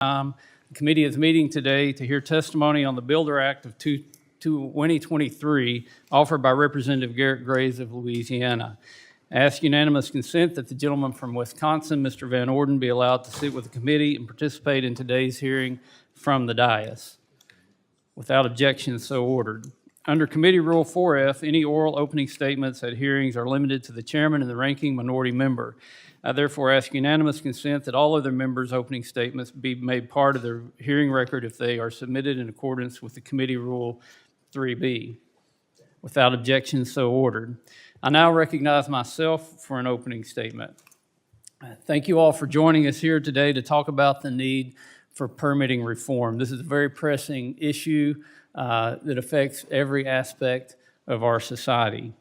The committee is meeting today to hear testimony on the Builder Act of 2023 offered by Representative Garrett Graves of Louisiana. I ask unanimous consent that the gentleman from Wisconsin, Mr. Van Orden, be allowed to sit with the committee and participate in today's hearing from the dais. Without objection, so ordered. Under Committee Rule 4F, any oral opening statements at hearings are limited to the chairman and the ranking minority member. I therefore ask unanimous consent that all other members' opening statements be made part of the hearing record if they are submitted in accordance with the Committee Rule 3B. Without objection, so ordered. I now recognize myself for an opening statement. Thank you all for joining us here today to talk about the need for permitting reform. This is a very pressing issue that affects every aspect of our society.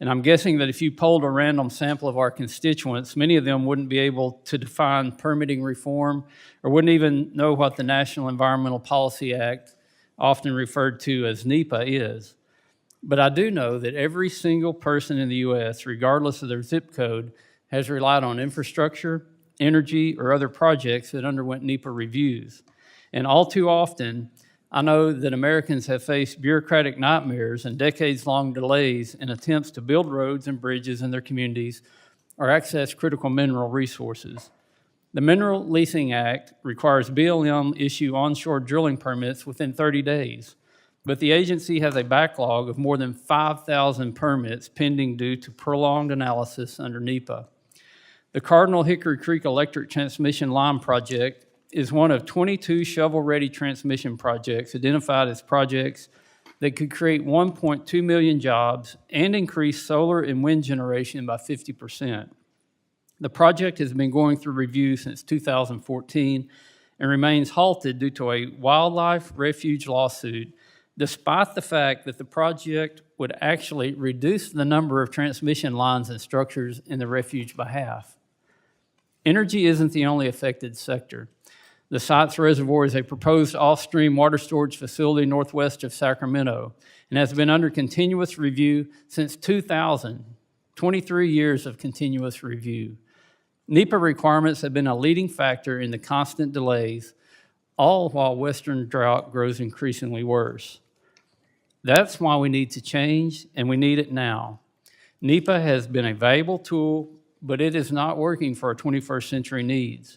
And I'm guessing that if you polled a random sample of our constituents, many of them wouldn't be able to define permitting reform or wouldn't even know what the National Environmental Policy Act, often referred to as NEPA, is. But I do know that every single person in the U.S., regardless of their zip code, has relied on infrastructure, energy, or other projects that underwent NEPA reviews. And all too often, I know that Americans have faced bureaucratic nightmares and decades-long delays in attempts to build roads and bridges in their communities or access critical mineral resources. The Mineral Leasing Act requires BLM issue onshore drilling permits within 30 days, but the agency has a backlog of more than 5,000 permits pending due to prolonged analysis under NEPA. The Cardinal Hickory Creek Electric Transmission Line Project is one of 22 shovel-ready transmission projects identified as projects that could create 1.2 million jobs and increase solar and wind generation by 50%. The project has been going through review since 2014 and remains halted due to a wildlife refuge lawsuit, despite the fact that the project would actually reduce the number of transmission lines and structures in the refuge by half. Energy isn't the only affected sector. The Sites Reservoir is a proposed off-stream water storage facility northwest of Sacramento and has been under continuous review since 2000, 23 years of continuous review. NEPA requirements have been a leading factor in the constant delays, all while Western drought grows increasingly worse. That's why we need to change, and we need it now. NEPA has been a valuable tool, but it is not working for our 21st century needs.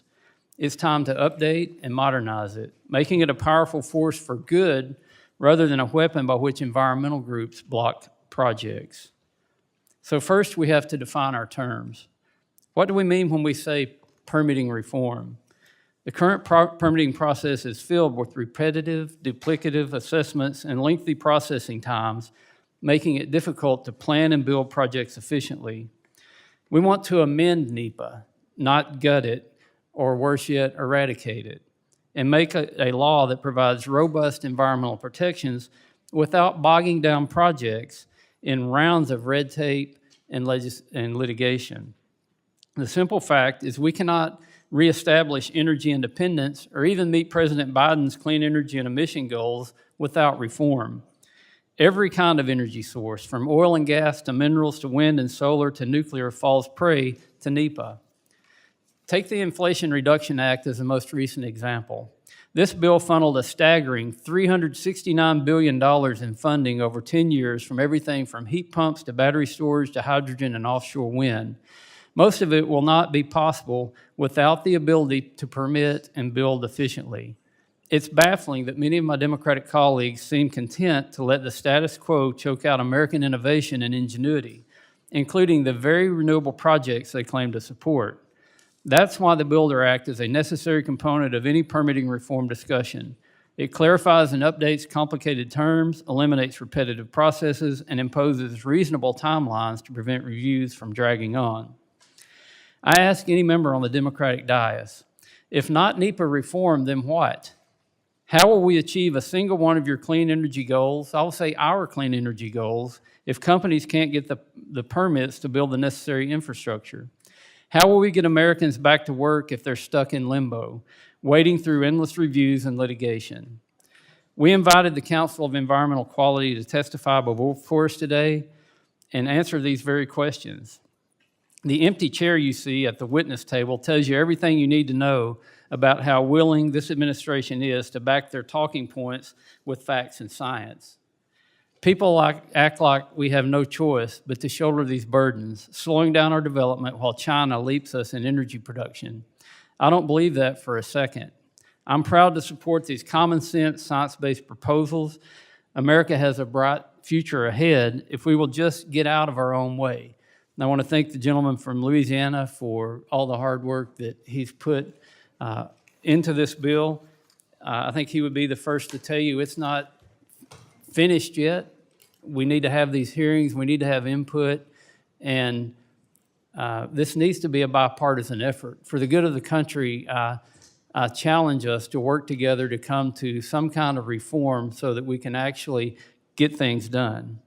It's time to update and modernize it, making it a powerful force for good rather than a weapon by which environmental groups block projects. So first, we have to define our terms. What do we mean when we say permitting reform? The current permitting process is filled with repetitive, duplicative assessments and lengthy processing times, making it difficult to plan and build projects efficiently. We want to amend NEPA, not gut it, or worse yet, eradicate it, and make a law that provides robust environmental protections without bogging down projects in rounds of red tape and litigation. The simple fact is we cannot reestablish energy independence or even meet President Biden's clean energy and emission goals without reform. Every kind of energy source, from oil and gas to minerals to wind and solar to nuclear, falls prey to NEPA. Take the Inflation Reduction Act as the most recent example. This bill funneled a staggering $369 billion in funding over 10 years from everything from heat pumps to battery storage to hydrogen and offshore wind. Most of it will not be possible without the ability to permit and build efficiently. It's baffling that many of my Democratic colleagues seem content to let the status quo choke out American innovation and ingenuity, including the very renewable projects they claim to support. That's why the Builder Act is a necessary component of any permitting reform discussion. It clarifies and updates complicated terms, eliminates repetitive processes, and imposes reasonable timelines to prevent reviews from dragging on. I ask any member on the Democratic dais, if not NEPA reform, then what? How will we achieve a single one of your clean energy goals, I'll say our clean energy goals, if companies can't get the permits to build the necessary infrastructure? How will we get Americans back to work if they're stuck in limbo, wading through endless reviews and litigation? We invited the Council of Environmental Quality to testify before us today and answer these very questions. The empty chair you see at the witness table tells you everything you need to know about how willing this administration is to back their talking points with facts and science. People act like we have no choice but to shoulder these burdens, slowing down our development while China leaps us in energy production. I don't believe that for a second. I'm proud to support these common sense, science-based proposals. America has a bright future ahead if we will just get out of our own way. And I want to thank the gentleman from Louisiana for all the hard work that he's put into this bill. I think he would be the first to tell you it's not finished yet. We need to have these hearings. We need to have input. And this needs to be a bipartisan effort. For the good of the country, I challenge us to work together to come to some kind of reform so that we can actually get things done.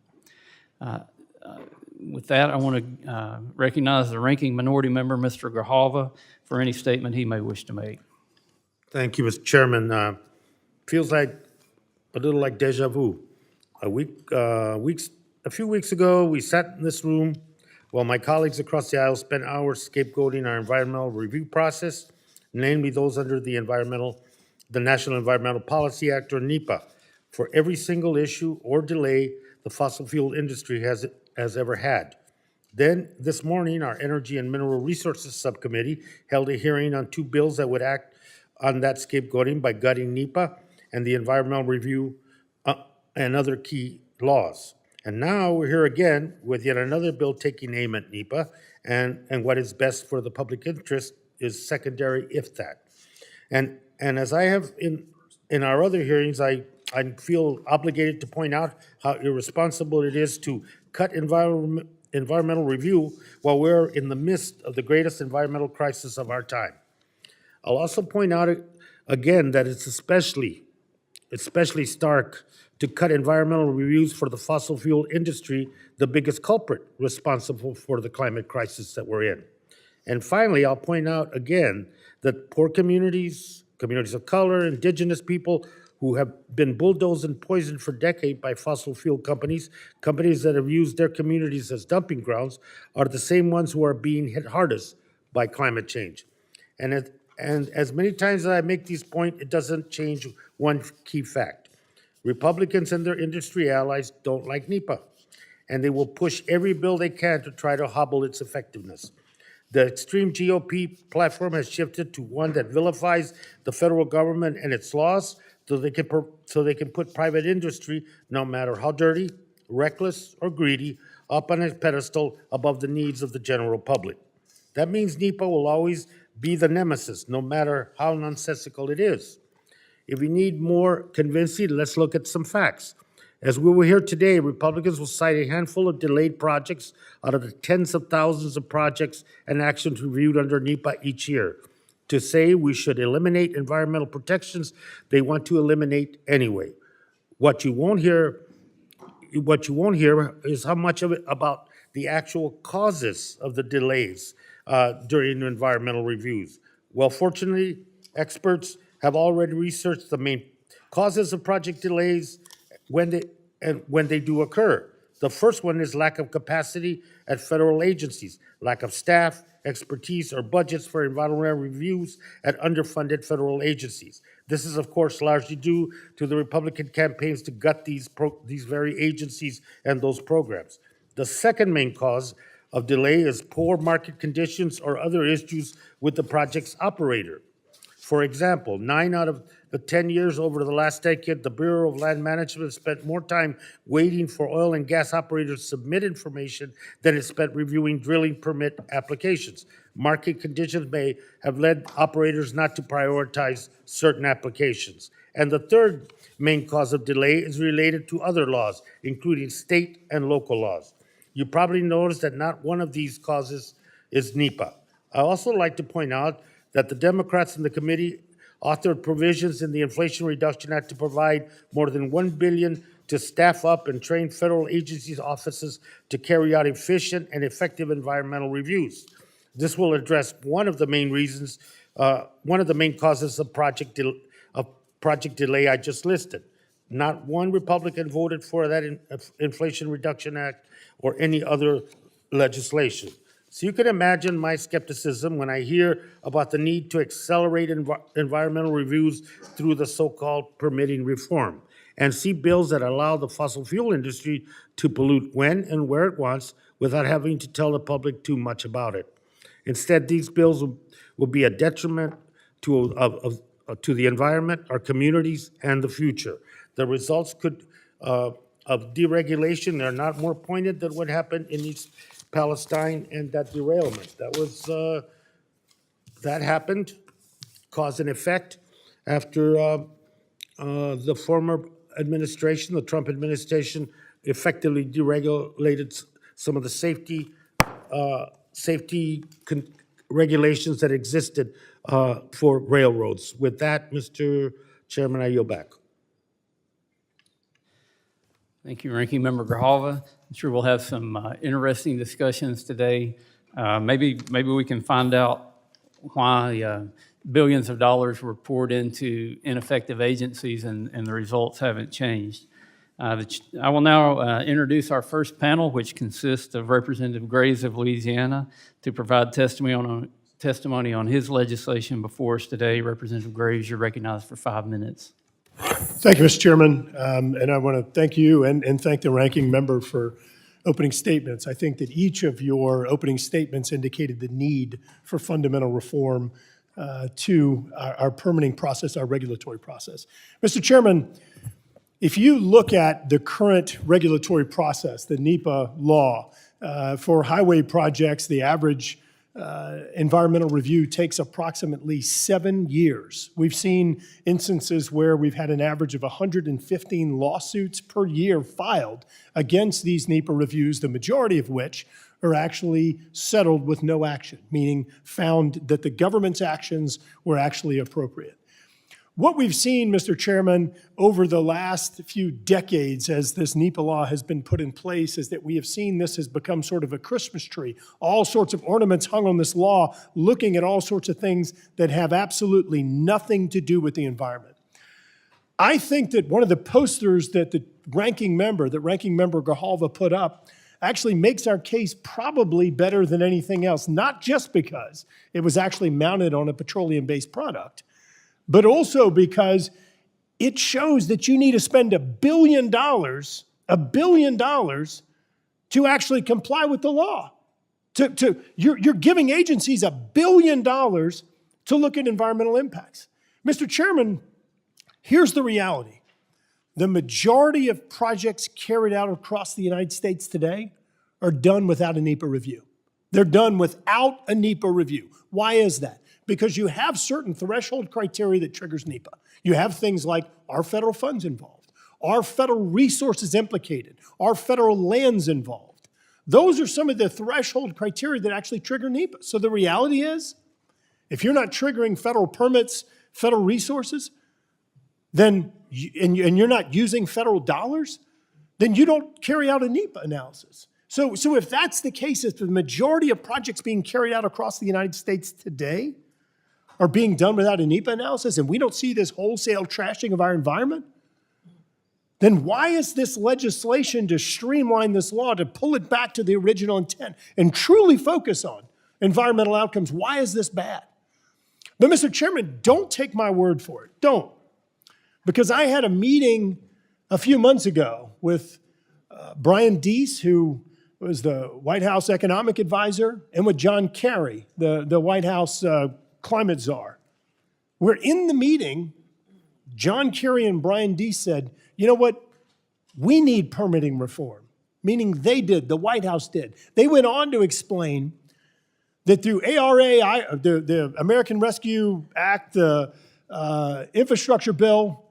With that, I want to recognize the ranking minority member, Mr. Grijalva, for any statement he may wish to make. Thank you, Mr. Chairman. Feels like a little like deja vu. A few weeks ago, we sat in this room while my colleagues across the aisle spent hours scapegoating our environmental review process, namely those under the National Environmental Policy Act, or NEPA, for every single issue or delay the fossil fuel industry has ever had. Then, this morning, our Energy and Mineral Resources Subcommittee held a hearing on two bills that would act on that scapegoating by gutting NEPA and the environmental review and other key laws. And now we're here again with yet another bill taking aim at NEPA, and what is best for the public interest is secondary, if that. And as I have in our other hearings, I feel obligated to point out how irresponsible it is to cut environmental review while we're in the midst of the greatest environmental crisis of our time. I'll also point out again that it's especially stark to cut environmental reviews for the fossil fuel industry, the biggest culprit responsible for the climate crisis that we're in. And finally, I'll point out again that poor communities of color, indigenous people who have been bulldozed and poisoned for decades by fossil fuel companies that have used their communities as dumping grounds, are the same ones who are being hit hardest by climate change. And as many times as I make these points, it doesn't change one key fact. Republicans and their industry allies don't like NEPA, and they will push every bill they can to try to hobble its effectiveness. The extreme GOP platform has shifted to one that vilifies the federal government and its laws so they can put private industry, no matter how dirty, reckless, or greedy, up on a pedestal above the needs of the general public. That means NEPA will always be the nemesis, no matter how nonsensical it is. If you need more convincing, let's look at some facts. As we will hear today, Republicans will cite a handful of delayed projects out of the tens of thousands of projects and actions reviewed under NEPA each year. To say we should eliminate environmental protections, they want to eliminate anyway. What you won't hear is how much of it about the actual causes of the delays during environmental reviews. Well, fortunately, experts have already researched the main causes of project delays when they do occur. The first one is lack of capacity at federal agencies, lack of staff, expertise, or budgets for environmental reviews at underfunded federal agencies. This is, of course, largely due to the Republican campaigns to gut these very agencies and those programs. The second main cause of delay is poor market conditions or other issues with the project's operator. For example, 9 out of the 10 years over the last decade, the Bureau of Land Management spent more time waiting for oil and gas operators to submit information than it spent reviewing drilling permit applications. Market conditions may have led operators not to prioritize certain applications. And the third main cause of delay is related to other laws, including state and local laws. You probably noticed that not one of these causes is NEPA. I also like to point out that the Democrats in the committee authored provisions in the Inflation Reduction Act to provide more than $1 billion to staff up and train federal agencies' offices to carry out efficient and effective environmental reviews. This will address one of the main causes of project delay I just listed. Not one Republican voted for that Inflation Reduction Act or any other legislation. So you can imagine my skepticism when I hear about the need to accelerate environmental reviews through the so-called permitting reform and see bills that allow the fossil fuel industry to pollute when and where it wants without having to tell the public too much about it. Instead, these bills will be a detriment to the environment, our communities, and the future. The results of deregulation are not more pointed than what happened in East Palestine and that derailment. That happened, cause and effect, after the former administration, the Trump administration, effectively deregulated some of the safety regulations that existed for railroads. With that, Mr. Chairman, I yield back. Thank you, Ranking Member Grijalva. I'm sure we'll have some interesting discussions today. Maybe we can find out why billions of dollars were poured into ineffective agencies and the results haven't changed. I will now introduce our first panel, which consists of Representative Graves of Louisiana, to provide testimony on his legislation before us today. Representative Graves, you're recognized for 5 minutes. Thank you, Mr. Chairman, and I want to thank you and thank the ranking member for opening statements. I think that each of your opening statements indicated the need for fundamental reform to our permitting process, our regulatory process. Mr. Chairman, if you look at the current regulatory process, the NEPA law, for highway projects, the average environmental review takes approximately 7 years. We've seen instances where we've had an average of 115 lawsuits per year filed against these NEPA reviews, the majority of which are actually settled with no action, meaning found that the government's actions were actually appropriate. What we've seen, Mr. Chairman, over the last few decades as this NEPA law has been put in place is that we have seen this has become sort of a Christmas tree. All sorts of ornaments hung on this law, looking at all sorts of things that have absolutely nothing to do with the environment. I think that one of the posters that the ranking member Grijalva put up actually makes our case probably better than anything else, not just because it was actually mounted on a petroleum-based product, but also because it shows that you need to spend $1 billion to actually comply with the law. You're giving agencies $1 billion to look at environmental impacts. Mr. Chairman, here's the reality. The majority of projects carried out across the United States today are done without a NEPA review. They're done without a NEPA review. Why is that? Because you have certain threshold criteria that triggers NEPA. You have things like, are federal funds involved? Are federal resources implicated? Are federal lands involved? Those are some of the threshold criteria that actually trigger NEPA. So the reality is, if you're not triggering federal permits, federal resources, then and you're not using federal dollars, then you don't carry out a NEPA analysis. So if that's the case, if the majority of projects being carried out across the United States today are being done without a NEPA analysis, and we don't see this wholesale trashing of our environment, then why is this legislation to streamline this law, to pull it back to the original intent and truly focus on environmental outcomes? Why is this bad? But Mr. Chairman, don't take my word for it. Don't. Because I had a meeting a few months ago with Brian Deese, who was the White House economic advisor, and with John Kerry, the White House climate czar. We're in the meeting, John Kerry and Brian Deese said, you know what, we need permitting reform, meaning they did, the White House did. They went on to explain that through ARA, the American Rescue Act, the infrastructure bill,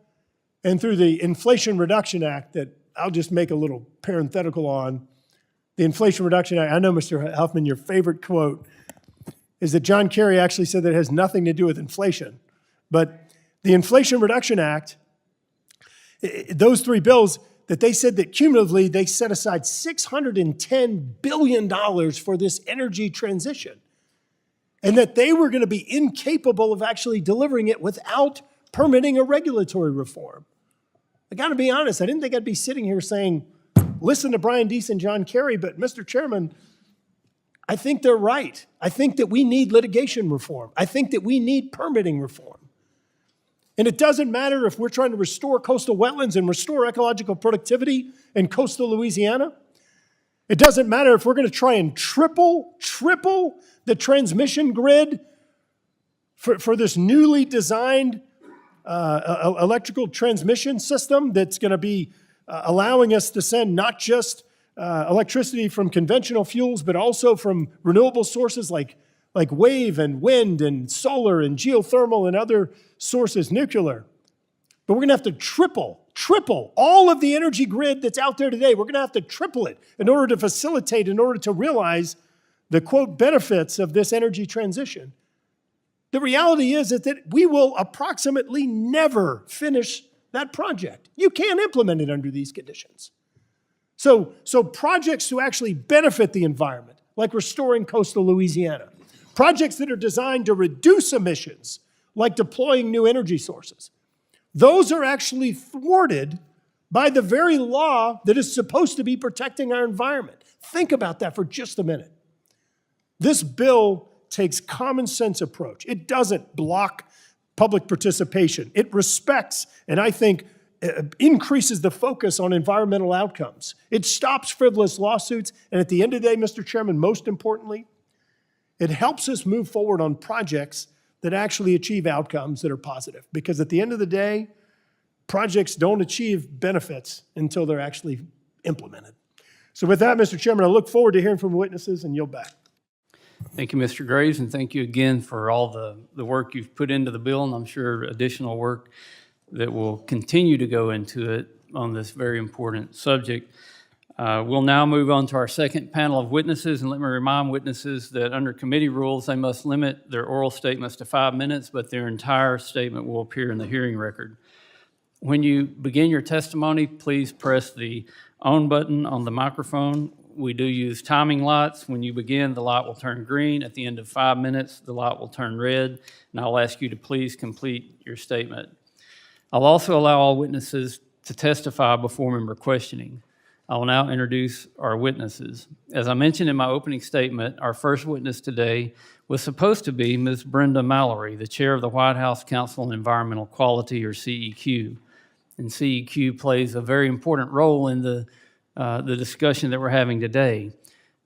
and through the Inflation Reduction Act that I'll just make a little parenthetical on, the Inflation Reduction Act, I know, Mr. Huffman, your favorite quote is that John Kerry actually said that it has nothing to do with inflation. But the Inflation Reduction Act, those three bills, that they said that cumulatively they set aside $610 billion for this energy transition, and that they were going to be incapable of actually delivering it without permitting a regulatory reform. I got to be honest, I didn't think I'd be sitting here saying, listen to Brian Deese and John Kerry, but Mr. Chairman, I think they're right. I think that we need litigation reform. I think that we need permitting reform. And it doesn't matter if we're trying to restore coastal wetlands and restore ecological productivity in coastal Louisiana. It doesn't matter if we're going to try and triple the transmission grid for this newly designed electrical transmission system that's going to be allowing us to send not just electricity from conventional fuels, but also from renewable sources like wave and wind and solar and geothermal and other sources, nuclear. But we're going to have to triple all of the energy grid that's out there today. We're going to have to triple it in order to facilitate, in order to realize the, quote, benefits of this energy transition. The reality is that we will approximately never finish that project. You can't implement it under these conditions. So projects to actually benefit the environment, like restoring coastal Louisiana, projects that are designed to reduce emissions, like deploying new energy sources, those are actually thwarted by the very law that is supposed to be protecting our environment. Think about that for just a minute. This bill takes common sense approach. It doesn't block public participation. It respects, and I think increases the focus on environmental outcomes. It stops frivolous lawsuits, and at the end of the day, Mr. Chairman, most importantly, it helps us move forward on projects that actually achieve outcomes that are positive. Because at the end of the day, projects don't achieve benefits until they're actually implemented. So with that, Mr. Chairman, I look forward to hearing from witnesses and yield back. Thank you, Mr. Graves, and thank you again for all the work you've put into the bill, and I'm sure additional work that will continue to go into it on this very important subject. We'll now move on to our second panel of witnesses, and let me remind witnesses that under committee rules, they must limit their oral statements to 5 minutes, but their entire statement will appear in the hearing record. When you begin your testimony, please press the on button on the microphone. We do use timing lights. When you begin, the light will turn green. At the end of 5 minutes, the light will turn red, and I'll ask you to please complete your statement. I'll also allow all witnesses to testify before member questioning. I will now introduce our witnesses. As I mentioned in my opening statement, our first witness today was supposed to be Ms. Brenda Mallory, the chair of the White House Council on Environmental Quality, or CEQ. And CEQ plays a very important role in the discussion that we're having today.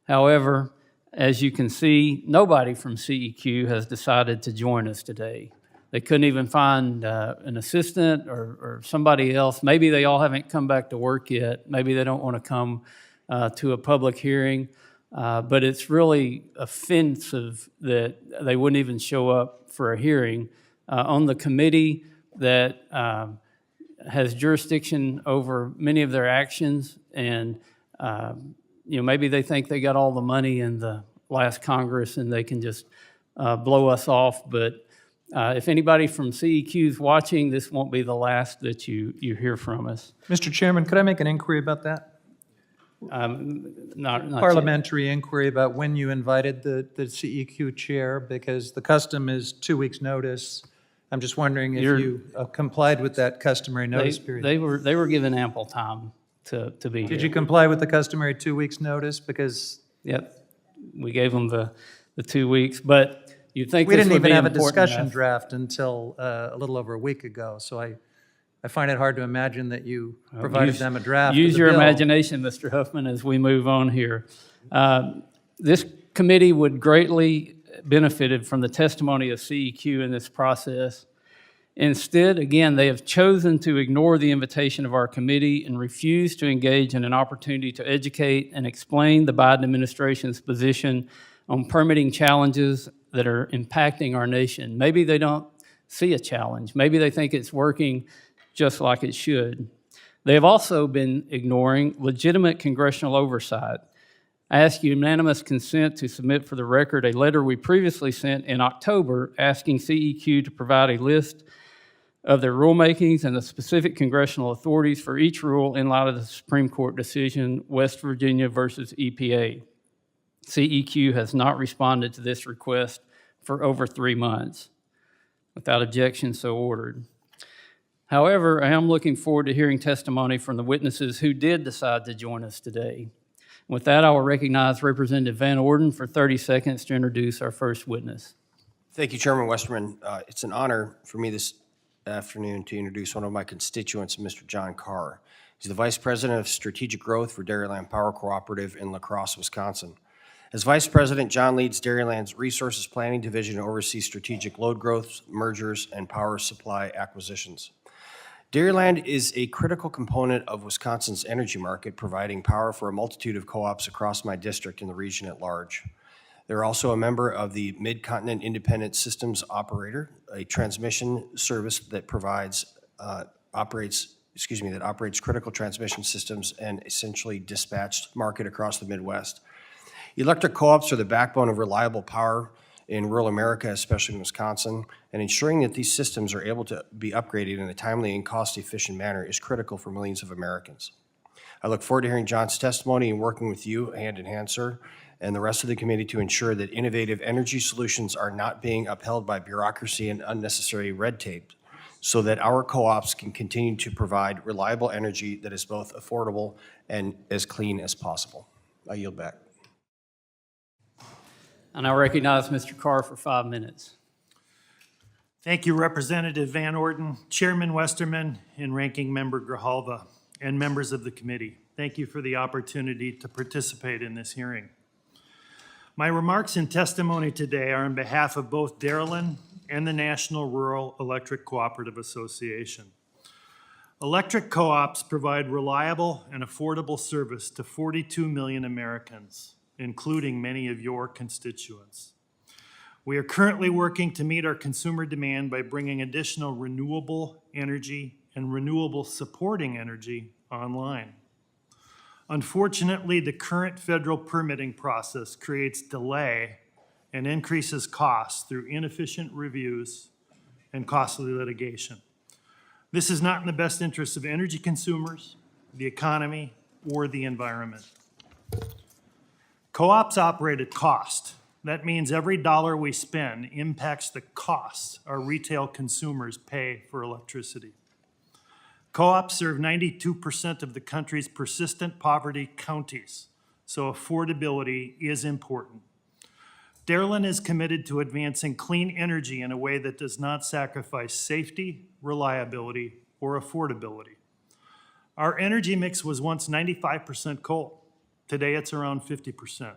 However, as you can see, nobody from CEQ has decided to join us today. They couldn't even find an assistant or somebody else. Maybe they all haven't come back to work yet. Maybe they don't want to come to a public hearing. But it's really offensive that they wouldn't even show up for a hearing on the committee that has jurisdiction over many of their actions. And maybe they think they got all the money in the last Congress and they can just blow us off. But if anybody from CEQ is watching, this won't be the last that you hear from us. Mr. Chairman, could I make an inquiry about that? Not Parliamentary inquiry about when you invited the CEQ chair, because the custom is 2 weeks' notice. I'm just wondering if you complied with that customary notice period. They were given ample time to be here. Did you comply with the customary 2 weeks' notice? Because Yep, we gave them the 2 weeks, but you'd think we this didn't would be even have a important discussion enough. draft until a little over a week ago. So I find it hard to imagine that you provided them a draft. Use of the your bill. imagination, Mr. Huffman, as we move on here. This committee would greatly benefited from the testimony of CEQ in this process. Instead, again, they have chosen to ignore the invitation of our committee and refuse to engage in an opportunity to educate and explain the Biden administration's position on permitting challenges that are impacting our nation. Maybe they don't see a challenge. Maybe they think it's working just like it should. They have also been ignoring legitimate congressional oversight. I ask unanimous consent to submit for the record a letter we previously sent in October asking CEQ to provide a list of their rulemakings and the specific congressional authorities for each rule in light of the Supreme Court decision, West Virginia versus EPA. CEQ has not responded to this request for over 3 months. Without objection, so ordered. However, I am looking forward to hearing testimony from the witnesses who did decide to join us today. With that, I will recognize Representative Van Orden for 30 seconds to introduce our first witness. Thank you, Chairman Westerman. It's an honor for me this afternoon to introduce one of my constituents, Mr. John Carr. He's the Vice President of Strategic Growth for Dairyland Power Cooperative in La Crosse, Wisconsin. As Vice President, John leads Dairyland's Resources Planning Division and oversees strategic load growth, mergers, and power supply acquisitions. Dairyland is a critical component of Wisconsin's energy market, providing power for a multitude of co-ops across my district and the region at large. They're also a member of the Mid-Continent Independent Systems Operator, a transmission service that operates critical transmission systems and essentially dispatched market across the Midwest. Electric co-ops are the backbone of reliable power in rural America, especially in Wisconsin, and ensuring that these systems are able to be upgraded in a timely and cost-efficient manner is critical for millions of Americans. I look forward to hearing John's testimony and working with you hand in hand, sir, and the rest of the committee to ensure that innovative energy solutions are not being upheld by bureaucracy and unnecessary red tape, so that our co-ops can continue to provide reliable energy that is both affordable and as clean as possible. I yield back. I now recognize Mr. Carr for 5 minutes. Thank you, Representative Van Orden, Chairman Westerman, and Ranking Member Grijalva, and members of the committee. Thank you for the opportunity to participate in this hearing. My remarks and testimony today are on behalf of both Dairyland and the National Rural Electric Cooperative Association. Electric co-ops provide reliable and affordable service to 42 million Americans, including many of your constituents. We are currently working to meet our consumer demand by bringing additional renewable energy and renewable supporting energy online. Unfortunately, the current federal permitting process creates delay and increases costs through inefficient reviews and costly litigation. This is not in the best interest of energy consumers, the economy, or the environment. Co-ops operate at cost. That means every dollar we spend impacts the costs our retail consumers pay for electricity. Co-ops serve 92% of the country's persistent poverty counties, so affordability is important. Dairyland is committed to advancing clean energy in a way that does not sacrifice safety, reliability, or affordability. Our energy mix was once 95% coal. Today, it's around 50%.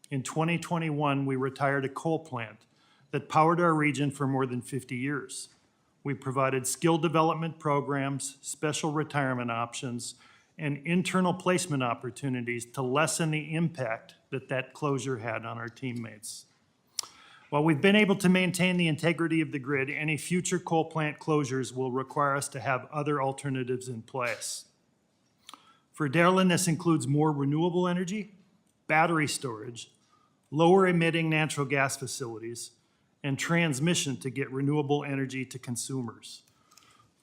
In 2021, we retired a coal plant that powered our region for more than 50 years. We provided skill development programs, special retirement options, and internal placement opportunities to lessen the impact that closure had on our teammates. While we've been able to maintain the integrity of the grid, any future coal plant closures will require us to have other alternatives in place. For Dairyland, this includes more renewable energy, battery storage, lower emitting natural gas facilities, and transmission to get renewable energy to consumers.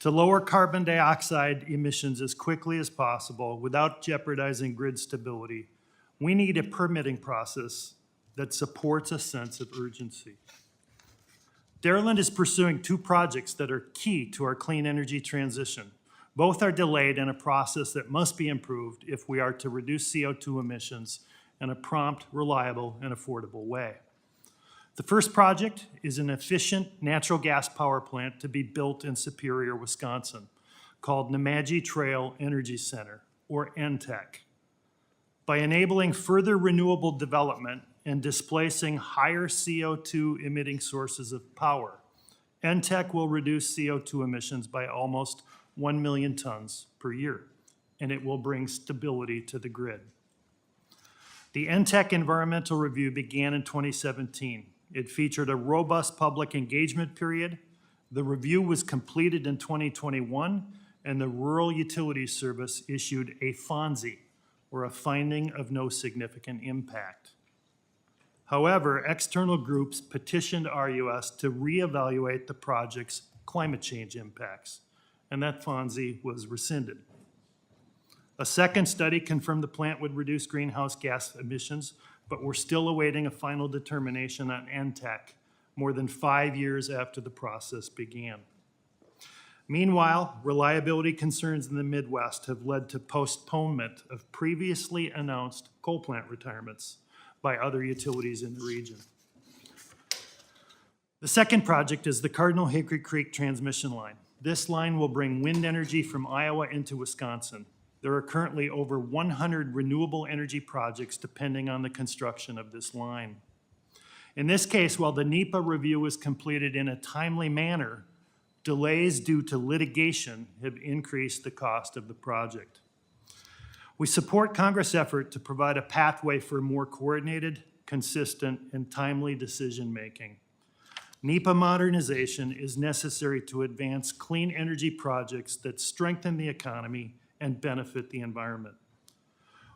To lower carbon dioxide emissions as quickly as possible without jeopardizing grid stability, we need a permitting process that supports a sense of urgency. Dairyland is pursuing 2 projects that are key to our clean energy transition. Both are delayed in a process that must be improved if we are to reduce CO2 emissions in a prompt, reliable, and affordable way. The first project is an efficient natural gas power plant to be built in Superior, Wisconsin, called Nemadji Trail Energy Center, or NTEC. By enabling further renewable development and displacing higher CO2 emitting sources of power, NTEC will reduce CO2 emissions by almost 1 million tons per year, and it will bring stability to the grid. The NTEC environmental review began in 2017. It featured a robust public engagement period. The review was completed in 2021, and the Rural Utilities Service issued a FONSI, or a finding of no significant impact. However, external groups petitioned RUS to reevaluate the project's climate change impacts, and that FONSI was rescinded. A second study confirmed the plant would reduce greenhouse gas emissions, but we're still awaiting a final determination on NTEC more than 5 years after the process began. Meanwhile, reliability concerns in the Midwest have led to postponement of previously announced coal plant retirements by other utilities in the region. The second project is the Cardinal Hickory Creek transmission line. This line will bring wind energy from Iowa into Wisconsin. There are currently over 100 renewable energy projects depending on the construction of this line. In this case, while the NEPA review was completed in a timely manner, delays due to litigation have increased the cost of the project. We support Congress' effort to provide a pathway for more coordinated, consistent, and timely decision-making. NEPA modernization is necessary to advance clean energy projects that strengthen the economy and benefit the environment.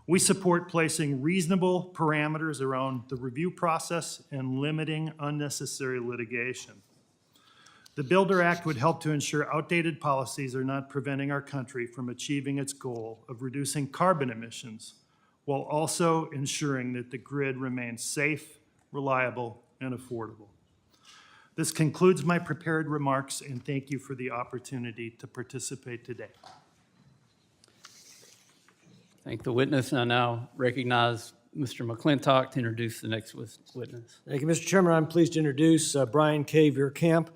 We support placing reasonable parameters around the review process and limiting unnecessary litigation. The Builder Act would help to ensure outdated policies are not preventing our country from achieving its goal of reducing carbon emissions, while also ensuring that the grid remains safe, reliable, and affordable. This concludes my prepared remarks, and thank you for the opportunity to participate today. Thank the witness, and I now recognize Mr. McClintock to introduce the next witness. Thank you, Mr. Chairman. I'm pleased to introduce Brian K. Verkamp,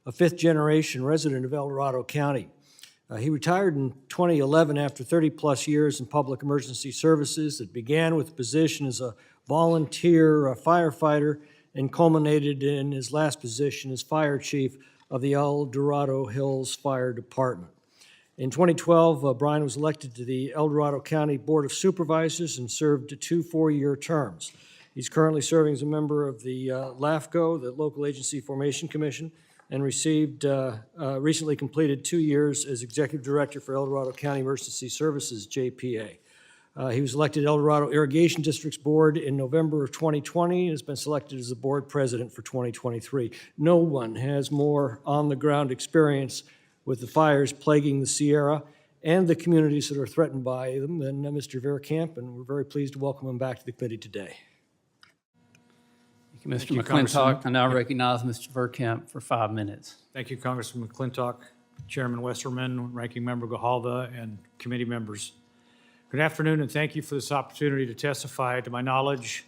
a fifth-generation resident of El Dorado County. He retired in 2011 after 30-plus years in public emergency services. It began with a position as a volunteer firefighter and culminated in his last position as fire chief of the El Dorado Hills Fire Department. In 2012, Brian was elected to the El Dorado County Board of Supervisors and served 2 four-year terms. He's currently serving as a member of the LAFCO, the Local Agency Formation Commission, and recently completed 2 years as Executive Director for El Dorado County Emergency Services, JPA. He was elected to El Dorado Irrigation District's board in November of 2020 and has been selected as the board president for 2023. No one has more on-the-ground experience with the fires plaguing the Sierra and the communities that are threatened by them than Mr. Verkamp, and we're very pleased to welcome him back to the committee today. Thank you, Mr. McClintock. I now recognize Mr. Verkamp for 5 minutes. Thank you, Congressman McClintock, Chairman Westerman, Ranking Member Gahalva, and committee members. Good afternoon, and thank you for this opportunity to testify to my knowledge,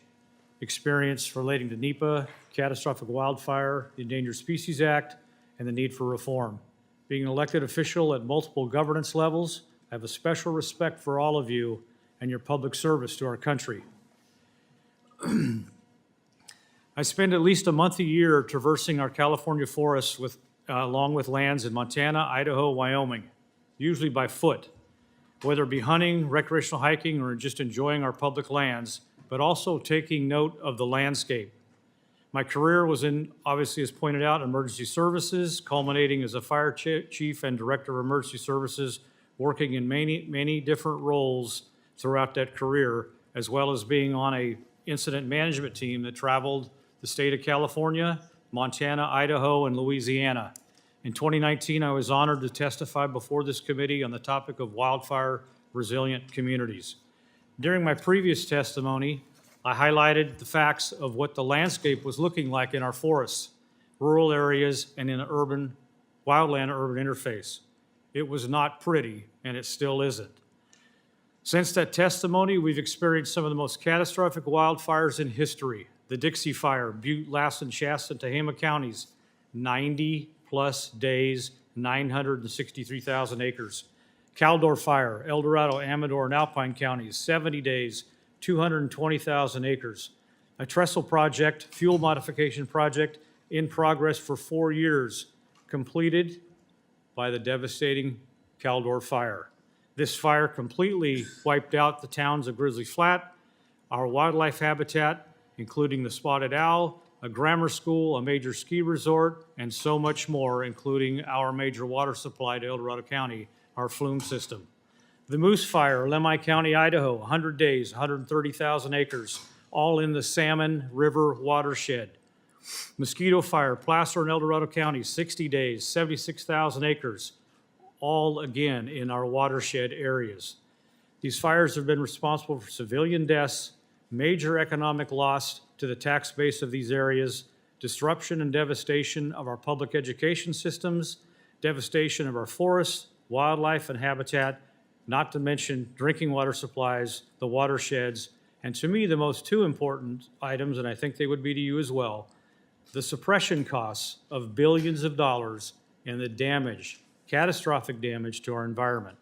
experience relating to NEPA, catastrophic wildfire, the Endangered Species Act, and the need for reform. Being an elected official at multiple governance levels, I have a special respect for all of you and your public service to our country. I spend at least a month a year traversing our California forests along with lands in Montana, Idaho, Wyoming, usually by foot, whether it be hunting, recreational hiking, or just enjoying our public lands, but also taking note of the landscape. My career was in, obviously as pointed out, emergency services, culminating as a fire chief and director of emergency services, working in many different roles throughout that career, as well as being on a incident management team that traveled the state of California, Montana, Idaho, and Louisiana. In 2019, I was honored to testify before this committee on the topic of wildfire resilient communities. During my previous testimony, I highlighted the facts of what the landscape was looking like in our forests, rural areas, and in an urban, wildland-urban interface. It was not pretty, and it still isn't. Since that testimony, we've experienced some of the most catastrophic wildfires in history. The Dixie Fire, Butte, Lassen, Shasta, and Tehama counties, 90-plus days, 963,000 acres. Caldor Fire, El Dorado, Amador, and Alpine counties, 70 days, 220,000 acres. A trestle project, fuel modification project, in progress for 4 years, completed by the devastating Caldor Fire. This fire completely wiped out the towns of Grizzly Flat, our wildlife habitat, including the spotted owl, a grammar school, a major ski resort, and so much more, including our major water supply to El Dorado County, our flume system. The Moose Fire, Lemhi County, Idaho, 100 days, 130,000 acres, all in the Salmon River watershed. Mosquito Fire, Placer and El Dorado County, 60 days, 76,000 acres, all again in our watershed areas. These fires have been responsible for civilian deaths, major economic loss to the tax base of these areas, disruption and devastation of our public education systems, devastation of our forests, wildlife, and habitat, not to mention drinking water supplies, the watersheds, and to me, the most two important items, and I think they would be to you as well, the suppression costs of billions of dollars and the damage, catastrophic damage to our environment.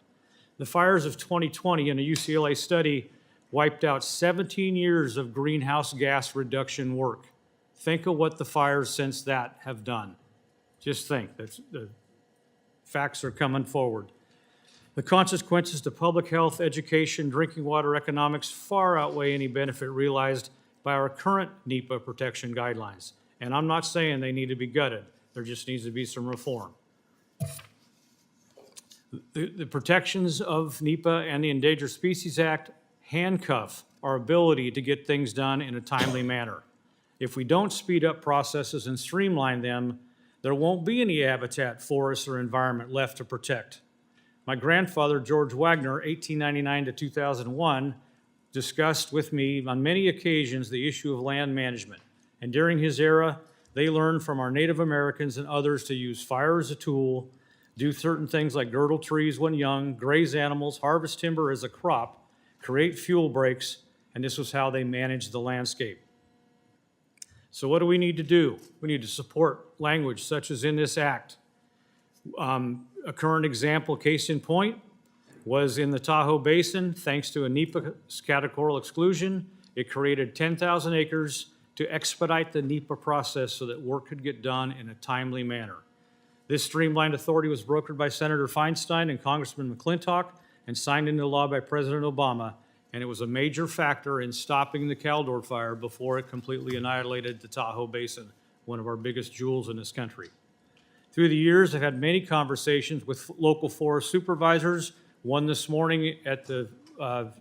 The fires of 2020 in a UCLA study wiped out 17 years of greenhouse gas reduction work. Think of what the fires since that have done. Just think, the facts are coming forward. The consequences to public health, education, drinking water economics far outweigh any benefit realized by our current NEPA protection guidelines. And I'm not saying they need to be gutted. There just needs to be some reform. The protections of NEPA and the Endangered Species Act handcuff our ability to get things done in a timely manner. If we don't speed up processes and streamline them, there won't be any habitat, forests, or environment left to protect. My grandfather, George Wagner, 1899 to 2001, discussed with me on many occasions the issue of land management. And during his era, they learned from our Native Americans and others to use fire as a tool, do certain things like girdle trees when young, graze animals, harvest timber as a crop, create fuel breaks, and this was how they managed the landscape. So what do we need to do? We need to support language such as in this act. A current example, case in point, was in the Tahoe Basin. Thanks to a NEPA categorical exclusion, it created 10,000 acres to expedite the NEPA process so that work could get done in a timely manner. This streamlined authority was brokered by Senator Feinstein and Congressman McClintock and signed into law by President Obama, and it was a major factor in stopping the Caldor fire before it completely annihilated the Tahoe Basin, one of our biggest jewels in this country. Through the years, I've had many conversations with local forest supervisors, one this morning at the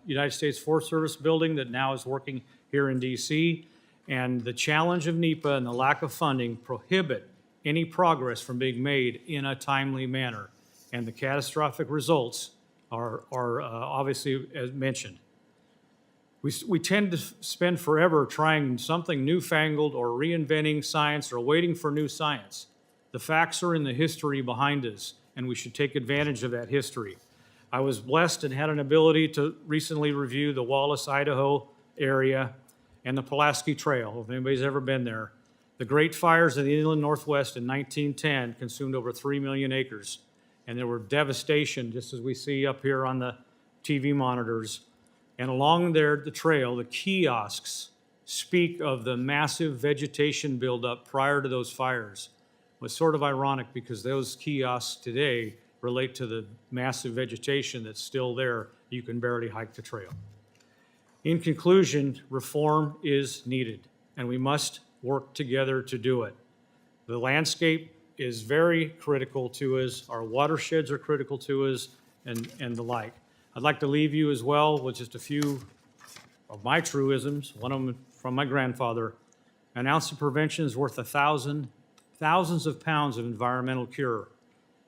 United States Forest Service building that now is working here in DC, and the challenge of NEPA and the lack of funding prohibit any progress from being made in a timely manner, and the catastrophic results are obviously as mentioned. We tend to spend forever trying something newfangled or reinventing science or waiting for new science. The facts are in the history behind us, and we should take advantage of that history. I was blessed and had an ability to recently review the Wallace, Idaho area and the Pulaski Trail, if anybody's ever been there. The Great Fires in the inland Northwest in 1910 consumed over 3 million acres, and there were devastation, just as we see up here on the TV monitors. And along there, the trail, the kiosks speak of the massive vegetation buildup prior to those fires. It was sort of ironic because those kiosks today relate to the massive vegetation that's still there. You can barely hike the trail. In conclusion, reform is needed, and we must work together to do it. The landscape is very critical to us. Our watersheds are critical to us, and the like. I'd like to leave you as well with just a few of my truisms, one of them from my grandfather. An ounce of prevention is worth thousands of pounds of environmental cure.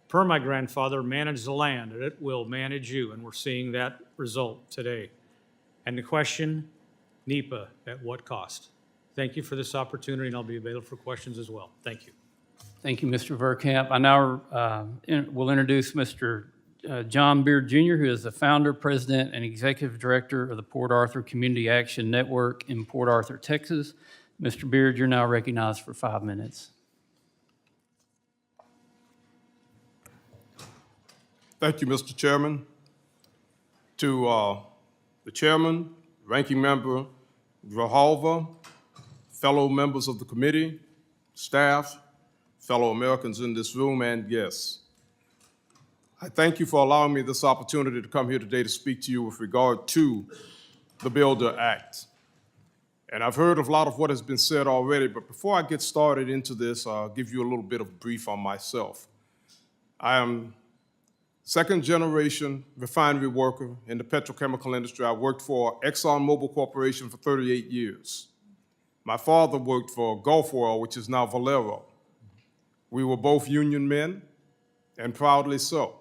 Per my grandfather, manage the land, and it will manage you, and we're seeing that result today. And the question, NEPA, at what cost? Thank you for this opportunity, and I'll be available for questions as well. Thank you. Thank you, Mr. Verkamp. I now will introduce Mr. John Beard Jr., who is the founder, president, and executive director of the Port Arthur Community Action Network in Port Arthur, Texas. Mr. Beard, you're now recognized for 5 minutes. Thank you, Mr. Chairman. To the chairman, ranking member Grijalva, fellow members of the committee, staff, fellow Americans in this room, and guests. I thank you for allowing me this opportunity to come here today to speak to you with regard to the Builder Act. And I've heard a lot of what has been said already, but before I get started into this, I'll give you a little bit of brief on myself. I am second-generation refinery worker in the petrochemical industry. I worked for ExxonMobil Corporation for 38 years. My father worked for Gulf Oil, which is now Valero. We were both union men, and proudly so.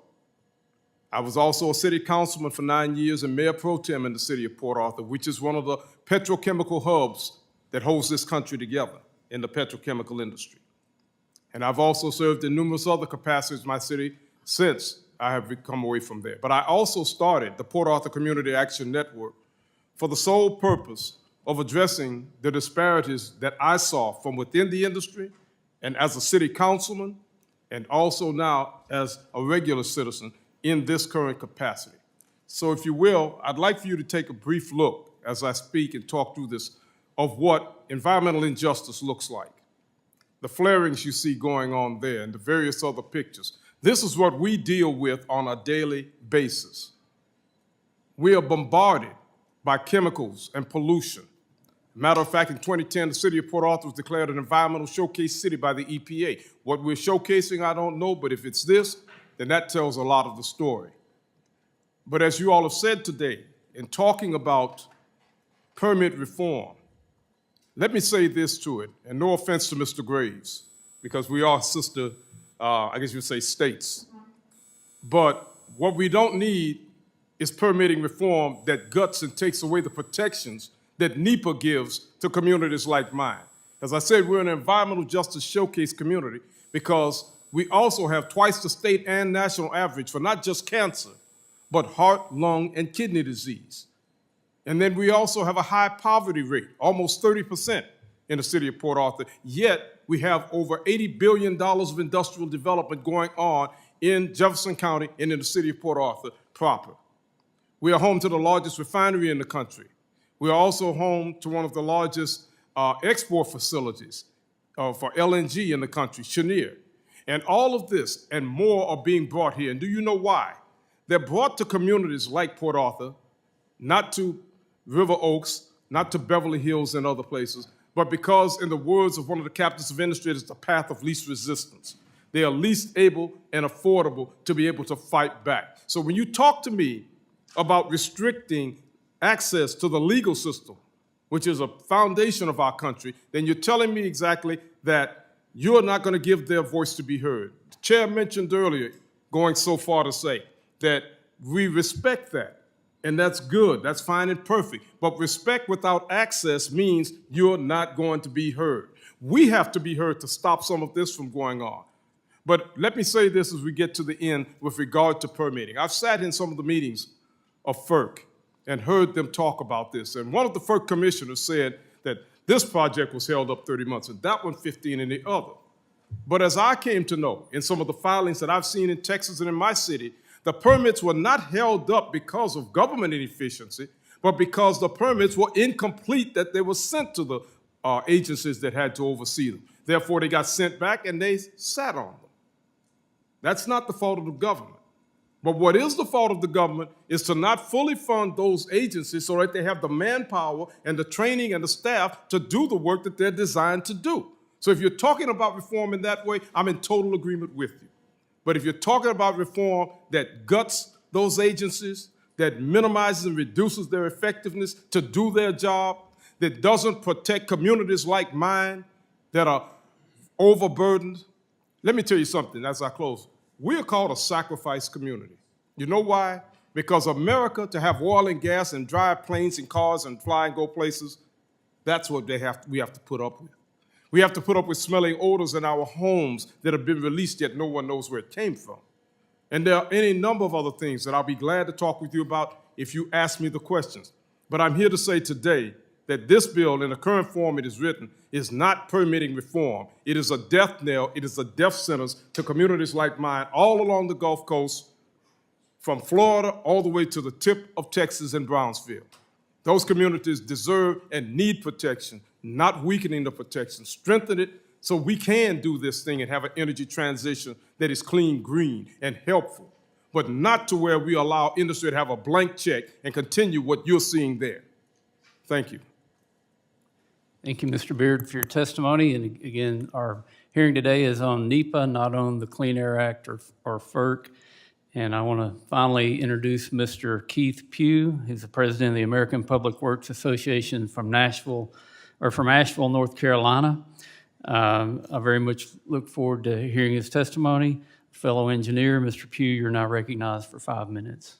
I was also a city councilman for 9 years and mayor pro tem in the city of Port Arthur, which is one of the petrochemical hubs that holds this country together in the petrochemical industry. And I've also served in numerous other capacities in my city since I have come away from there. But I also started the Port Arthur Community Action Network for the sole purpose of addressing the disparities that I saw from within the industry and as a city councilman, and also now as a regular citizen in this current capacity. So if you will, I'd like for you to take a brief look as I speak and talk through this of what environmental injustice looks like. The flarings you see going on there and the various other pictures. This is what we deal with on a daily basis. We are bombarded by chemicals and pollution. Matter of fact, in 2010, the city of Port Arthur was declared an environmental showcase city by the EPA. What we're showcasing, I don't know, but if it's this, then that tells a lot of the story. But as you all have said today, in talking about permit reform, let me say this to it, and no offense to Mr. Graves, because we are sister, I guess you'd say states. But what we don't need is permitting reform that guts and takes away the protections that NEPA gives to communities like mine. As I said, we're an environmental justice showcase community because we also have twice the state and national average for not just cancer, but heart, lung, and kidney disease. And then we also have a high poverty rate, almost 30% in the city of Port Arthur, yet we have over $80 billion of industrial development going on in Jefferson County and in the city of Port Arthur proper. We are home to the largest refinery in the country. We are also home to one of the largest export facilities for LNG in the country, Cheniere. And all of this and more are being brought here. And do you know why? They're brought to communities like Port Arthur, not to River Oaks, not to Beverly Hills and other places, but because, in the words of one of the captains of industry, it is the path of least resistance. They are least able and affordable to be able to fight back. So when you talk to me about restricting access to the legal system, which is a foundation of our country, then you're telling me exactly that you're not going to give their voice to be heard. The chair mentioned earlier, going so far to say that we respect that, and that's good, that's fine and perfect. But respect without access means you're not going to be heard. We have to be heard to stop some of this from going on. But let me say this as we get to the end with regard to permitting. I've sat in some of the meetings of FERC and heard them talk about this. And one of the FERC commissioners said that this project was held up 30 months and that one 15 and the other. But as I came to know in some of the filings that I've seen in Texas and in my city, the permits were not held up because of government inefficiency, but because the permits were incomplete that they were sent to the agencies that had to oversee them. Therefore, they got sent back and they sat on them. That's not the fault of the government. But what is the fault of the government is to not fully fund those agencies so that they have the manpower and the training and the staff to do the work that they're designed to do. So if you're talking about reform in that way, I'm in total agreement with you. But if you're talking about reform that guts those agencies, that minimizes and reduces their effectiveness to do their job, that doesn't protect communities like mine that are overburdened, let me tell you something as I close. We are called a sacrifice community. You know why? Because America, to have oil and gas and drive planes and cars and fly and go places, that's what we have to put up with. We have to put up with smelling odors in our homes that have been released, yet no one knows where it came from. And there are any number of other things that I'll be glad to talk with you about if you ask me the questions. But I'm here to say today that this bill, in the current form it is written, is not permitting reform. It is a death knell. It is a death sentence to communities like mine all along the Gulf Coast, from Florida all the way to the tip of Texas and Brownsville. Those communities deserve and need protection, not weakening the protection. Strengthen it so we can do this thing and have an energy transition that is clean, green, and helpful, but not to where we allow industry to have a blank check and continue what you're seeing there. Thank you. Thank you, Mr. Beard, for your testimony. And again, our hearing today is on NEPA, not on the Clean Air Act or FERC. And I want to finally introduce Mr. Keith Pugh. He's the president of the American Public Works Association from Asheville, North Carolina. I very much look forward to hearing his testimony. Fellow engineer, Mr. Pugh, you're now recognized for 5 minutes.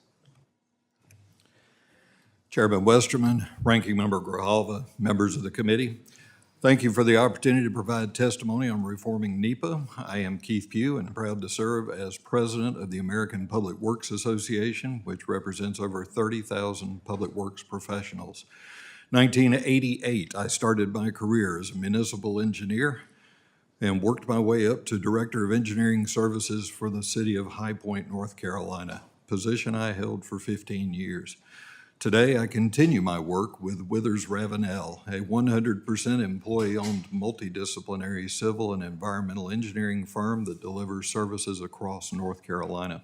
Chairman Westerman, Ranking Member Grijalva, members of the committee, Thank you for the opportunity to provide testimony on reforming NEPA. I am Keith Pugh and proud to serve as president of the American Public Works Association, which represents over 30,000 public works professionals. 1988, I started my career as a municipal engineer and worked my way up to Director of Engineering Services for the city of High Point, North Carolina, position I held for 15 years. Today, I continue my work with Withers Ravenel, a 100% employee-owned multidisciplinary civil and environmental engineering firm that delivers services across North Carolina.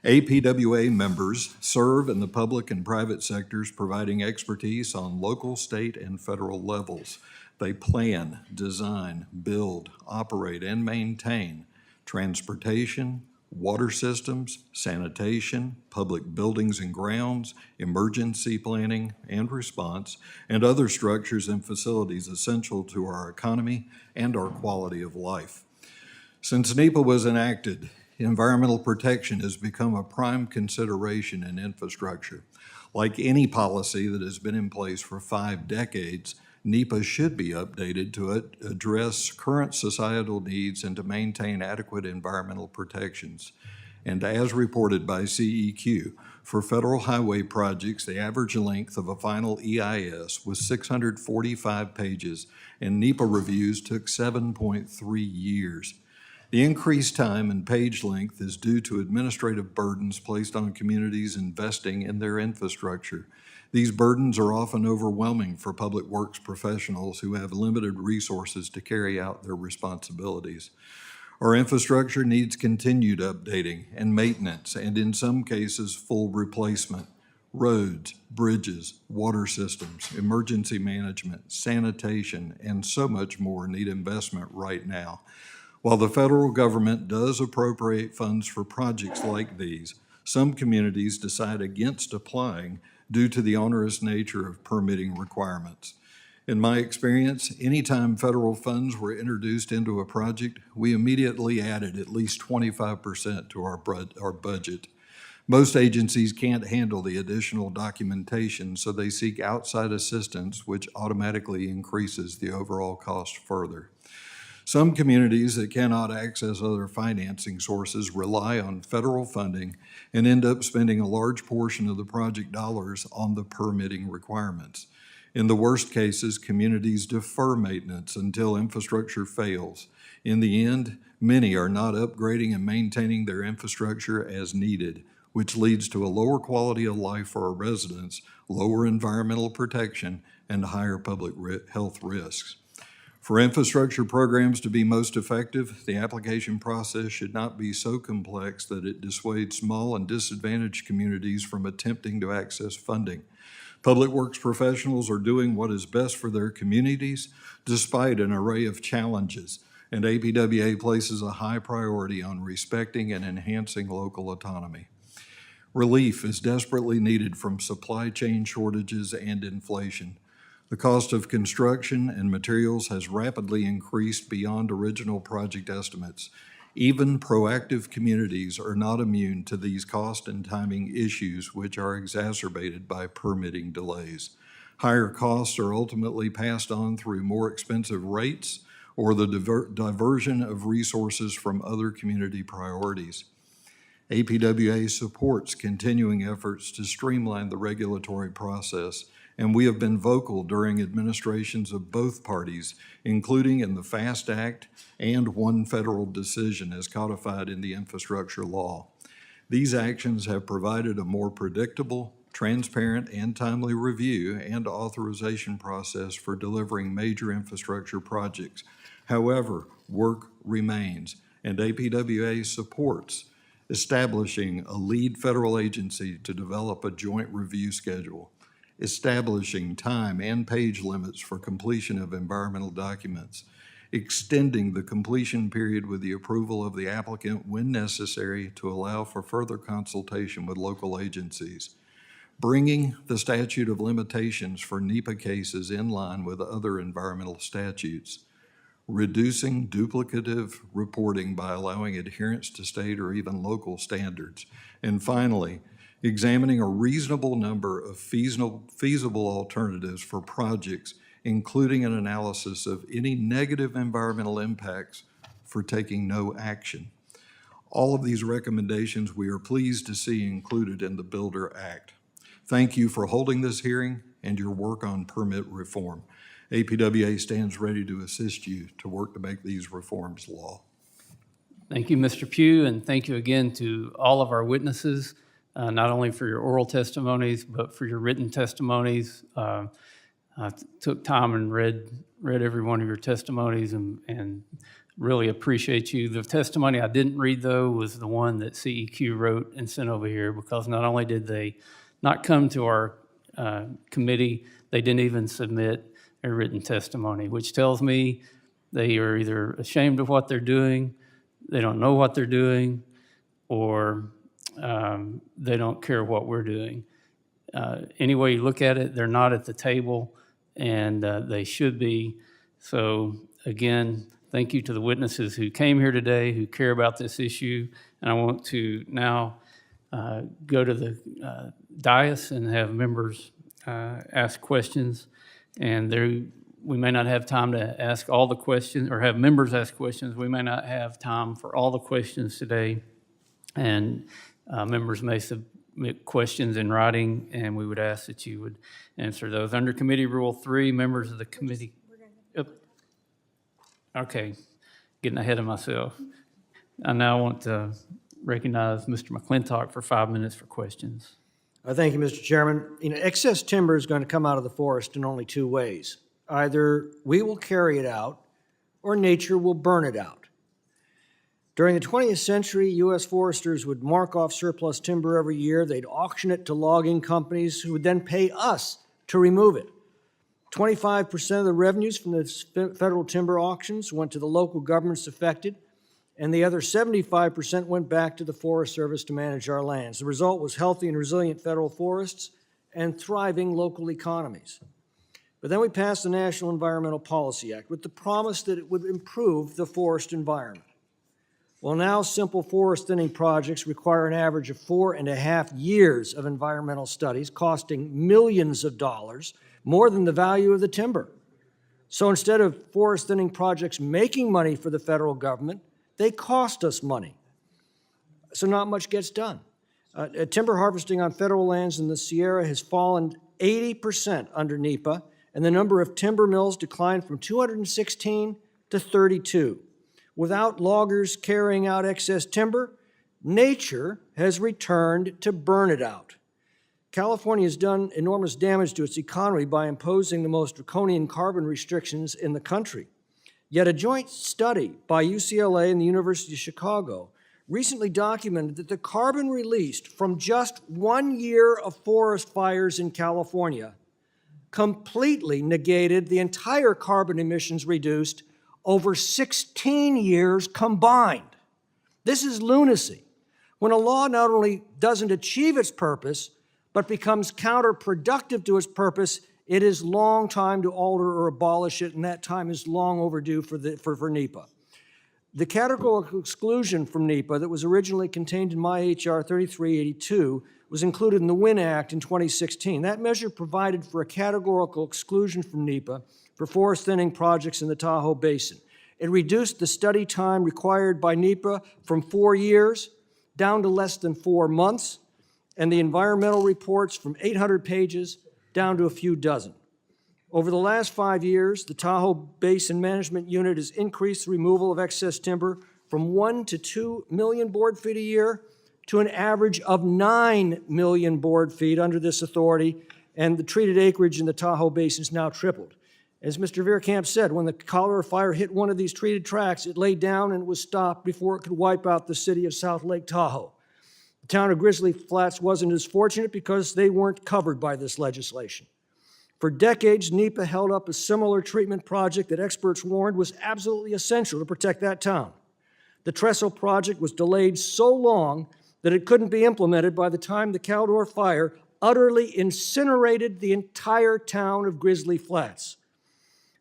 APWA members serve in the public and private sectors, providing expertise on local, state, and federal levels. They plan, design, build, operate, and maintain transportation, water systems, sanitation, public buildings and grounds, emergency planning and response, and other structures and facilities essential to our economy and our quality of life. Since NEPA was enacted, environmental protection has become a prime consideration in infrastructure. Like any policy that has been in place for 5 decades, NEPA should be updated to address current societal needs and to maintain adequate environmental protections. And as reported by CEQ, for federal highway projects, the average length of a final EIS was 645 pages, and NEPA reviews took 7.3 years. The increased time and page length is due to administrative burdens placed on communities investing in their infrastructure. These burdens are often overwhelming for public works professionals who have limited resources to carry out their responsibilities. Our infrastructure needs continued updating and maintenance, and in some cases, full replacement. Roads, bridges, water systems, emergency management, sanitation, and so much more need investment right now. While the federal government does appropriate funds for projects like these, some communities decide against applying due to the onerous nature of permitting requirements. In my experience, anytime federal funds were introduced into a project, we immediately added at least 25% to our budget. Most agencies can't handle the additional documentation, so they seek outside assistance, which automatically increases the overall cost further. Some communities that cannot access other financing sources rely on federal funding and end up spending a large portion of the project dollars on the permitting requirements. In the worst cases, communities defer maintenance until infrastructure fails. In the end, many are not upgrading and maintaining their infrastructure as needed, which leads to a lower quality of life for our residents, lower environmental protection, and higher public health risks. For infrastructure programs to be most effective, the application process should not be so complex that it dissuades small and disadvantaged communities from attempting to access funding. Public works professionals are doing what is best for their communities despite an array of challenges, and APWA places a high priority on respecting and enhancing local autonomy. Relief is desperately needed from supply chain shortages and inflation. The cost of construction and materials has rapidly increased beyond original project estimates. Even proactive communities are not immune to these cost and timing issues, which are exacerbated by permitting delays. Higher costs are ultimately passed on through more expensive rates or the diversion of resources from other community priorities. APWA supports continuing efforts to streamline the regulatory process, and we have been vocal during administrations of both parties, including in the FAST Act and one federal decision as codified in the infrastructure law. These actions have provided a more predictable, transparent, and timely review and authorization process for delivering major infrastructure projects. However, work remains, and APWA supports establishing a lead federal agency to develop a joint review schedule, establishing time and page limits for completion of environmental documents, extending the completion period with the approval of the applicant when necessary to allow for further consultation with local agencies, bringing the statute of limitations for NEPA cases in line with other environmental statutes, reducing duplicative reporting by allowing adherence to state or even local standards, and finally, examining a reasonable number of feasible alternatives for projects including an analysis of any negative environmental impacts for taking no action. All of these recommendations we are pleased to see included in the Builder Act. Thank you for holding this hearing and your work on permit reform. APWA stands ready to assist you to work to make these reforms law. Thank you, Mr. Pugh, and thank you again to all of our witnesses, not only for your oral testimonies, but for your written testimonies. I took time and read every one of your testimonies and really appreciate you. The testimony I didn't read, though, was the one that CEQ wrote and sent over here, because not only did they not come to our committee, they didn't even submit a written testimony, which tells me they are either ashamed of what they're doing, they don't know what they're doing, or they don't care what we're doing. Any way you look at it, they're not at the table, and they should be. So again, thank you to the witnesses who came here today, who care about this issue. And I want to now go to the dais and have members ask questions. And we may not have time to ask all the questions, or have members ask questions. We may not have time for all the questions today. And members may submit questions in writing, and we would ask that you would answer those. Under Committee Rule 3, members of the committee. Okay, getting ahead of myself. I now want to recognize Mr. McClintock for 5 minutes for questions. Thank you, Mr. Chairman. Excess timber is going to come out of the forest in only two ways. Either we will carry it out, or nature will burn it out. During the 20th century, U.S. foresters would mark off surplus timber every year. They'd auction it to logging companies who would then pay us to remove it. 25% of the revenues from the federal timber auctions went to the local governments affected, and the other 75% went back to the Forest Service to manage our lands. The result was healthy and resilient federal forests and thriving local economies. But then we passed the National Environmental Policy Act with the promise that it would improve the forest environment. Well, now simple forest thinning projects require an average of 4.5 years of environmental studies, costing millions of dollars, more than the value of the timber. So instead of forest thinning projects making money for the federal government, they cost us money. So not much gets done. Timber harvesting on federal lands in the Sierra has fallen 80% under NEPA, and the number of timber mills declined from 216 to 32. Without loggers carrying out excess timber, nature has returned to burn it out. California has done enormous damage to its economy by imposing the most draconian carbon restrictions in the country. Yet a joint study by UCLA and the University of Chicago recently documented that the carbon released from just 1 year of forest fires in California completely negated the entire carbon emissions reduced over 16 years combined. This is lunacy. When a law not only doesn't achieve its purpose, but becomes counterproductive to its purpose, it is long time to alter or abolish it, and that time is long overdue for NEPA. The categorical exclusion from NEPA that was originally contained in my H.R. 3382 was included in the WIN Act in 2016. That measure provided for a categorical exclusion from NEPA for forest thinning projects in the Tahoe Basin. It reduced the study time required by NEPA from 4 years down to less than 4 months, and the environmental reports from 800 pages down to a few dozen. Over the last 5 years, the Tahoe Basin Management Unit has increased the removal of excess timber from 1 to 2 million board feet a year to an average of 9 million board feet under this authority, and the treated acreage in the Tahoe Basin is now tripled. As Mr. Verkamp said, when the cholera fire hit one of these treated tracts, it lay down and was stopped before it could wipe out the city of South Lake Tahoe. The town of Grizzly Flats wasn't as fortunate because they weren't covered by this legislation. For decades, NEPA held up a similar treatment project that experts warned was absolutely essential to protect that town. The Trestle project was delayed so long that it couldn't be implemented by the time the Caldor fire utterly incinerated the entire town of Grizzly Flats.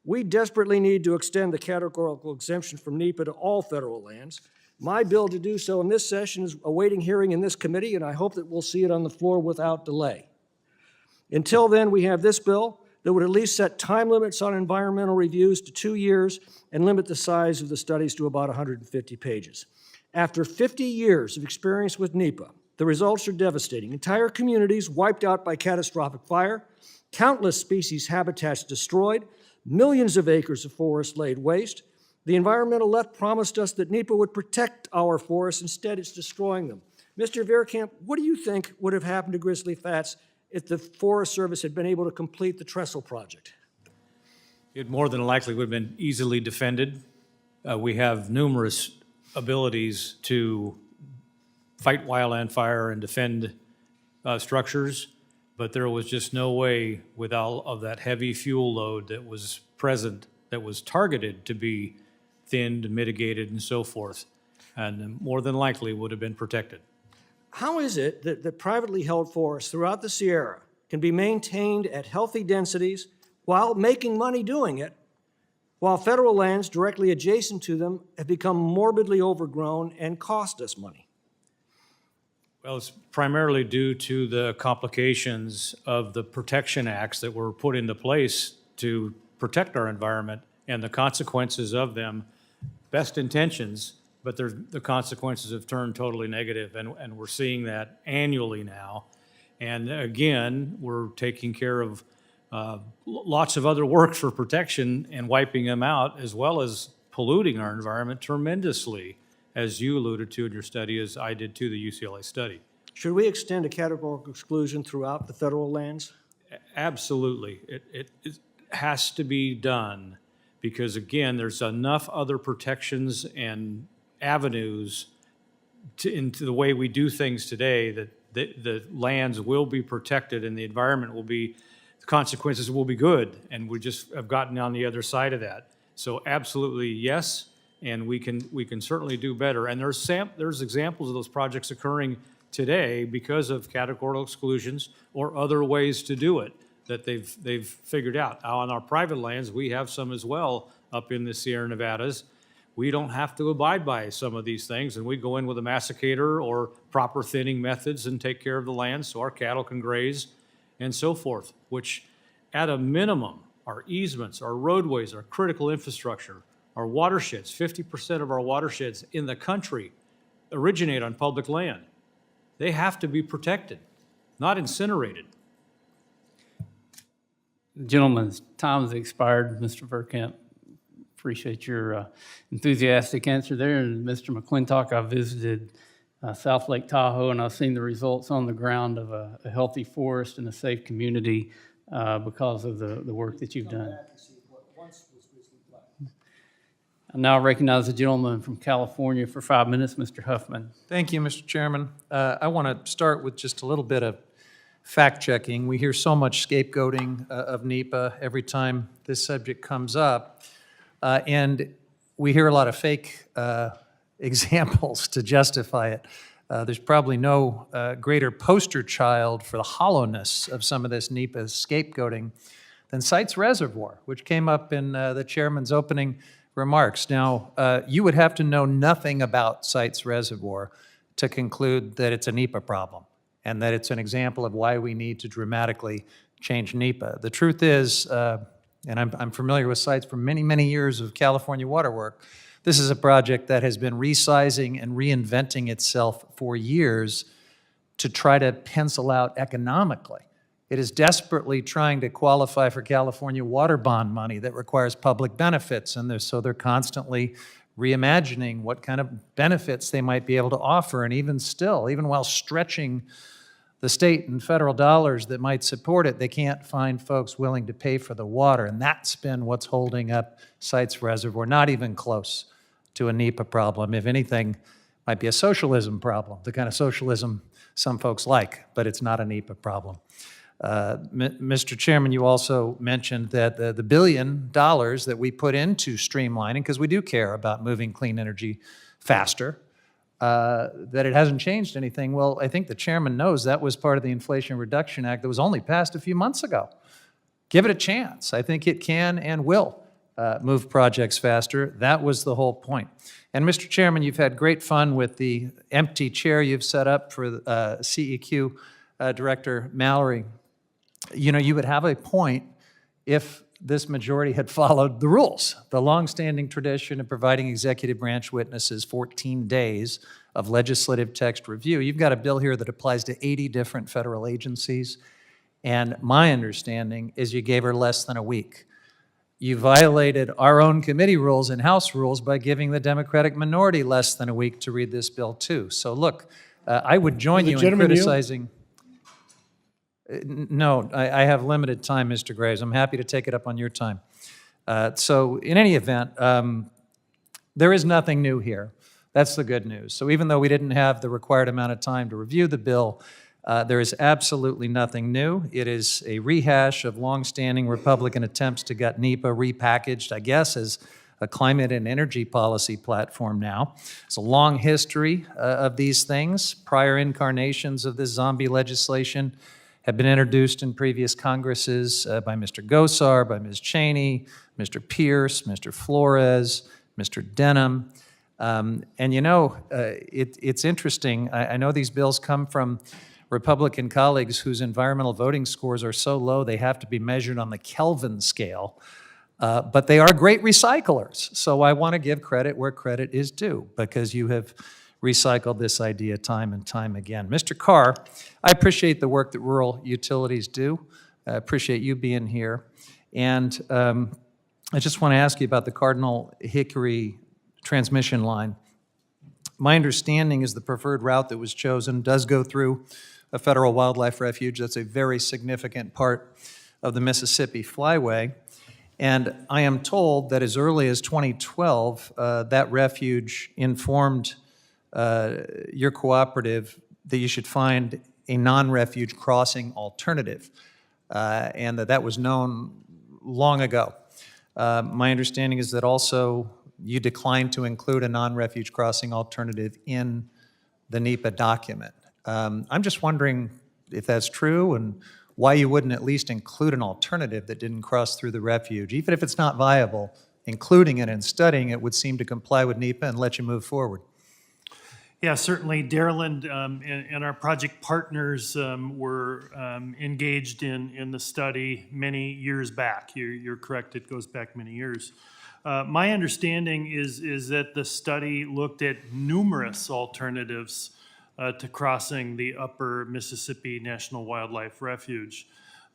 We desperately need to extend the categorical exemption from NEPA to all federal lands. My bill to do so in this session is awaiting hearing in this committee, and I hope that we'll see it on the floor without delay. Until then, we have this bill, that would at least set time limits on environmental reviews to 2 years and limit the size of the studies to about 150 pages. After 50 years of experience with NEPA, the results are devastating. Entire communities wiped out by catastrophic fire, countless species habitats destroyed, millions of acres of forest laid waste. The environmental left promised us that NEPA would protect our forests. Instead, it's destroying them. Mr. Verkamp, what do you think would have happened to Grizzly Flats if the Forest Service had been able to complete the trestle project? It more than likely would have been easily defended. We have numerous abilities to fight wildland fire and defend structures, but there was just no way with all of that heavy fuel load that was present, that was targeted to be thinned, mitigated, and so forth, and more than likely would have been protected. How is it that privately held forests throughout the Sierra can be maintained at healthy densities while making money doing it, while federal lands directly adjacent to them have become morbidly overgrown and cost us money? Well, it's primarily due to the complications of the protection acts that were put into place to protect our environment and the consequences of them. Best intentions, but the consequences have turned totally negative, and we're seeing that annually now. And again, we're taking care of lots of other work for protection and wiping them out, as well as polluting our environment tremendously, as you alluded to in your study, as I did too, the UCLA study. Should we extend a categorical exclusion throughout the federal lands? Absolutely. It has to be done because, again, there's enough other protections and avenues into the way we do things today that the lands will be protected and the environment will be, the consequences will be good, and we just have gotten on the other side of that. So absolutely yes, and we can certainly do better. And there's examples of those projects occurring today because of categorical exclusions or other ways to do it that they've figured out. Now, on our private lands, we have some as well up in the Sierra Nevadas. We don't have to abide by some of these things, and we go in with a masticator or proper thinning methods and take care of the land so our cattle can graze and so forth, which at a minimum, our easements, our roadways, our critical infrastructure, our watersheds, 50% of our watersheds in the country originate on public land. They have to be protected, not incinerated. Gentlemen's time has expired. Mr. Verkamp, appreciate your enthusiastic answer there. And Mr. McClintock, I visited South Lake Tahoe, and I've seen the results on the ground of a healthy forest and a safe community because of the work that you've done. I now recognize the gentleman from California for 5 minutes, Mr. Huffman. Thank you, Mr. Chairman. I want to start with just a little bit of fact-checking. We hear so much scapegoating of NEPA every time this subject comes up, and we hear a lot of fake examples to justify it. There's probably no greater poster child for the hollowness of some of this NEPA scapegoating than Sites Reservoir, which came up in the chairman's opening remarks. Now, you would have to know nothing about Sites Reservoir to conclude that it's a NEPA problem and that it's an example of why we need to dramatically change NEPA. The truth is, and I'm familiar with sites from many, many years of California water work, this is a project that has been resizing and reinventing itself for years to try to pencil out economically. It is desperately trying to qualify for California water bond money that requires public benefits, and so they're constantly reimagining what kind of benefits they might be able to offer, and even still, even while stretching the state and federal dollars that might support it, they can't find folks willing to pay for the water, and that's been what's holding up Sites Reservoir, not even close to a NEPA problem. If anything, might be a socialism problem, the kind of socialism some folks like, but it's not a NEPA problem. Mr. Chairman, you also mentioned that the $1 billion that we put into streamlining, because we do care about moving clean energy faster, that it hasn't changed anything. Well, I think the chairman knows that was part of the Inflation Reduction Act that was only passed a few months ago. Give it a chance. I think it can and will move projects faster. That was the whole point. And Mr. Chairman, you've had great fun with the empty chair you've set up for CEQ Director Mallory. You know, you would have a point if this majority had followed the rules, the longstanding tradition of providing executive branch witnesses 14 days of legislative text review. You've got a bill here that applies to 80 different federal agencies, and my understanding is you gave her less than a week. You violated our own committee rules and House rules by giving the Democratic minority less than a week to read this bill too. So look, I would join you in Legitimate you? criticizing. No, I have limited time, Mr. Graves. I'm happy to take it up on your time. So in any event, there is nothing new here. That's the good news. So even though we didn't have the required amount of time to review the bill, there is absolutely nothing new. It is a rehash of longstanding Republican attempts to get NEPA repackaged, I guess, as a climate and energy policy platform now. It's a long history of these things. Prior incarnations of this zombie legislation have been introduced in previous Congresses by Mr. Gosar, by Ms. Cheney, Mr. Pierce, Mr. Flores, Mr. Denham. And you know, it's interesting. I know these bills come from Republican colleagues whose environmental voting scores are so low they have to be measured on the Kelvin scale. But they are great recyclers. So I want to give credit where credit is due, because you have recycled this idea time and time again. Mr. Carr, I appreciate the work that rural utilities do. I appreciate you being here. And I just want to ask you about the Cardinal Hickory transmission line. My understanding is the preferred route that was chosen does go through a federal wildlife refuge. That's a very significant part of the Mississippi Flyway. And I am told that as early as 2012, that refuge informed your cooperative that you should find a non-refuge crossing alternative, and that was known long ago. My understanding is that also you declined to include a non-refuge crossing alternative in the NEPA document. I'm just wondering if that's true and why you wouldn't at least include an alternative that didn't cross through the refuge. Even if it's not viable, including it and studying it would seem to comply with NEPA and let you move forward. Yeah, certainly. Darrell and our project partners were engaged in the study many years back. You're correct, it goes back many years. My understanding is that the study looked at numerous alternatives to crossing the upper Mississippi National Wildlife Refuge.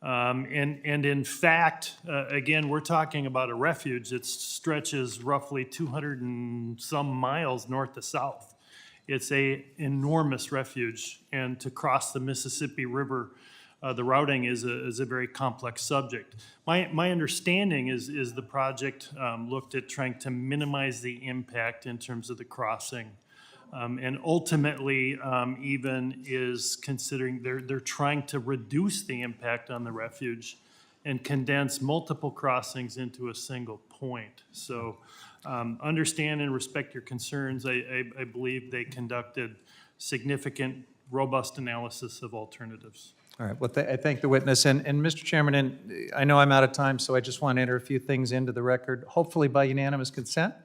And in fact, again, we're talking about a refuge that stretches roughly 200 and some miles north to south. It's an enormous refuge, and to cross the Mississippi River, the routing is a very complex subject. My understanding is the project looked at trying to minimize the impact in terms of the crossing, and ultimately even is considering they're trying to reduce the impact on the refuge and condense multiple crossings into a single point. So understand and respect your concerns. I believe they conducted significant, robust analysis of alternatives. All right, well, I thank the witness. And Mr. Chairman, and I know I'm out of time, so I just want to enter a few things into the record, hopefully by unanimous consent.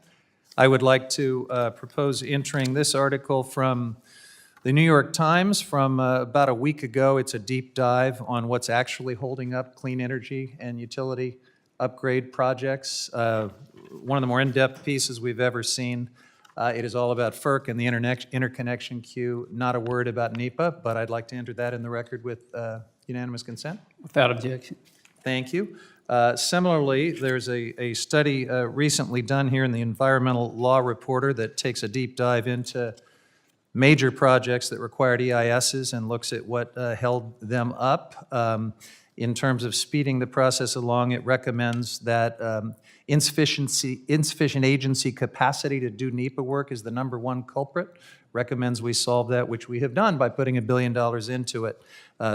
I would like to propose entering this article from the New York Times from about a week ago. It's a deep dive on what's actually holding up clean energy and utility upgrade projects. One of the more in-depth pieces we've ever seen. It is all about FERC and the interconnection queue, not a word about NEPA, but I'd like to enter that in the record with unanimous consent. Without objection. Thank you. Similarly, there's a study recently done here in the Environmental Law Reporter that takes a deep dive into major projects that required EISs and looks at what held them up. In terms of speeding the process along, it recommends that insufficient agency capacity to do NEPA work is the #1 culprit. Recommends we solve that, which we have done by putting $1 billion into it.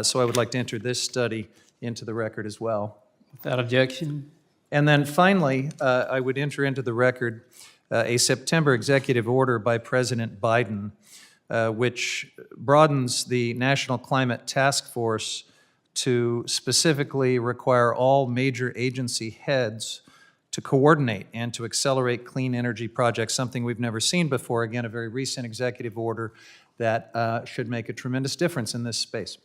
So I would like to enter this study into the record as well. Without objection. And then finally, I would enter into the record a September executive order by President Biden, which broadens the National Climate Task Force to specifically require all major agency heads to coordinate and to accelerate clean energy projects, something we've never seen before. Again, a very recent executive order that should make a tremendous difference in this space.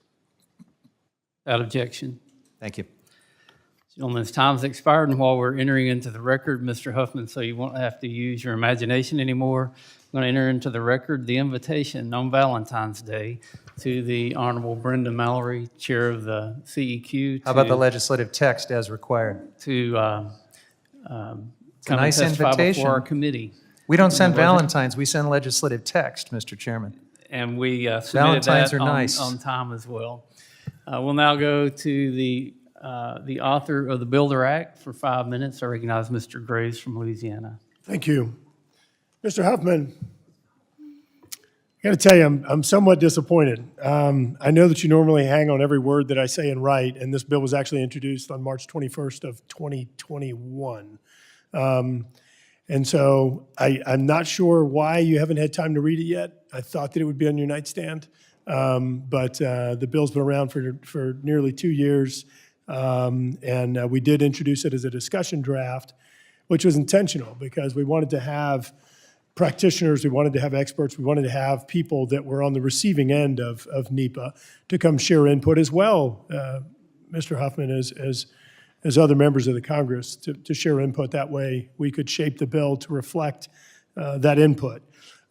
Without objection. Thank you. Gentlemen's time's expired, and while we're entering into the record, Mr. Huffman, so you won't have to use your imagination anymore, I'm going to enter into the record the invitation on Valentine's Day to the Honorable Brenda Mallory, Chair of the CEQ. How about the legislative text as required? To come and nice testify invitation. before our committee. We don't send Valentines, we send legislative text, Mr. Chairman. And we submitted Valentines that are nice. on time as well. We'll now go to the author of the Builder Act for 5 minutes. I recognize Mr. Graves from Louisiana. Thank you. Mr. Huffman, I got to tell you, I'm somewhat disappointed. I know that you normally hang on every word that I say and write, and this bill was actually introduced on March 21st of 2021. And so I'm not sure why you haven't had time to read it yet. I thought that it would be on your nightstand, but the bill's been around for nearly 2 years, and we did introduce it as a discussion draft, which was intentional because we wanted to have practitioners, we wanted to have experts, we wanted to have people that were on the receiving end of NEPA to come share input as well, Mr. Huffman, as other members of the Congress to share input. That way we could shape the bill to reflect that input.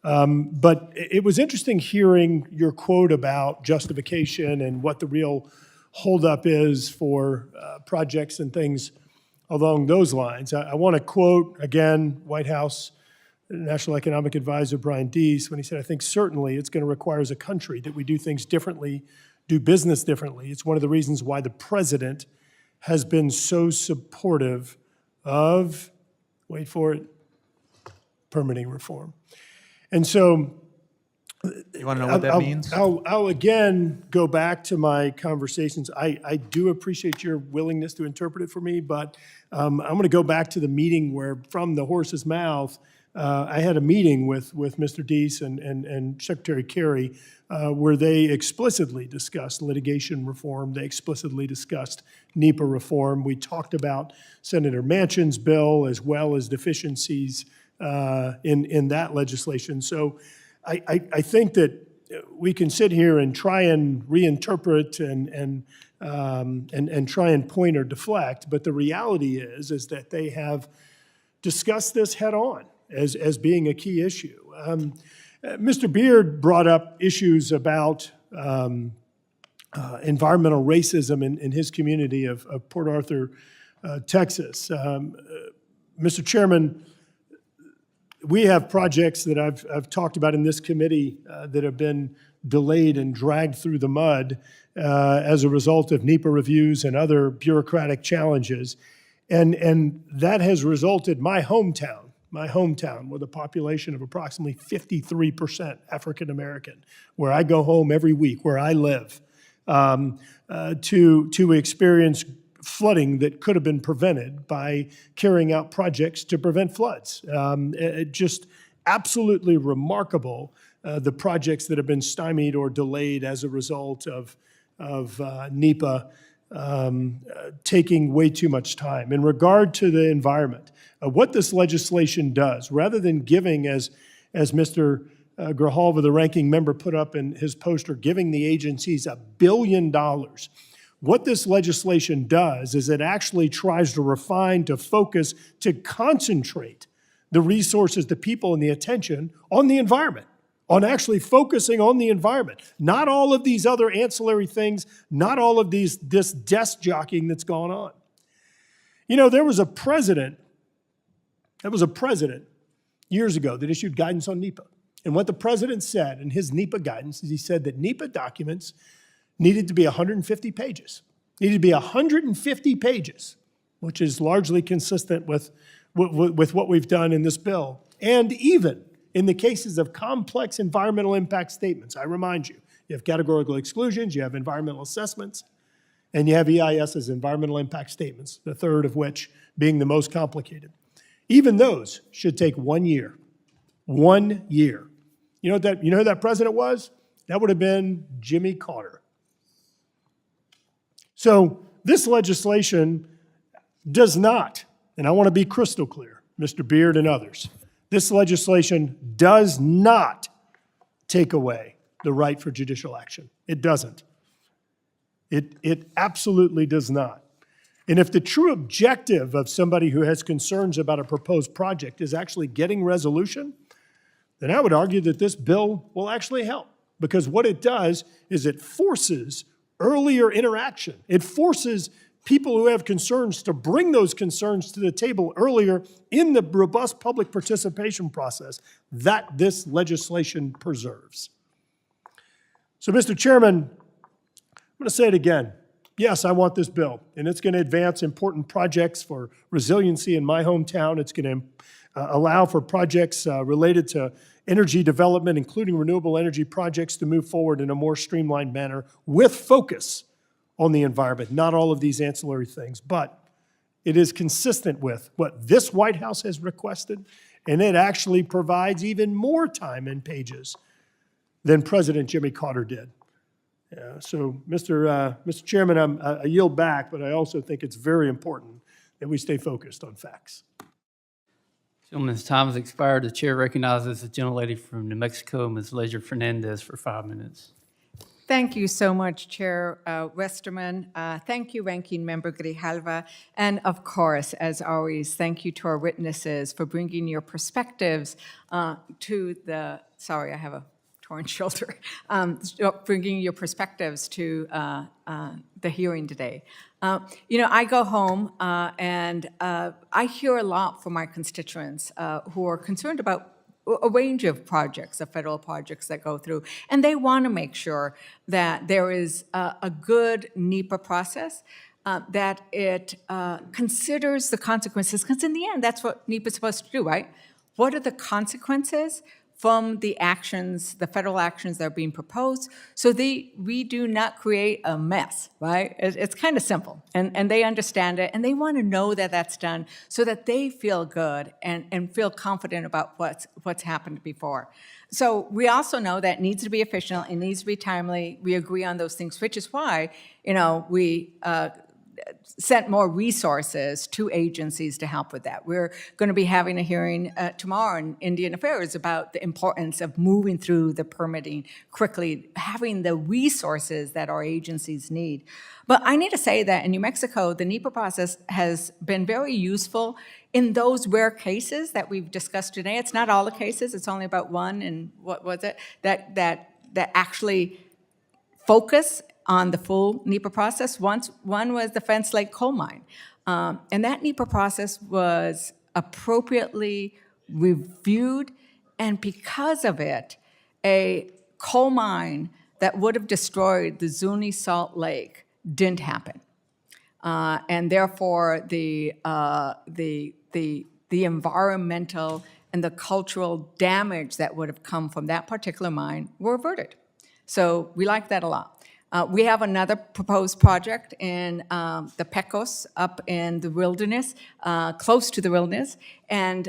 But it was interesting hearing your quote about justification and what the real holdup is for projects and things along those lines. I want to quote, again, White House National Economic Advisor Brian Deese when he said, I think certainly it's going to require as a country that we do things differently, do business differently. It's one of the reasons why the president has been so supportive of, wait for it, permitting reform. And so You want to know what that means? I'll again go back to my conversations. I do appreciate your willingness to interpret it for me, but I'm going to go back to the meeting where, from the horse's mouth, I had a meeting with Mr. Deese and Secretary Carey where they explicitly discussed litigation reform. They explicitly discussed NEPA reform. We talked about Senator Manchin's bill as well as deficiencies in that legislation. So I think that we can sit here and try and reinterpret and try and point or deflect, but the reality is that they have discussed this head on as being a key issue. Mr. Beard brought up issues about environmental racism in his community of Port Arthur, Texas. Mr. Chairman, we have projects that I've talked about in this committee that have been delayed and dragged through the mud as a result of NEPA reviews and other bureaucratic challenges. And that has resulted, my hometown with a population of approximately 53% African American, where I go home every week, where I live, to experience flooding that could have been prevented by carrying out projects to prevent floods. Just absolutely remarkable, the projects that have been stymied or delayed as a result of NEPA taking way too much time. In regard to the environment, what this legislation does, rather than giving, as Mr. Grijalva, the ranking member, put up in his poster, giving the agencies $1 billion, what this legislation does is it actually tries to refine, to focus, to concentrate the resources, the people, and the attention on the environment, on actually focusing on the environment. Not all of these other ancillary things, not all of this desk jockeying that's gone on. You know, there was a president years ago that issued guidance on NEPA. And what the president said in his NEPA guidance is he said that NEPA documents needed to be 150 pages. Needed to be 150 pages, which is largely consistent with what we've done in this bill. And even in the cases of complex environmental impact statements, I remind you, you have categorical exclusions, you have environmental assessments, and you have EISs, environmental impact statements, the third of which being the most complicated. Even those should take 1 year. 1 year. You know who that president was? That would have been Jimmy Carter. So this legislation does not, and I want to be crystal clear, Mr. Beard and others, this legislation does not take away the right for judicial action. It doesn't. It absolutely does not. And if the true objective of somebody who has concerns about a proposed project is actually getting resolution, then I would argue that this bill will actually help. Because what it does is it forces earlier interaction. It forces people who have concerns to bring those concerns to the table earlier in the robust public participation process that this legislation preserves. So, Mr. Chairman, I'm going to say it again. Yes, I want this bill, and it's going to advance important projects for resiliency in my hometown. It's going to allow for projects related to energy development, including renewable energy projects, to move forward in a more streamlined manner with focus on the environment, not all of these ancillary things. But it is consistent with what this White House has requested, and it actually provides even more time and pages than President Jimmy Carter did. So, Mr. Chairman, I yield back, but I also think it's very important that we stay focused on facts. Gentleman's time has expired. The chair recognizes the gentlelady from New Mexico, Ms. Leisure Fernandez, for 5 minutes. Thank you so much, Chair Westerman. Thank you, Ranking Member Grijalva. And of course, as always, thank you to our witnesses for bringing your perspectives to the, sorry, I have a torn shoulder, bringing your perspectives to the hearing today. I go home and I hear a lot from my constituents who are concerned about a range of projects, of federal projects that go through, and they want to make sure that there is a good NEPA process, that it considers the consequences, because in the end, that's what NEPA is supposed to do, right? What are the consequences from the actions, the federal actions that are being proposed, so we do not create a mess, right? It's kind of simple, and they understand it, and they want to know that that's done so that they feel good and feel confident about what's happened before. So we also know that it needs to be efficient, it needs to be timely. We agree on those things, which is why, we sent more resources to agencies to help with that. We're going to be having a hearing tomorrow in Indian Affairs about the importance of moving through the permitting quickly, having the resources that our agencies need. But I need to say that in New Mexico, the NEPA process has been very useful in those rare cases that we've discussed today. It's not all the cases, it's only about one, and what was it, that actually focus on the full NEPA process. One was the Fence Lake coal mine. And that NEPA process was appropriately reviewed, and because of it, a coal mine that would have destroyed the Zuni Salt Lake didn't happen. And therefore, the environmental and the cultural damage that would have come from that particular mine were averted. So we like that a lot. We have another proposed project in the Pecos up in the wilderness, close to the wilderness, and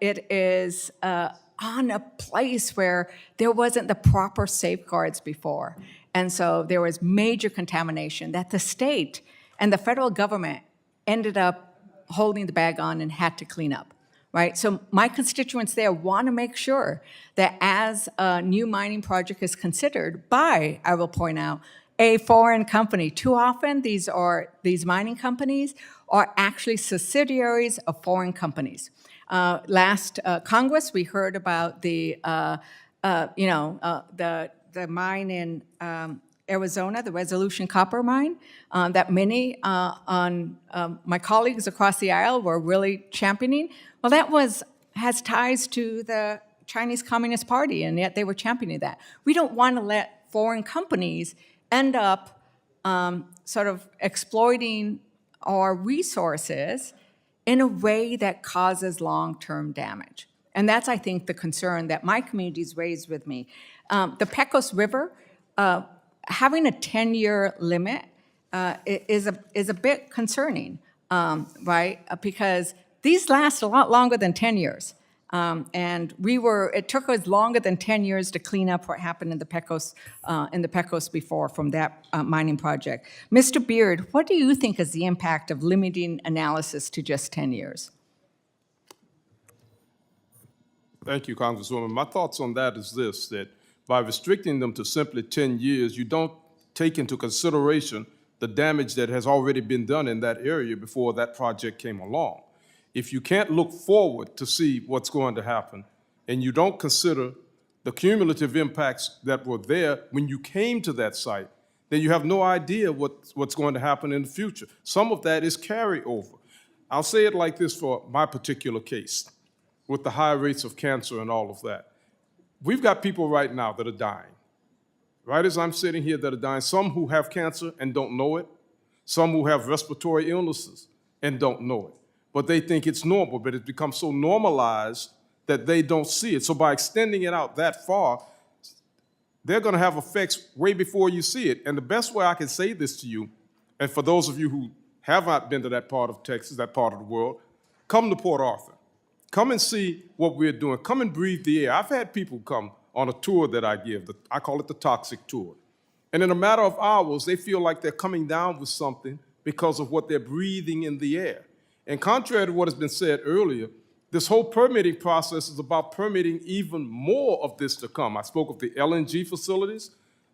it is on a place where there wasn't the proper safeguards before. And so there was major contamination that the state and the federal government ended up holding the bag on and had to clean up. Right? So my constituents there want to make sure that as a new mining project is considered by, I will point out, a foreign company. Too often these mining companies are actually subsidiaries of foreign companies. Last Congress, we heard about the mine in Arizona, the Resolution Copper mine, that many my colleagues across the aisle were really championing. Well, that has ties to the Chinese Communist Party, and yet they were championing that. We don't want to let foreign companies end up sort of exploiting our resources in a way that causes long-term damage. And that's, I think, the concern that my community's raised with me. The Pecos River, having a 10-year limit is a bit concerning, right? Because these last a lot longer than 10 years. And it took us longer than 10 years to clean up what happened in the Pecos before from that mining project. Mr. Beard, what do you think is the impact of limiting analysis to just 10 years? Thank you, Congresswoman. My thoughts on that is this, that by restricting them to simply 10 years, you don't take into consideration the damage that has already been done in that area before that project came along. If you can't look forward to see what's going to happen, and you don't consider the cumulative impacts that were there when you came to that site, then you have no idea what's going to happen in the future. Some of that is carryover. I'll say it like this for my particular case, with the high rates of cancer and all of that. We've got people right now that are dying. Right as I'm sitting here that are dying, some who have cancer and don't know it, some who have respiratory illnesses and don't know it. But they think it's normal, but it's become so normalized that they don't see it. So by extending it out that far, they're gonna have effects way before you see it. And the best way I can say this to you, and for those of you who have not been to that part of Texas, that part of the world, come to Port Arthur. Come and see what we're doing. Come and breathe the air. I've had people come on a tour that I give. I call it the toxic tour. And in a matter of hours, they feel like they're coming down with something because of what they're breathing in the air. And contrary to what has been said earlier, this whole permitting process is about permitting even more of this to come. I spoke of the LNG facilities.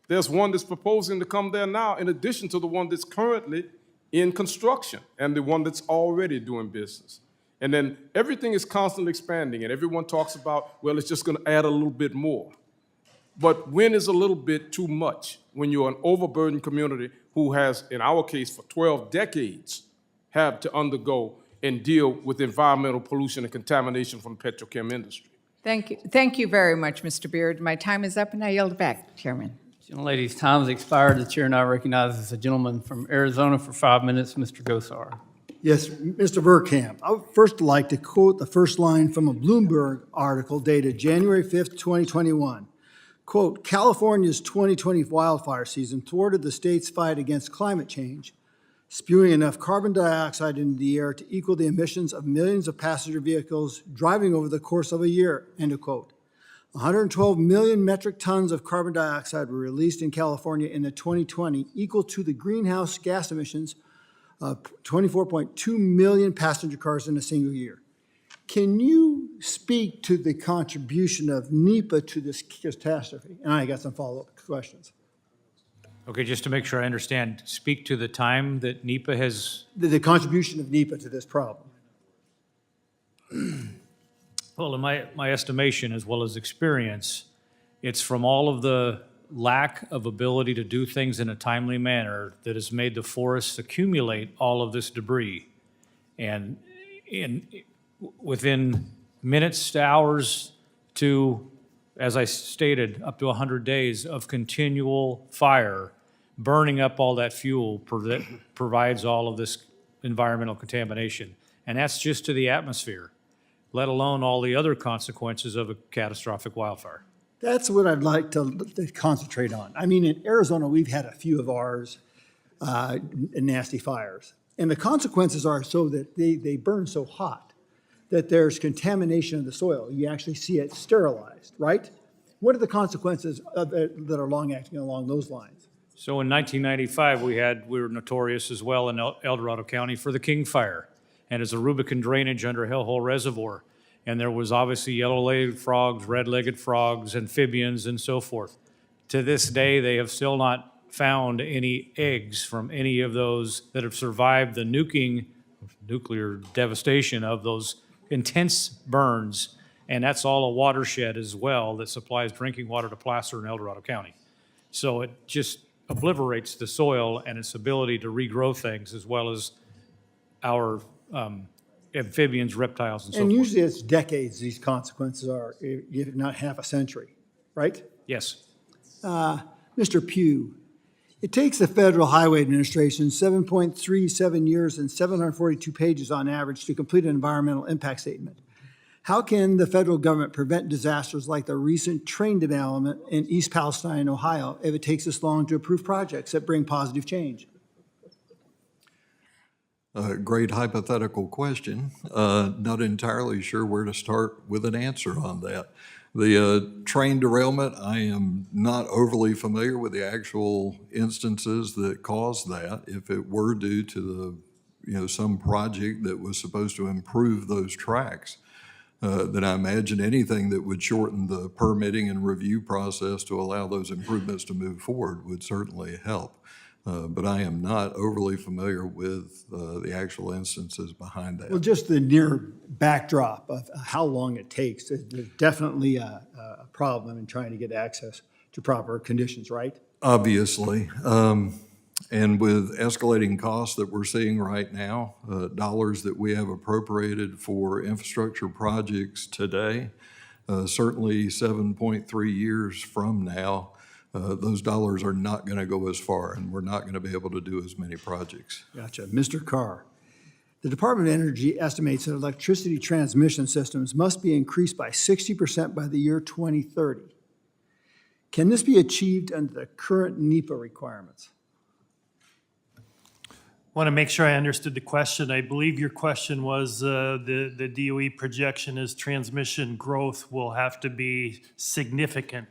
There's one that's proposing to come there now, in addition to the one that's currently in construction and the one that's already doing business. And then everything is constantly expanding, and everyone talks about, well, it's just going to add a little bit more. But when is a little bit too much? When you're an overburdened community who has, in our case, for 12 decades, have to undergo and deal with environmental pollution and contamination from the petrochem industry. Thank you. Thank you very much, Mr. Beard. My time is up, and I yield back, Chairman. Gentlelady's time has expired. The chair now recognizes the gentleman from Arizona for 5 minutes, Mr. Gosar. Yes, Mr. Verkamp, I would first like to quote the first line from a Bloomberg article dated January 5th, 2021. Quote, California's 2020 wildfire season thwarted the state's fight against climate change, spewing enough carbon dioxide into the air to equal the emissions of millions of passenger vehicles driving over the course of a year, end of quote. 112 million metric tons of carbon dioxide were released in California in the 2020, equal to the greenhouse gas emissions of 24.2 million passenger cars in a single year. Can you speak to the contribution of NEPA to this catastrophe? And I got some follow-up questions. Okay, just to make sure I understand, speak to the time that NEPA has, The contribution of NEPA to this problem. well, in my estimation as well as experience, it's from all of the lack of ability to do things in a timely manner that has made the forests accumulate all of this debris. And within minutes to hours to, as I stated, up to 100 days of continual fire, burning up all that fuel that provides all of this environmental contamination. And that's just to the atmosphere, let alone all the other consequences of a catastrophic wildfire. That's what I'd like to concentrate on. I mean, in Arizona, we've had a few of ours nasty fires. And the consequences are so that they burn so hot that there's contamination of the soil. You actually see it sterilized, right? What are the consequences that are long-acting along those lines? So in 1995, we were notorious as well in El Dorado County for the King Fire. And it's a Rubicon drainage under Hellhole Reservoir. And there was obviously yellow-legged frogs, red-legged frogs, amphibians, and so forth. To this day, they have still not found any eggs from any of those that have survived the nuclear devastation of those intense burns. And that's all a watershed as well that supplies drinking water to Placer and El Dorado County. So it just obliterates the soil and its ability to regrow things, as well as our amphibians, reptiles, and so forth. And usually it's decades these consequences are, if not half a century, right? Yes. Mr. Pugh, it takes the Federal Highway Administration 7.37 years and 742 pages on average to complete an environmental impact statement. How can the federal government prevent disasters like the recent train derailment in East Palestine, Ohio, if it takes this long to approve projects that bring positive change? Great hypothetical question. Not entirely sure where to start with an answer on that. The train derailment, I am not overly familiar with the actual instances that caused that. If it were due to some project that was supposed to improve those tracks, then I imagine anything that would shorten the permitting and review process to allow those improvements to move forward would certainly help. but I am not overly familiar with the actual instances behind that. Well, just the near backdrop of how long it takes, there's definitely a problem in trying to get access to proper conditions, right? Obviously. And with escalating costs that we're seeing right now, dollars that we have appropriated for infrastructure projects today, certainly 7.3 years from now, those dollars are not going to go as far, and we're not going to be able to do as many projects. Gotcha. Mr. Carr, the Department of Energy estimates that electricity transmission systems must be increased by 60% by the year 2030. Can this be achieved under the current NEPA requirements? Want to make sure I understood the question. I believe your question was the DOE projection is transmission growth will have to be significant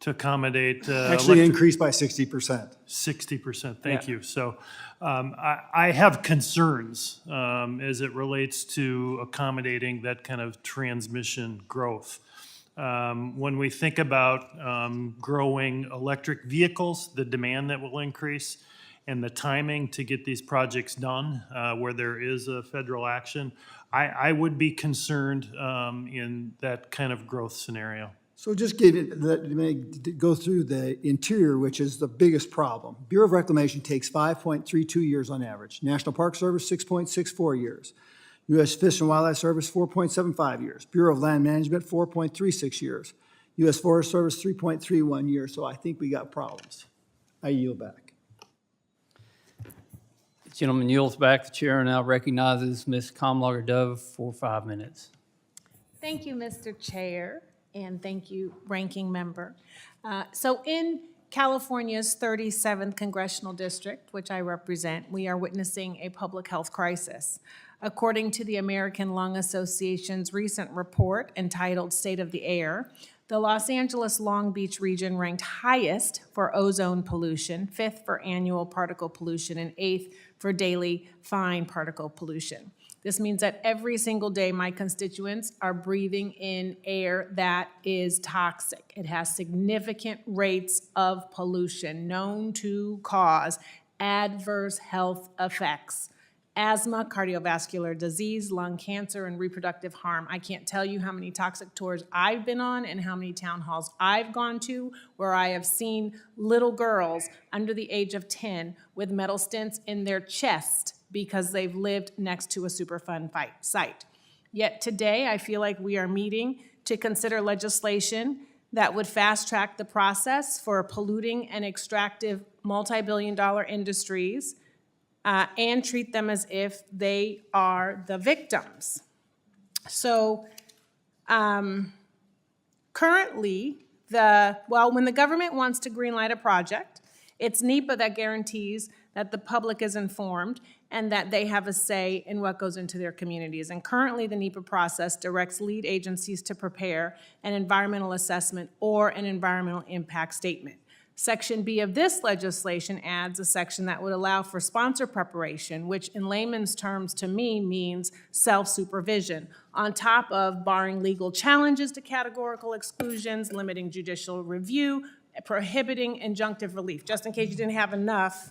to accommodate. Actually increased by 60%. 60%, thank you. So I have concerns as it relates to accommodating that kind of transmission growth. When we think about growing electric vehicles, the demand that will increase, and the timing to get these projects done where there is a federal action, I would be concerned in that kind of growth scenario. So just go through the interior, which is the biggest problem. Bureau of Reclamation takes 5.32 years on average. National Park Service, 6.64 years. U.S. Fish and Wildlife Service, 4.75 years. Bureau of Land Management, 4.36 years. U.S. Forest Service, 3.31 years. So I think we got problems. I yield back. The gentleman yields back. The chair now recognizes Ms. Comlager-Dove for 5 minutes. Thank you, Mr. Chair, and thank you, Ranking Member. So in California's 37th Congressional District, which I represent, we are witnessing a public health crisis. According to the American Lung Association's recent report entitled State of the Air, the Los Angeles-Long Beach region ranked highest for ozone pollution, 5th for annual particle pollution, and 8th for daily fine particle pollution. This means that every single day my constituents are breathing in air that is toxic. It has significant rates of pollution known to cause adverse health effects. Asthma, cardiovascular disease, lung cancer, and reproductive harm. I can't tell you how many toxic tours I've been on and how many town halls I've gone to where I have seen little girls under the age of 10 with metal stents in their chest because they've lived next to a Superfund site. Yet today, I feel like we are meeting to consider legislation that would fast-track the process for polluting and extractive multi-billion-dollar industries and treat them as if they are the victims. So currently, when the government wants to greenlight a project, it's NEPA that guarantees that the public is informed and that they have a say in what goes into their communities. And currently, the NEPA process directs lead agencies to prepare an environmental assessment or an environmental impact statement. Section B of this legislation adds a section that would allow for sponsor preparation, which in layman's terms to me means self-supervision, on top of barring legal challenges to categorical exclusions, limiting judicial review, prohibiting injunctive relief, just in case you didn't have enough,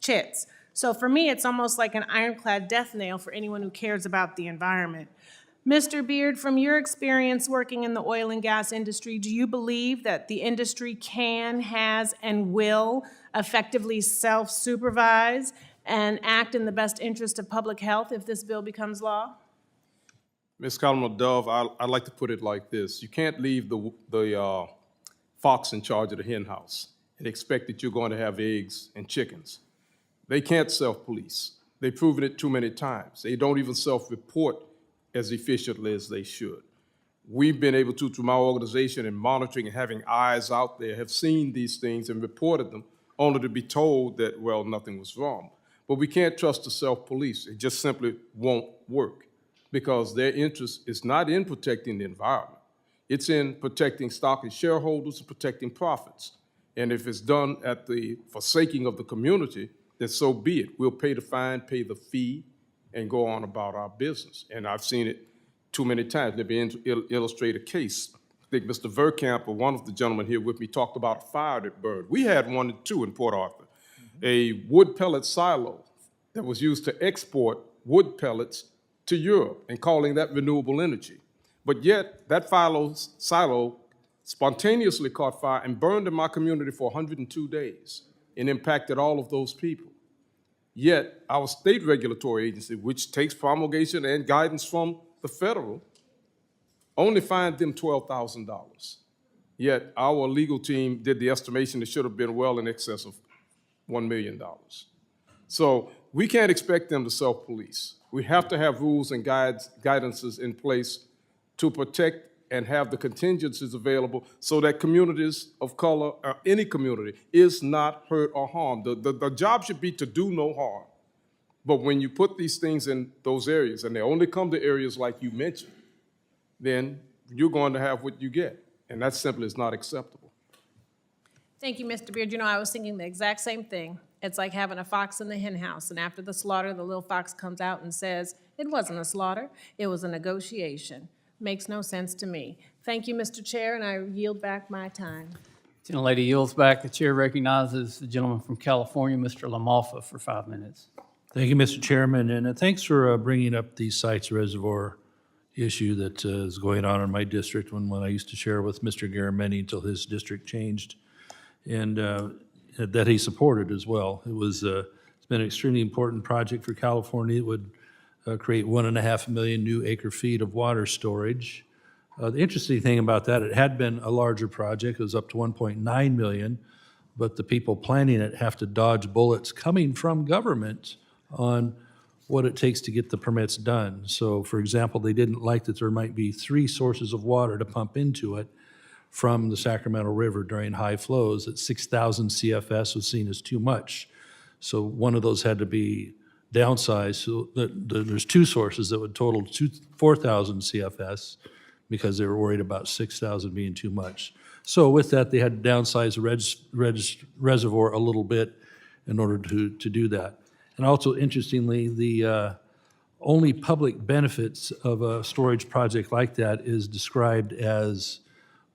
chits. So for me, it's almost like an ironclad death nail for anyone who cares about the environment. Mr. Beard, from your experience working in the oil and gas industry, do you believe that the industry can, has, and will effectively self-supervise and act in the best interest of public health if this bill becomes law? Ms. Comlager-Dove, I'd like to put it like this. You can't leave the fox in charge of the hen house and expect that you're going to have eggs and chickens. They can't self-police. They've proven it too many times. They don't even self-report as efficiently as they should. We've been able to, through my organization and monitoring and having eyes out there, have seen these things and reported them, only to be told that, well, nothing was wrong. But we can't trust the self-police. It just simply won't work because their interest is not in protecting the environment. It's in protecting stock and shareholders and protecting profits. And if it's done at the forsaking of the community, then so be it. We'll pay the fine, pay the fee, and go on about our business. And I've seen it too many times. Let me illustrate a case. think Mr. Verkamp or one of the gentlemen here with me talked about a fire that burned. We had one too in Port Arthur, a wood pellet silo that was used to export wood pellets to Europe and calling that renewable energy. But yet, that silo spontaneously caught fire and burned in my community for 102 days and impacted all of those people. Yet, our state regulatory agency, which takes promulgation and guidance from the federal, only fined them $12,000. Yet, our legal team did the estimation it should have been well in excess of $1 million. So we can't expect them to self-police. We have to have rules and guidances in place to protect and have the contingencies available so that communities of color, or any community, is not hurt or harmed. The job should be to do no harm. But when you put these things in those areas, and they only come to areas like you mentioned, then you're going to have what you get. And that simply is not acceptable. Thank you, Mr. Beard. You know, I was thinking the exact same thing. It's like having a fox in the hen house, and after the slaughter, the little fox comes out and says, it wasn't a slaughter, it was a negotiation. Makes no sense to me. Thank you, Mr. Chair, and I yield back my time. Gentlelady yields back. The chair recognizes the gentleman from California, Mr. LaMalfa, for 5 minutes. Thank you, Mr. Chairman, and thanks for bringing up the Sites Reservoir issue that is going on in my district, when I used to share with Mr. Garamendi until his district changed, and that he supported as well. It's been an extremely important project for California. It would create 1.5 million new acre feet of water storage. The interesting thing about that, it had been a larger project. It was up to 1.9 million, but the people planning it have to dodge bullets coming from government on what it takes to get the permits done. So, for example, they didn't like that there might be 3 sources of water to pump into it from the Sacramento River during high flows. At 6,000 CFS was seen as too much. So one of those had to be downsized. So there's 2 sources that would total 4,000 CFS because they were worried about 6,000 being too much. So with that, they had to downsize the reservoir a little bit in order to do that. And also, interestingly, the only public benefits of a storage project like that is described as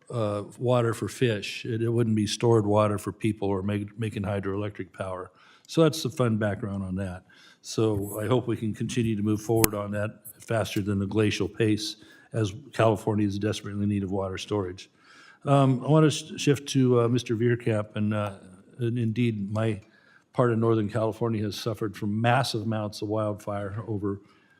water for fish. It wouldn't be stored water for people or making hydroelectric power. So that's the fun background on that. So I hope we can continue to move forward on that faster than the glacial pace, as California is desperately in need of water storage. I want to shift to Mr. Verkamp, and indeed, my part of Northern California has suffered from massive amounts of wildfire over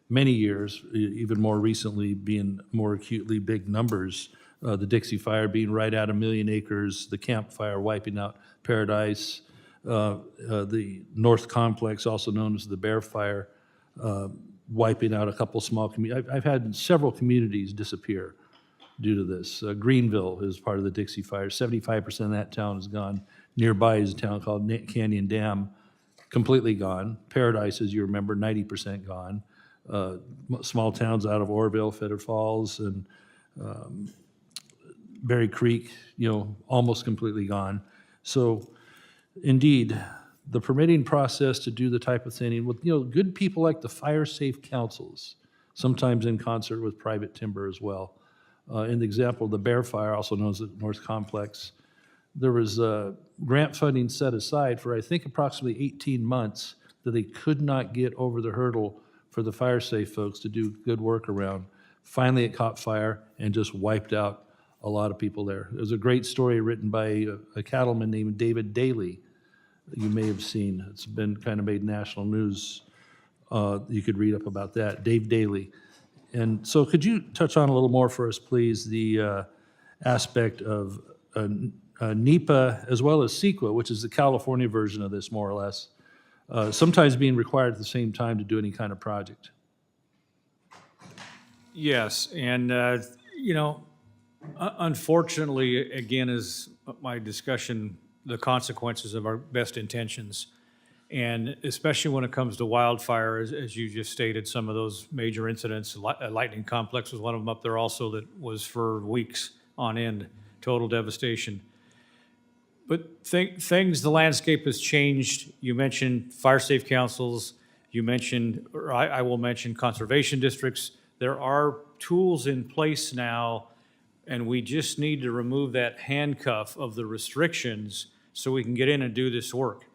many years, even more recently being more acutely big numbers. The Dixie Fire being right at 1 million acres, the Camp Fire wiping out Paradise, the North Complex, also known as the Bear Fire, wiping out a couple small communities. I've had several communities disappear due to this. Greenville is part of the Dixie Fire. 75% of that town is gone. Nearby is a town called Canyon Dam, completely gone. Paradise, as you remember, 90% gone. Small towns out of Orville, Feather Falls, and Berry Creek, almost completely gone. So indeed, the permitting process to do the type of thing with, good people like the fire safe councils, sometimes in concert with private timber as well. In the example of the Bear Fire, also known as the North Complex, there was grant funding set aside for, I think, approximately 18 months that they could not get over the hurdle for the fire safe folks to do good work around. Finally, it caught fire and just wiped out a lot of people there. There's a great story written by a cattleman named David Daly that you may have seen. It's been kind of made national news. You could read up about that, Dave Daly. And so could you touch on a little more for us, please, the aspect of NEPA as well as CEQA, which is the California version of this, more or less, sometimes being required at the same time to do any kind of project? Yes, and, unfortunately, again, is my discussion, the consequences of our best intentions. And especially when it comes to wildfire, as you just stated, some of those major incidents, Lightning Complex was one of them up there also that was for weeks on end, total devastation. But the landscape has changed. You mentioned fire safe councils. You mentioned, or I will mention conservation districts. There are tools in place now And we just need to remove that handcuff of the restrictions so we can get in and do this work.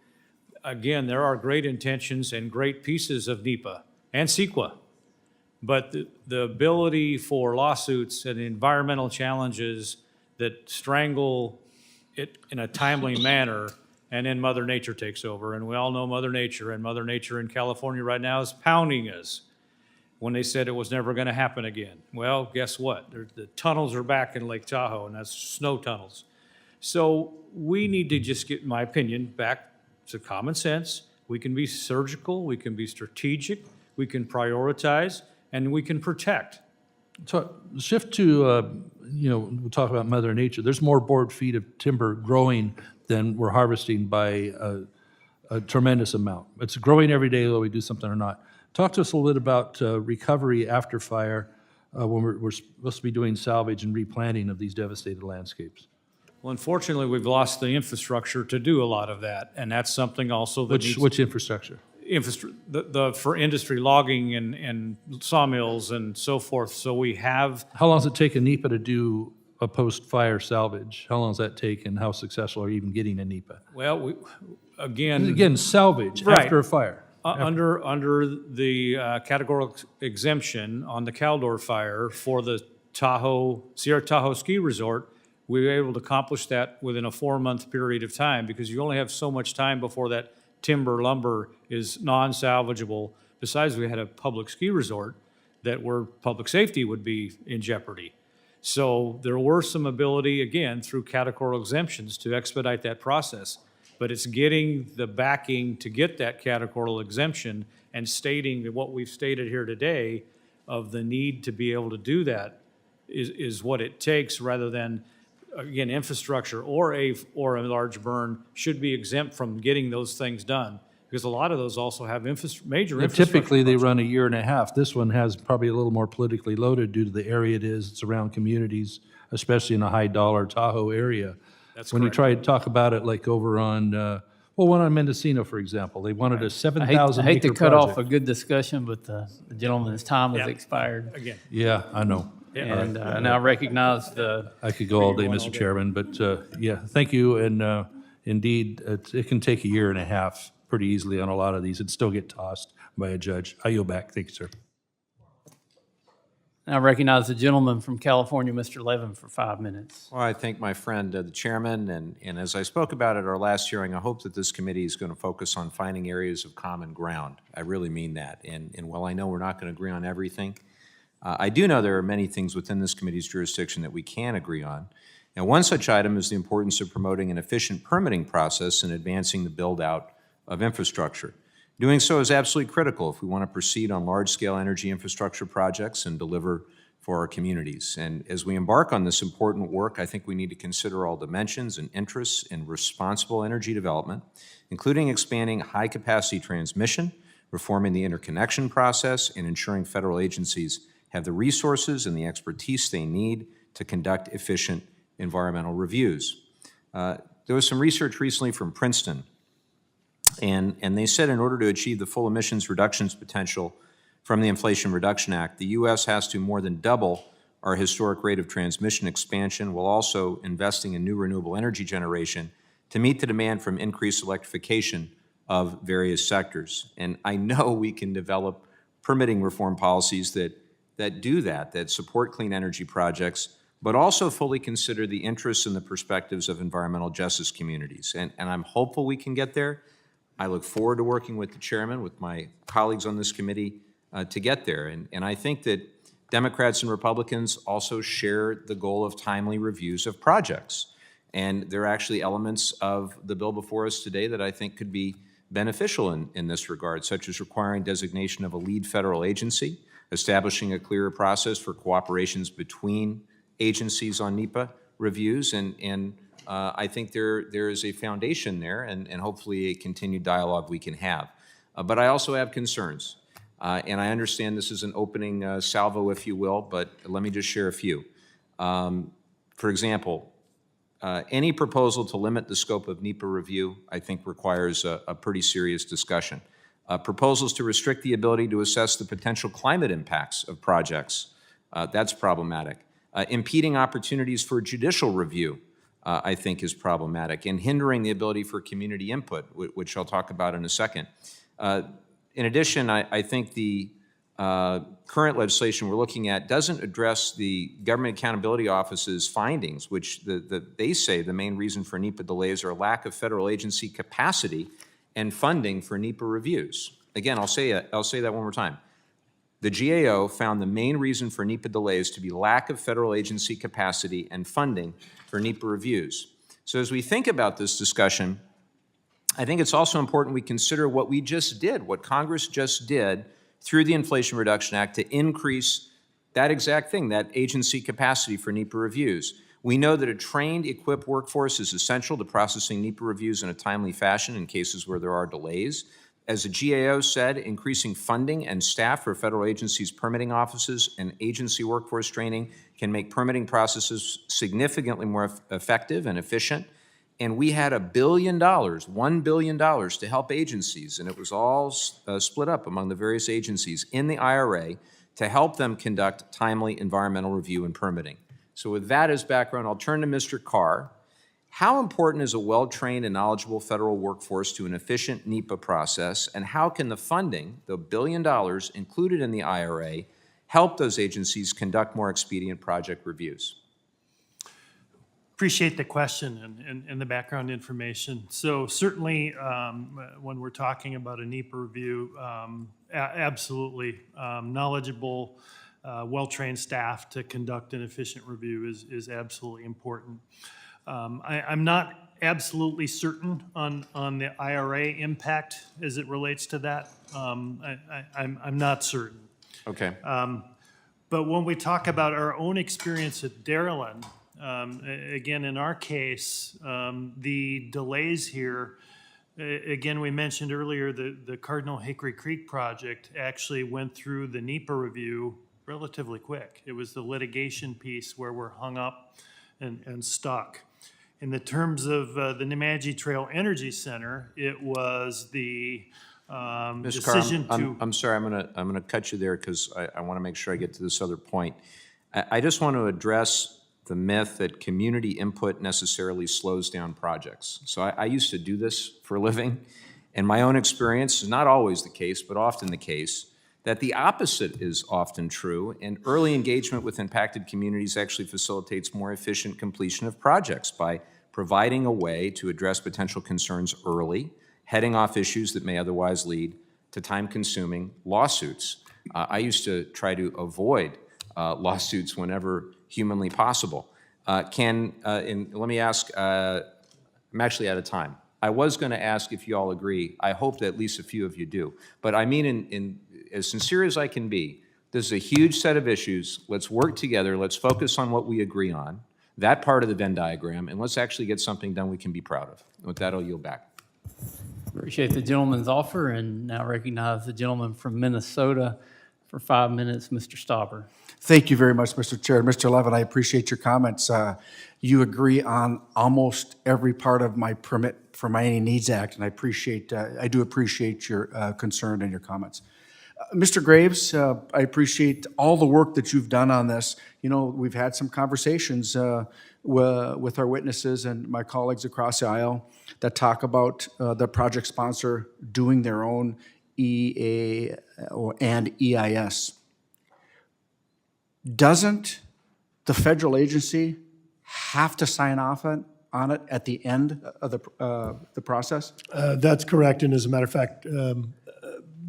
Again, there are great intentions and great pieces of NEPA and CEQA, but the ability for lawsuits and environmental challenges that strangle it in a timely manner, and then Mother Nature takes over. And we all know Mother Nature, and Mother Nature in California right now is pounding us when they said it was never going to happen again. Well, guess what? The tunnels are back in Lake Tahoe, and that's snow tunnels. So we need to just get, in my opinion, back to common sense. We can be surgical, we can be strategic, we can prioritize, and we can protect. So shift to, we'll talk about Mother Nature. There's more board feet of timber growing than we're harvesting by a tremendous amount. It's growing every day, whether we do something or not. Talk to us a little bit about recovery after fire when we're supposed to be doing salvage and replanting of these devastated landscapes. Well, unfortunately, we've lost the infrastructure to do a lot of that, and that's something also that needs... Which infrastructure? For industry logging and sawmills and so forth, so we have... How long does it take a NEPA to do a post-fire salvage? How long does that take, and how successful are you even getting a NEPA? Well, again... Again, salvage Right. after a fire. Under the categorical exemption on the Caldor fire for the Sierra Tahoe Ski Resort, we were able to accomplish that within a 4-month period of time, because you only have so much time before that timber lumber is non-salvageable. Besides, we had a public ski resort that where public safety would be in jeopardy. So there were some ability, again, through categorical exemptions to expedite that process. But it's getting the backing to get that categorical exemption and stating that what we've stated here today of the need to be able to do that is what it takes, rather than, again, infrastructure or a large burn should be exempt from getting those things done, because a lot of those also have major infrastructure. Typically, they run a year and a half. This one has probably a little more politically loaded due to the area it is. It's around communities, especially in the high-dollar Tahoe area. That's when correct. you try to talk about it, like over on, one on Mendocino, for example, they wanted a 7,000 I hate to acre cut off a project. good discussion, but the gentleman's time has Yeah. expired. Again, Yeah, I know. And now recognize the, I could go all day, Mr. Chairman, but yeah, thank you. And indeed, it can take a year and a half pretty easily on a lot of these and still get tossed by a judge. I yield back. Thank you, sir. now recognize the gentleman from California, Mr. Levin, for 5 minutes. Well, I thank my friend, the chairman, and as I spoke about at our last hearing, I hope that this committee is going to focus on finding areas of common ground. I really mean that. And while I know we're not going to agree on everything, I do know there are many things within this committee's jurisdiction that we can agree on. And one such item is the importance of promoting an efficient permitting process and advancing the build-out of infrastructure. Doing so is absolutely critical if we want to proceed on large-scale energy infrastructure projects and deliver for our communities. And as we embark on this important work, I think we need to consider all dimensions and interests in responsible energy development, including expanding high-capacity transmission, reforming the interconnection process, and ensuring federal agencies have the resources and the expertise they need to conduct efficient environmental reviews. There was some research recently from Princeton, and they said in order to achieve the full emissions reductions potential from the Inflation Reduction Act, the U.S. has to more than double our historic rate of transmission expansion, while also investing in new renewable energy generation to meet the demand from increased electrification of various sectors. And I know we can develop permitting reform policies that do that support clean energy projects, but also fully consider the interests and the perspectives of environmental justice communities. And I'm hopeful we can get there. I look forward to working with the chairman, with my colleagues on this committee, to get there. And I think that Democrats and Republicans also share the goal of timely reviews of projects. And there are actually elements of the bill before us today that I think could be beneficial in this regard, such as requiring designation of a lead federal agency, establishing a clearer process for cooperations between agencies on NEPA reviews, and I think there is a foundation there and hopefully a continued dialogue we can have. But I also have concerns, and I understand this is an opening salvo, if you will, but let me just share a few. For example, any proposal to limit the scope of NEPA review, I think, requires a pretty serious discussion. Proposals to restrict the ability to assess the potential climate impacts of projects, that's problematic. Impeding opportunities for judicial review, I think, is problematic, and hindering the ability for community input, which I'll talk about in a second. In addition, I think the current legislation we're looking at doesn't address the Government Accountability Office's findings, which they say the main reason for NEPA delays are lack of federal agency capacity and funding for NEPA reviews. Again, I'll say that one more time. The GAO found the main reason for NEPA delays to be lack of federal agency capacity and funding for NEPA reviews. So as we think about this discussion, I think it's also important we consider what we just did, what Congress just did through the Inflation Reduction Act to increase that exact thing, that agency capacity for NEPA reviews. We know that a trained, equipped workforce is essential to processing NEPA reviews in a timely fashion in cases where there are delays. As the GAO said, increasing funding and staff for federal agencies' permitting offices and agency workforce training can make permitting processes significantly more effective and efficient. And we had $1 billion to help agencies, and it was all split up among the various agencies in the IRA to help them conduct timely environmental review and permitting. So with that as background, I'll turn to Mr. Carr. How important is a well-trained and knowledgeable federal workforce to an efficient NEPA process, and how can the funding, the $1 billion included in the IRA, help those agencies conduct more expedient project reviews? Appreciate the question and the background information. So certainly, when we're talking about a NEPA review, absolutely knowledgeable, well-trained staff to conduct an efficient review is absolutely important. I'm not absolutely certain on the IRA impact as it relates to that. I'm not certain. Okay. But when we talk about our own experience at Dairyland, again, in our case, the delays here, again, we mentioned earlier the Cardinal Hickory Creek project actually went through the NEPA review relatively quick. It was the litigation piece where we're hung up and stuck. In the terms of the Nemadji Trail Energy Center, it was the decision to... I'm sorry, I'm gonna cut you there because I want to make sure I get to this other point. I just want to address the myth that community input necessarily slows down projects. So I used to do this for a living, and my own experience is not always the case, but often the case, that the opposite is often true, and early engagement with impacted communities actually facilitates more efficient completion of projects by providing a way to address potential concerns early, heading off issues that may otherwise lead to time-consuming lawsuits. I used to try to avoid lawsuits whenever humanly possible. Let me ask, I'm actually out of time. I was going to ask if you all agree. I hope that at least a few of you do. But I mean, in as sincere as I can be, this is a huge set of issues. Let's work together. Let's focus on what we agree on, that part of the Venn diagram, and let's actually get something done we can be proud of. With that, I'll yield back. Appreciate the gentleman's offer, and now recognize the gentleman from Minnesota for 5 minutes, Mr. Stauber. Thank you very much, Mr. Chair. Mr. Levitt, I appreciate your comments. You agree on almost every part of my permit for my Any Needs Act, and I do appreciate your concern and your comments. Mr. Graves, I appreciate all the work that you've done on this. You know, we've had some conversations with our witnesses and my colleagues across the aisle that talk about the project sponsor doing their own EA and EIS. Doesn't the federal agency have to sign off on it at the end of the process? That's correct, and as a matter of fact,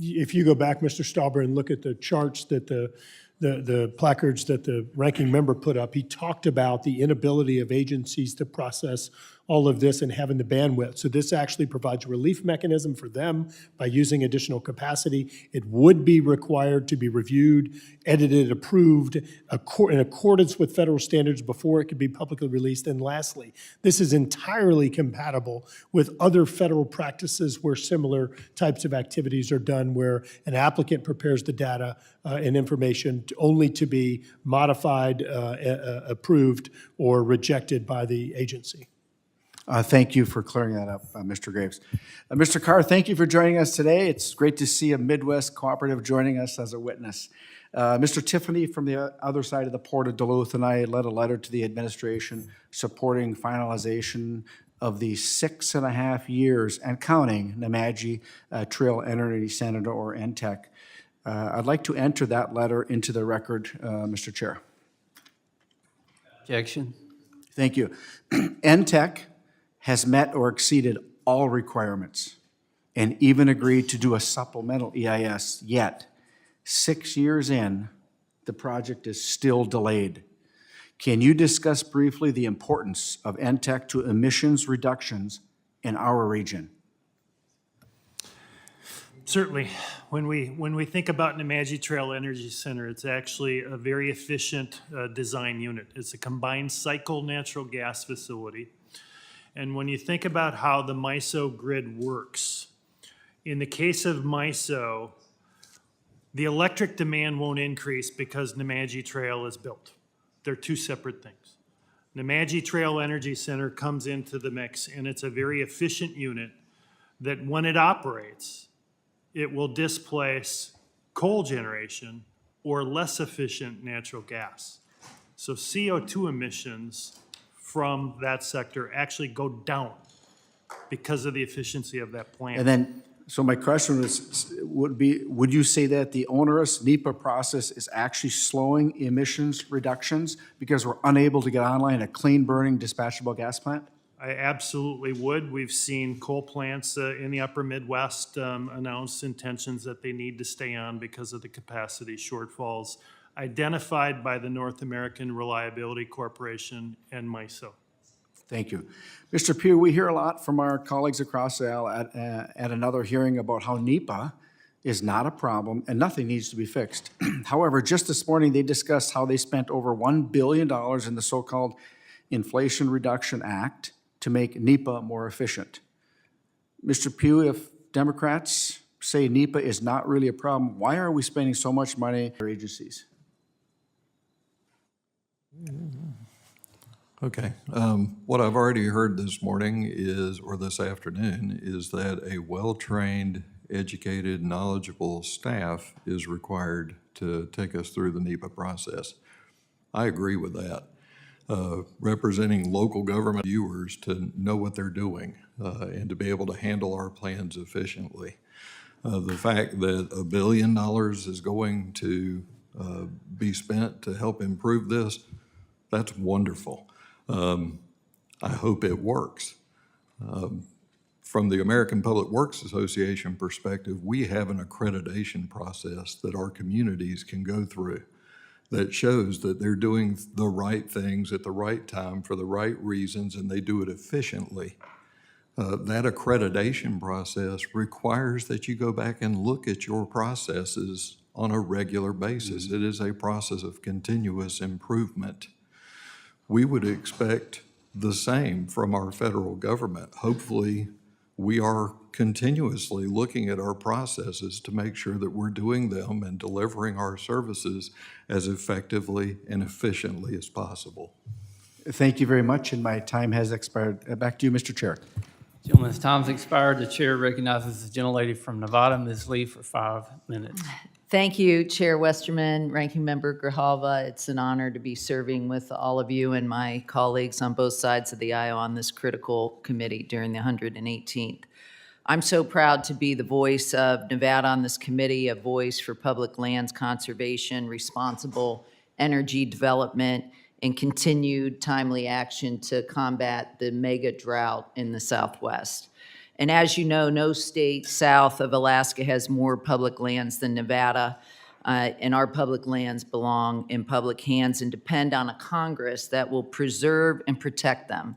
if you go back, Mr. Stauber, and look at the charts that the placards that the ranking member put up, he talked about the inability of agencies to process all of this and having the bandwidth. So this actually provides a relief mechanism for them by using additional capacity. It would be required to be reviewed, edited, approved in accordance with federal standards before it could be publicly released. And lastly, this is entirely compatible with other federal practices where similar types of activities are done, where an applicant prepares the data and information only to be modified, approved, or rejected by the agency. Thank you for clearing that up, Mr. Graves. Mr. Carr, thank you for joining us today. It's great to see a Midwest cooperative joining us as a witness. Mr. Tiffany from the other side of the Port of Duluth and I led a letter to the administration supporting finalization of the 6.5 years and counting Nemadji Trail Energy Center, or NTEC. I'd like to enter that letter into the record, Mr. Chair. Objection. Thank you. NTEC has met or exceeded all requirements and even agreed to do a supplemental EIS, yet 6 years in, the project is still delayed. Can you discuss briefly the importance of NTEC to emissions reductions in our region? Certainly. When we think about Nemadji Trail Energy Center, it's actually a very efficient design unit. It's a combined cycle natural gas facility. And when you think about how the MISO grid works, in the case of MISO, the electric demand won't increase because Nemadji Trail is built. They're two separate things. Nemadji Trail Energy Center comes into the mix, and it's a very efficient unit that when it operates, it will displace coal generation or less efficient natural gas. So CO2 emissions from that sector actually go down because of the efficiency of that plant. And then, so my question would you say that the onerous NEPA process is actually slowing emissions reductions because we're unable to get online a clean burning dispatchable gas plant? I absolutely would. We've seen coal plants in the upper Midwest announce intentions that they need to stay on because of the capacity shortfalls identified by the North American Reliability Corporation and MISO. Thank you. Mr. Pugh, we hear a lot from our colleagues across the aisle at another hearing about how NEPA is not a problem and nothing needs to be fixed. However, just this morning, they discussed how they spent over $1 billion in the so-called Inflation Reduction Act to make NEPA more efficient. Mr. Pugh, if Democrats say NEPA is not really a problem, why are we spending so much money on our agencies? Okay. What I've already heard this morning is, or this afternoon, is that a well-trained, educated, knowledgeable staff is required to take us through the NEPA process. I agree with that. Representing local government viewers to know what they're doing and to be able to handle our plans efficiently. The fact that $1 billion is going to be spent to help improve this, that's wonderful. I hope it works. From the American Public Works Association perspective, we have an accreditation process that our communities can go through that shows that they're doing the right things at the right time for the right reasons, and they do it efficiently. That accreditation process requires that you go back and look at your processes on a regular basis. Mm-hmm. It is a process of continuous improvement. We would expect the same from our federal government. Hopefully, we are continuously looking at our processes to make sure that we're doing them and delivering our services as effectively and efficiently as possible. Thank you very much, and my time has expired. Back to you, Mr. Chair. Gentleman's time's expired. The chair recognizes the gentlelady from Nevada, Ms. Lee, for 5 minutes. Thank you, Chair Westerman, Ranking Member Grijalva. It's an honor to be serving with all of you and my colleagues on both sides of the aisle on this critical committee during the 118th. I'm so proud to be the voice of Nevada on this committee, a voice for public lands conservation, responsible energy development, and continued timely action to combat the mega drought in the Southwest. And as you know, no state south of Alaska has more public lands than Nevada, and our public lands belong in public hands and depend on a Congress that will preserve and protect them.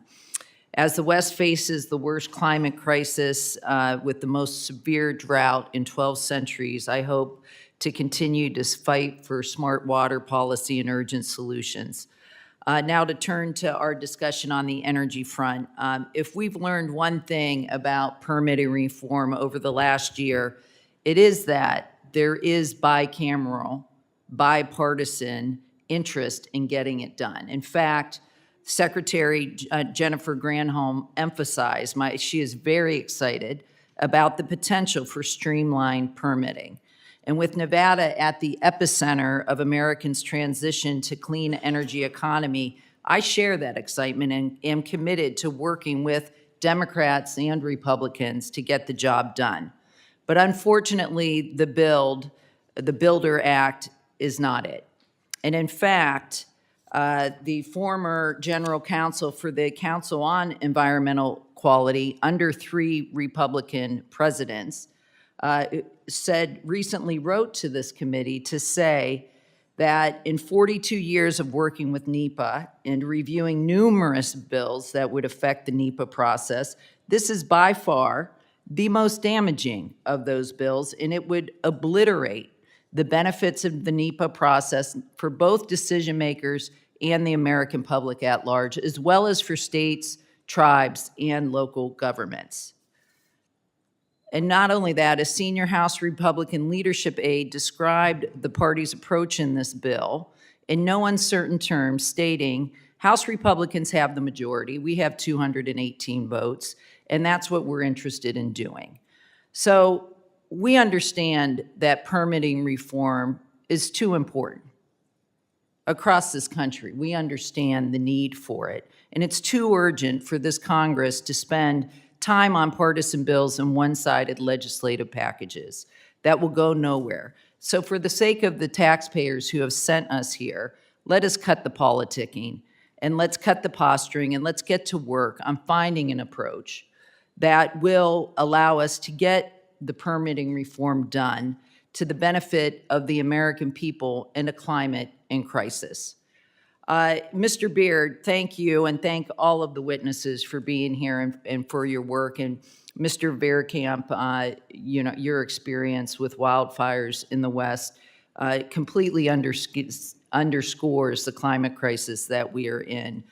As the West faces the worst climate crisis with the most severe drought in 12 centuries, I hope to continue to fight for smart water policy and urgent solutions. Now to turn to our discussion on the energy front. If we've learned one thing about permitting reform over the last year, it is that there is bicameral, bipartisan interest in getting it done. In fact, Secretary Jennifer Granholm emphasized, she is very excited about the potential for streamlined permitting. And with Nevada at the epicenter of Americans' transition to clean energy economy, I share that excitement and am committed to working with Democrats and Republicans to get the job done. But unfortunately, the Builder Act is not it. And in fact, the former general counsel for the Council on Environmental Quality under 3 Republican presidents recently wrote to this committee to say that in 42 years of working with NEPA and reviewing numerous bills that would affect the NEPA process, this is by far the most damaging of those bills, and it would obliterate the benefits of the NEPA process for both decision makers and the American public at large, as well as for states, tribes, and local governments. And not only that, a senior House Republican leadership aide described the party's approach in this bill in no uncertain terms, stating, House Republicans have the majority, we have 218 votes, and that's what we're interested in doing. So we understand that permitting reform is too important across this country. We understand the need for it, and it's too urgent for this Congress to spend time on partisan bills and one-sided legislative packages that will go nowhere. So for the sake of the taxpayers who have sent us here, let us cut the politicking and let's cut the posturing and let's get to work on finding an approach that will allow us to get the permitting reform done to the benefit of the American people in a climate in crisis. Mr. Beard, thank you, and thank all of the witnesses for being here and for your work. And Mr. Verkamp, your experience with wildfires in the West completely underscores the climate crisis that we are in.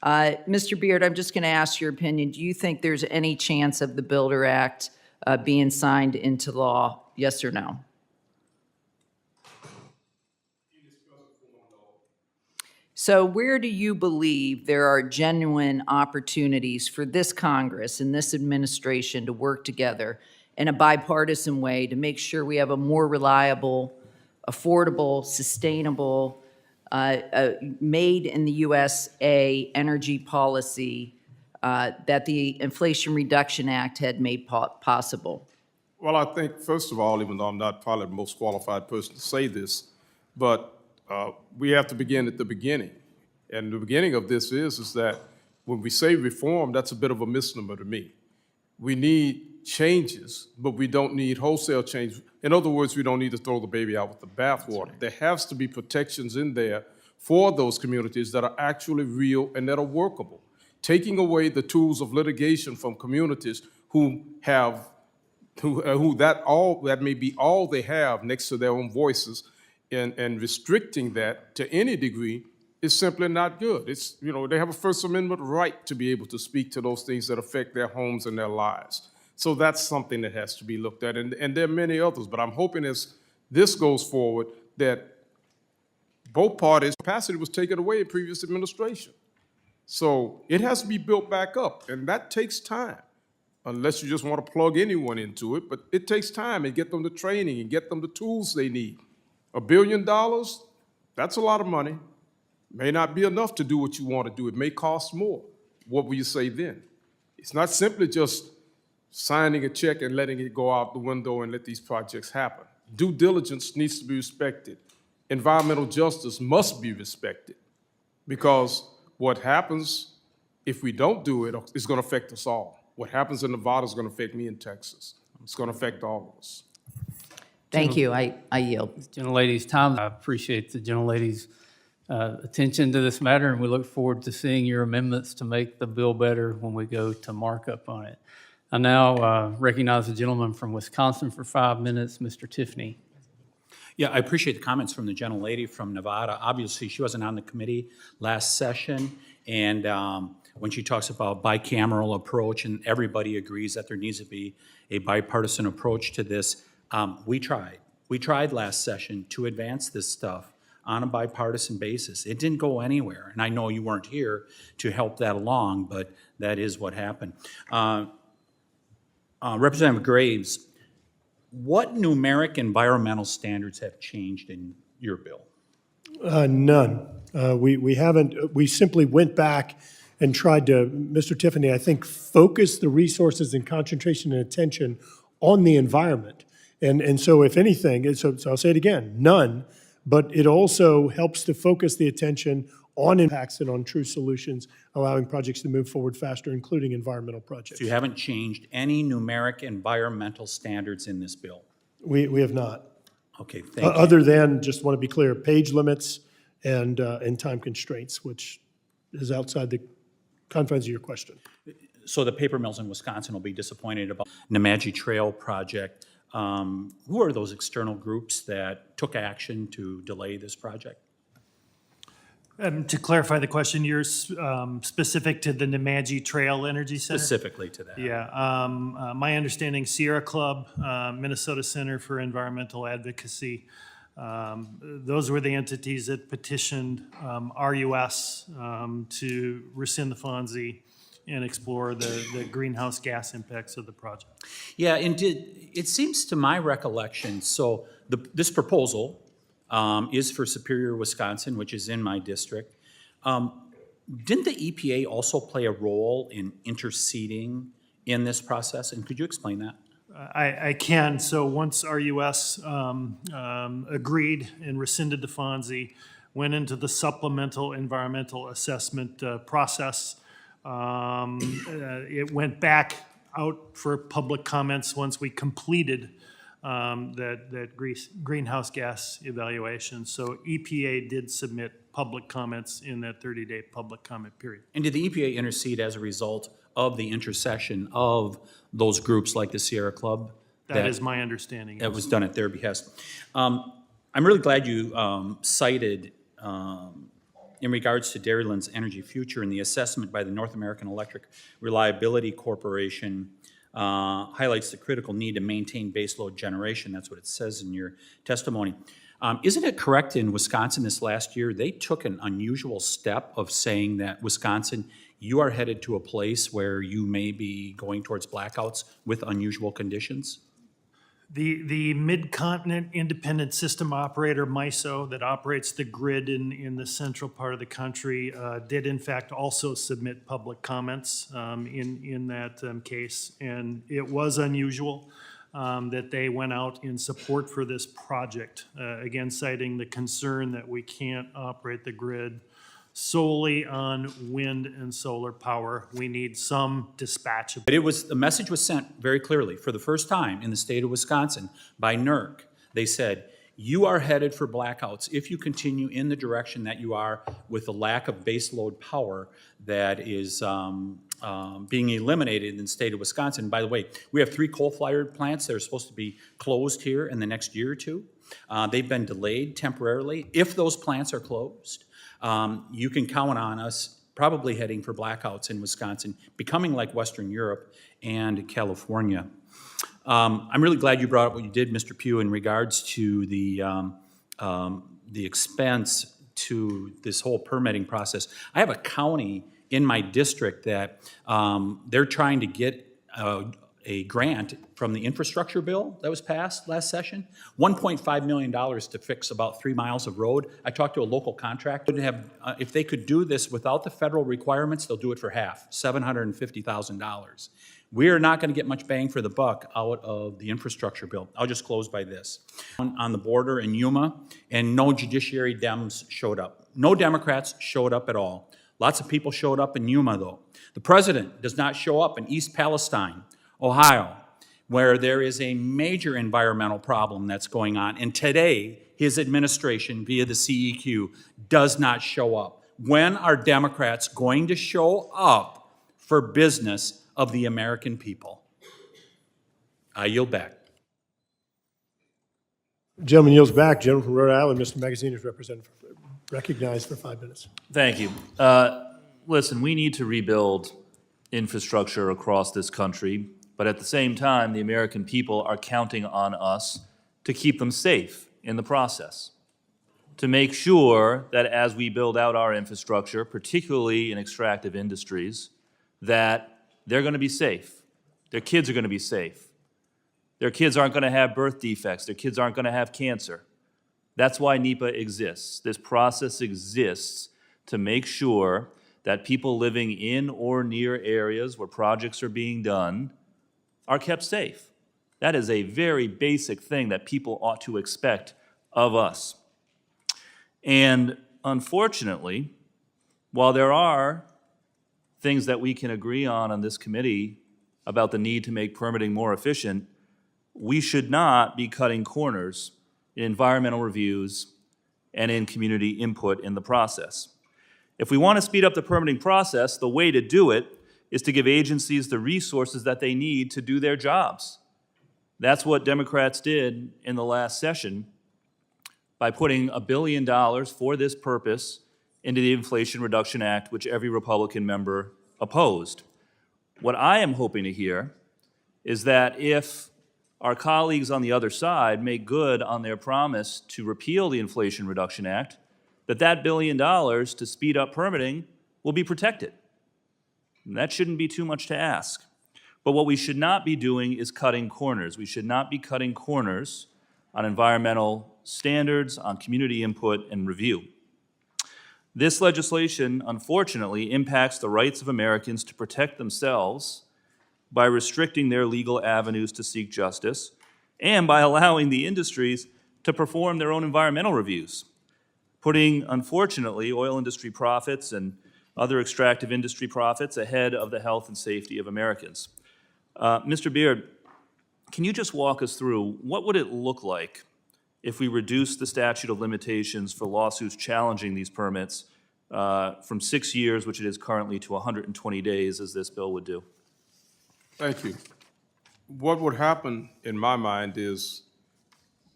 Mr. Beard, I'm just going to ask your opinion. Do you think there's any chance of the Builder Act being signed into law? Yes or no? So where do you believe there are genuine opportunities for this Congress and this administration to work together in a bipartisan way to make sure we have a more reliable, affordable, sustainable, made in the USA energy policy that the Inflation Reduction Act had made possible? Well, I think, first of all, even though I'm not probably the most qualified person to say this, but we have to begin at the beginning. And the beginning of this is that when we say reform, that's a bit of a misnomer to me. We need changes, but we don't need wholesale change. In other words, we don't need to throw the baby out with the bathwater. There has to be protections in there for those communities that are actually real and that are workable. Taking away the tools of litigation from communities who that may be all they have next to their own voices, and restricting that to any degree is simply not good. It's, they have a First Amendment right to be able to speak to those things that affect their homes and their lives. So that's something that has to be looked at. And there are many others, but I'm hoping as this goes forward that both parties' capacity was taken away in previous administration. So it has to be built back up, and that takes time, unless you just want to plug anyone into it, but it takes time and get them the training and get them the tools they need. $1 billion, that's a lot of money. May not be enough to do what you want to do. It may cost more. What will you say then? It's not simply just signing a check and letting it go out the window and let these projects happen. Due diligence needs to be respected. Environmental justice must be respected, because what happens if we don't do it is going to affect us all. What happens in Nevada is going to affect me in Texas. It's going to affect all of us. Thank you. I yield. Gentlelady's time. I appreciate the gentlelady's attention to this matter, and we look forward to seeing your amendments to make the bill better when we go to markup on it. I now recognize the gentleman from Wisconsin for 5 minutes, Mr. Tiffany. Yeah, I appreciate the comments from the gentlelady from Nevada. Obviously, she wasn't on the committee last session, and when she talks about bicameral approach, and everybody agrees that there needs to be a bipartisan approach to this, we tried. We tried last session to advance this stuff on a bipartisan basis. It didn't go anywhere, and I know you weren't here to help that along, but that is what happened. Representative Graves, What numeric environmental standards have changed in your bill? None. We haven't, we simply went back and tried to, Mr. Tiffany, I think, focus the resources and concentration and attention on the environment. And so if anything, so I'll say it again, none, but it also helps to focus the attention on impacts and on true solutions, allowing projects to move forward faster, including environmental projects. So you haven't changed any numeric environmental standards in this bill? We have not. Okay, thank you. Other than, just want to be clear, page limits and time constraints, which is outside the confines of your question. So the paper mills in Wisconsin will be disappointed about Nemadji Trail project. Who are those external groups that took action to delay this project? To clarify the question, you're specific to the Nemadji Trail Energy Center? Specifically to that. Yeah. My understanding, Sierra Club, Minnesota Center for Environmental Advocacy, those were the entities that petitioned RUS to rescind the FONSI and explore the greenhouse gas impacts of the project. Yeah, and it seems to my recollection, so this proposal is for Superior, Wisconsin, which is in my district. Didn't the EPA also play a role in interceding in this process? And could you explain that? I can. So once RUS agreed and rescinded the FONSI, went into the supplemental environmental assessment process. It went back out for public comments once we completed that greenhouse gas evaluation. So EPA did submit public comments in that 30-day public comment period. And did the EPA intercede as a result of the intercession of those groups like the Sierra Club? That is my understanding. That was done at their behest. I'm really glad you cited, in regards to Dairyland's energy future and the assessment by the North American Electric Reliability Corporation highlights the critical need to maintain baseload generation. That's what it says in your testimony. Isn't it correct in Wisconsin this last year, they took an unusual step of saying that Wisconsin, you are headed to a place where you may be going towards blackouts with unusual conditions? The Mid-Continent Independent System Operator, MISO, that operates the grid in the central part of the country, did in fact also submit public comments in that case. And it was unusual that they went out in support for this project, again citing the concern that we can't operate the grid solely on wind and solar power. We need some dispatchable. But the message was sent very clearly for the first time in the state of Wisconsin by NERC. They said, you are headed for blackouts if you continue in the direction that you are with the lack of baseload power that is being eliminated in the state of Wisconsin. By the way, we have 3 coal-fired plants that are supposed to be closed here in the next year or two. They've been delayed temporarily. If those plants are closed, you can count on us probably heading for blackouts in Wisconsin, becoming like Western Europe and California. I'm really glad you brought up what you did, Mr. Pugh, in regards to the expense to this whole permitting process. I have a county in my district that they're trying to get a grant from the infrastructure bill that was passed last session, $1.5 million to fix about 3 miles of road. I talked to a local contractor. If they could do this without the federal requirements, they'll do it for half, $750,000. We are not going to get much bang for the buck out of the infrastructure bill. I'll just close by this. On the border in Yuma, and no judiciary Dems showed up. No Democrats showed up at all. Lots of people showed up in Yuma, though. The president does not show up in East Palestine, Ohio, where there is a major environmental problem that's going on. And today, his administration, via the CEQ, does not show up. When are Democrats going to show up for business of the American people? I yield back. Gentleman yields back. Gentleman from Rhode Island, Mr. Magazine is recognized for 5 minutes. Thank you. Listen, we need to rebuild infrastructure across this country, but at the same time, the American people are counting on us to keep them safe in the process, to make sure that as we build out our infrastructure, particularly in extractive industries, that they're going to be safe, their kids are going to be safe, Their kids aren't going to have birth defects. Their kids aren't going to have cancer. That's why NEPA exists. This process exists to make sure that people living in or near areas where projects are being done are kept safe. That is a very basic thing that people ought to expect of us. And unfortunately, while there are things that we can agree on this committee about the need to make permitting more efficient, we should not be cutting corners in environmental reviews and in community input in the process. If we want to speed up the permitting process, the way to do it is to give agencies the resources that they need to do their jobs. That's what Democrats did in the last session by putting $1 billion for this purpose into the Inflation Reduction Act, which every Republican member opposed. What I am hoping to hear is that if our colleagues on the other side make good on their promise to repeal the Inflation Reduction Act, that $1 billion to speed up permitting will be protected. And that shouldn't be too much to ask. But what we should not be doing is cutting corners. We should not be cutting corners on environmental standards, on community input and review. This legislation, unfortunately, impacts the rights of Americans to protect themselves by restricting their legal avenues to seek justice and by allowing the industries to perform their own environmental reviews, putting, unfortunately, oil industry profits and other extractive industry profits ahead of the health and safety of Americans. Mr. Beard, can you just walk us through what would it look like if we reduce the statute of limitations for lawsuits challenging these permits from 6 years, which it is currently, to 120 days, as this bill would do? Thank you. What would happen, in my mind, is,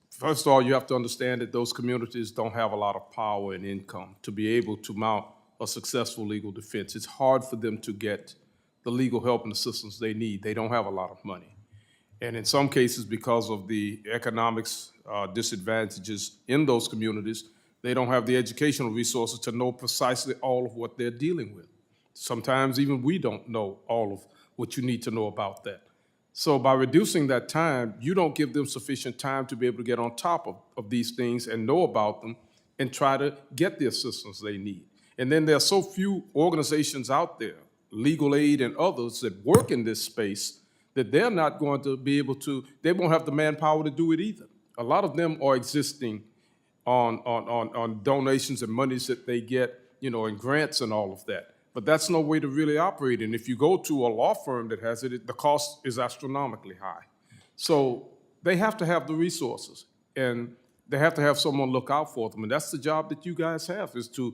first of all, you have to understand that those communities don't have a lot of power and income to be able to mount a successful legal defense. It's hard for them to get the legal help and assistance they need. They don't have a lot of money. And in some cases, because of the economics disadvantages in those communities, they don't have the educational resources to know precisely all of what they're dealing with. Sometimes even we don't know all of what you need to know about that. So by reducing that time, you don't give them sufficient time to be able to get on top of these things and know about them and try to get the assistance they need. And then there are so few organizations out there, legal aid and others, that work in this space that they're not going to be able to, they won't have the manpower to do it either. A lot of them are existing on donations and monies that they get, and grants and all of that. But that's no way to really operate. And if you go to a law firm that has it, the cost is astronomically high. So they have to have the resources, and they have to have someone look out for them. And that's the job that you guys have, is to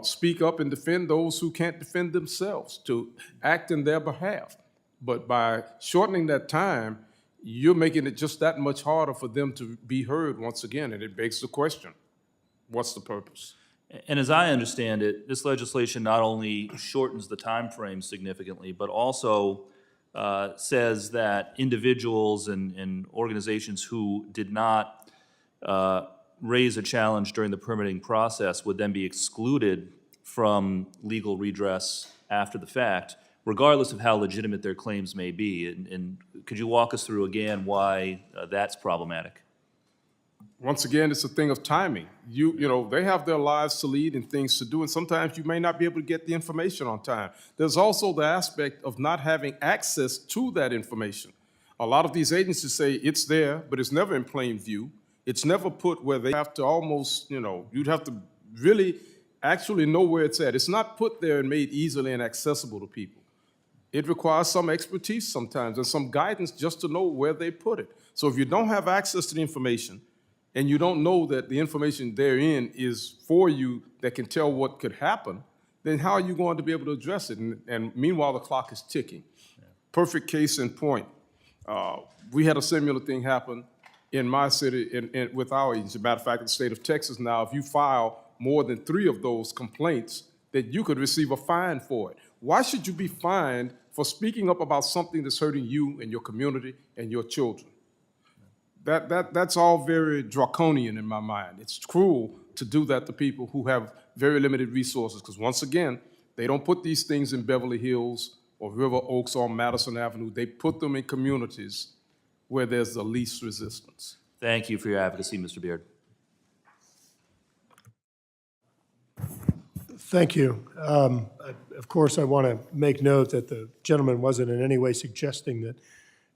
speak up and defend those who can't defend themselves, to act in their behalf. But by shortening that time, you're making it just that much harder for them to be heard once again. And it begs the question, what's the purpose? And as I understand it, this legislation not only shortens the time frame significantly, but also says that individuals and organizations who did not raise a challenge during the permitting process would then be excluded from legal redress after the fact, regardless of how legitimate their claims may be. And could you walk us through again why that's problematic? Once again, it's a thing of timing. They have their lives to lead and things to do, and sometimes you may not be able to get the information on time. There's also the aspect of not having access to that information. A lot of these agencies say it's there, but it's never in plain view. It's never put where they have to almost, you'd have to really actually know where it's at. It's not put there and made easily and accessible to people. It requires some expertise sometimes and some guidance just to know where they put it. So if you don't have access to the information, and you don't know that the information therein is for you that can tell what could happen, then how are you going to be able to address it? And meanwhile, the clock is ticking. Yeah. Perfect case in point. We had a similar thing happen in my city with our agency. As a matter of fact, in the state of Texas now, if you file more than 3 of those complaints, that you could receive a fine for it. Why should you be fined for speaking up about something that's hurting you and your community and your children? That's all very draconian in my mind. It's cruel to do that to people who have very limited resources, because once again, they don't put these things in Beverly Hills or River Oaks or Madison Avenue. They put them in communities where there's the least resistance. Thank you for your advocacy, Mr. Beard. Thank you. Of course, I want to make note that the gentleman wasn't in any way suggesting that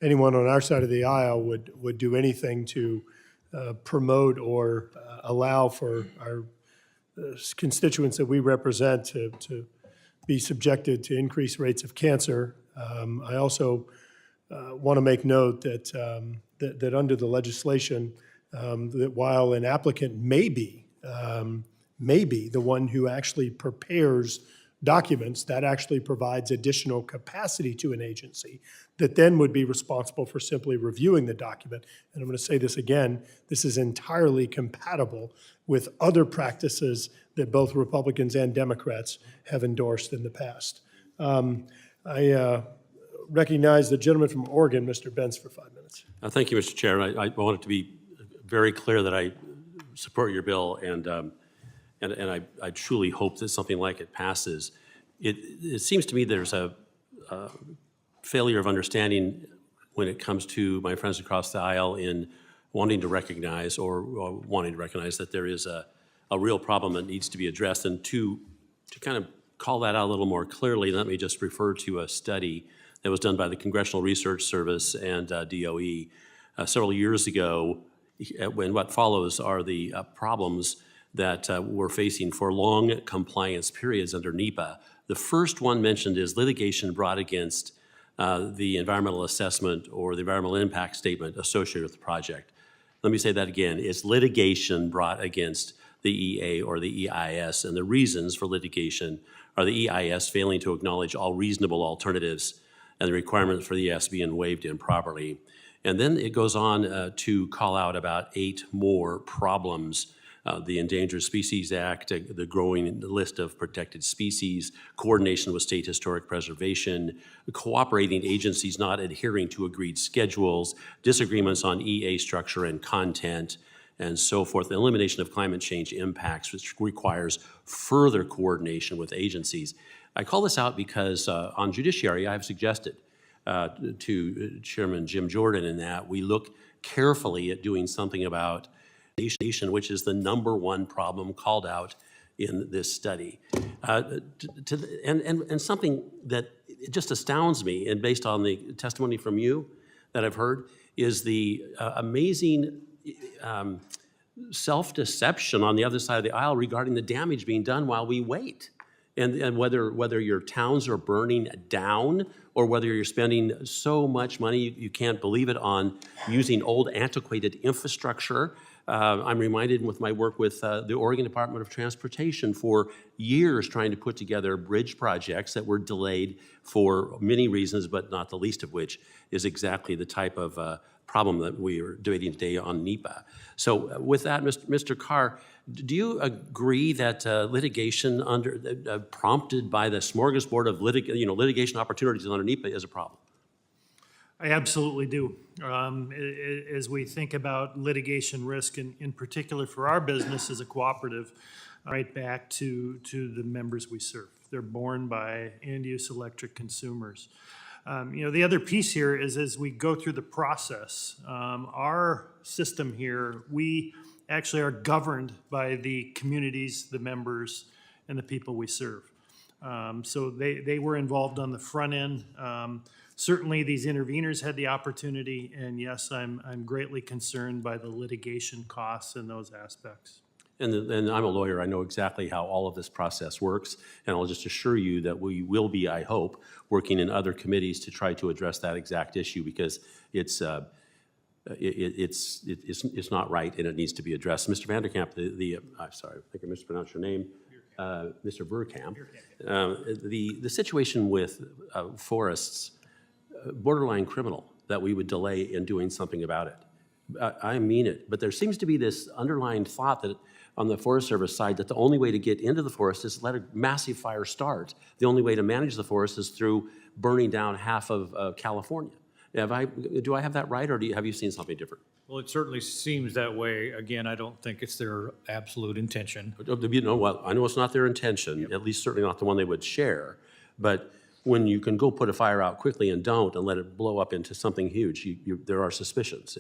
anyone on our side of the aisle would do anything to promote or allow for our constituents that we represent to be subjected to increased rates of cancer. I also want to make note that that under the legislation, that while an applicant may be the one who actually prepares documents, that actually provides additional capacity to an agency that then would be responsible for simply reviewing the document. And I'm going to say this again, this is entirely compatible with other practices that both Republicans and Democrats have endorsed in the past. I recognize the gentleman from Oregon, Mr. Benz, for 5 minutes. Thank you, Mr. Chair. I want it to be very clear that I support your bill, and I truly hope that something like it passes. It seems to me there's a failure of understanding when it comes to my friends across the aisle in wanting to recognize that there is a real problem that needs to be addressed. And to kind of call that out a little more clearly, let me just refer to a study that was done by the Congressional Research Service and DOE several years ago. When what follows are the problems that we're facing for long compliance periods under NEPA. The first one mentioned is litigation brought against the environmental assessment or the environmental impact statement associated with the project. Let me say that again. It's litigation brought against the EA or the EIS, and the reasons for litigation are the EIS failing to acknowledge all reasonable alternatives and the requirement for the ES being waived improperly. And then it goes on to call out about 8 more problems. The Endangered Species Act, the growing list of protected species, coordination with state historic preservation, cooperating agencies not adhering to agreed schedules, disagreements on EA structure and content, and so forth. The elimination of climate change impacts, which requires further coordination with agencies. I call this out because on judiciary, I've suggested to Chairman Jim Jordan in that we look carefully at doing something about which is the #1 problem called out in this study. And something that it just astounds me, and based on the testimony from you that I've heard, is the amazing self-deception on the other side of the aisle regarding the damage being done while we wait. And whether your towns are burning down or whether you're spending so much money you can't believe it on using old antiquated infrastructure. I'm reminded with my work with the Oregon Department of Transportation for years trying to put together bridge projects that were delayed for many reasons, but not the least of which is exactly the type of problem that we are debating today on NEPA. So with that, Mr. Carr, do you agree that litigation prompted by the smorgasbord of litigation opportunities under NEPA is a problem? I absolutely do. As we think about litigation risk, in particular for our business as a cooperative, right back to the members we serve. They're borne by end-use electric consumers. The other piece here is as we go through the process, our system here, we actually are governed by the communities, the members, and the people we serve. So they were involved on the front end. Certainly, these interveners had the opportunity, and yes, I'm greatly concerned by the litigation costs and those aspects. And I'm a lawyer. I know exactly how all of this process works, and I'll just assure you that we will be, I hope, working in other committees to try to address that exact issue because it's not right and it needs to be addressed. Mr. Vanderkamp, I'm sorry, I think I mispronounced your name. Mr. Verkamp. The situation with forests, borderline criminal that we would delay in doing something about it. I mean it, but there seems to be this underlying thought that on the Forest Service side that the only way to get into the forest is let a massive fire start. The only way to manage the forest is through burning down half of California. Do I have that right, or have you seen something different? Well, it certainly seems that way. Again, I don't think it's their absolute intention. Well, I know it's not their intention, at least certainly not the one they would share, but when you can go put a fire out quickly and don't and let it blow up into something huge, there are suspicions.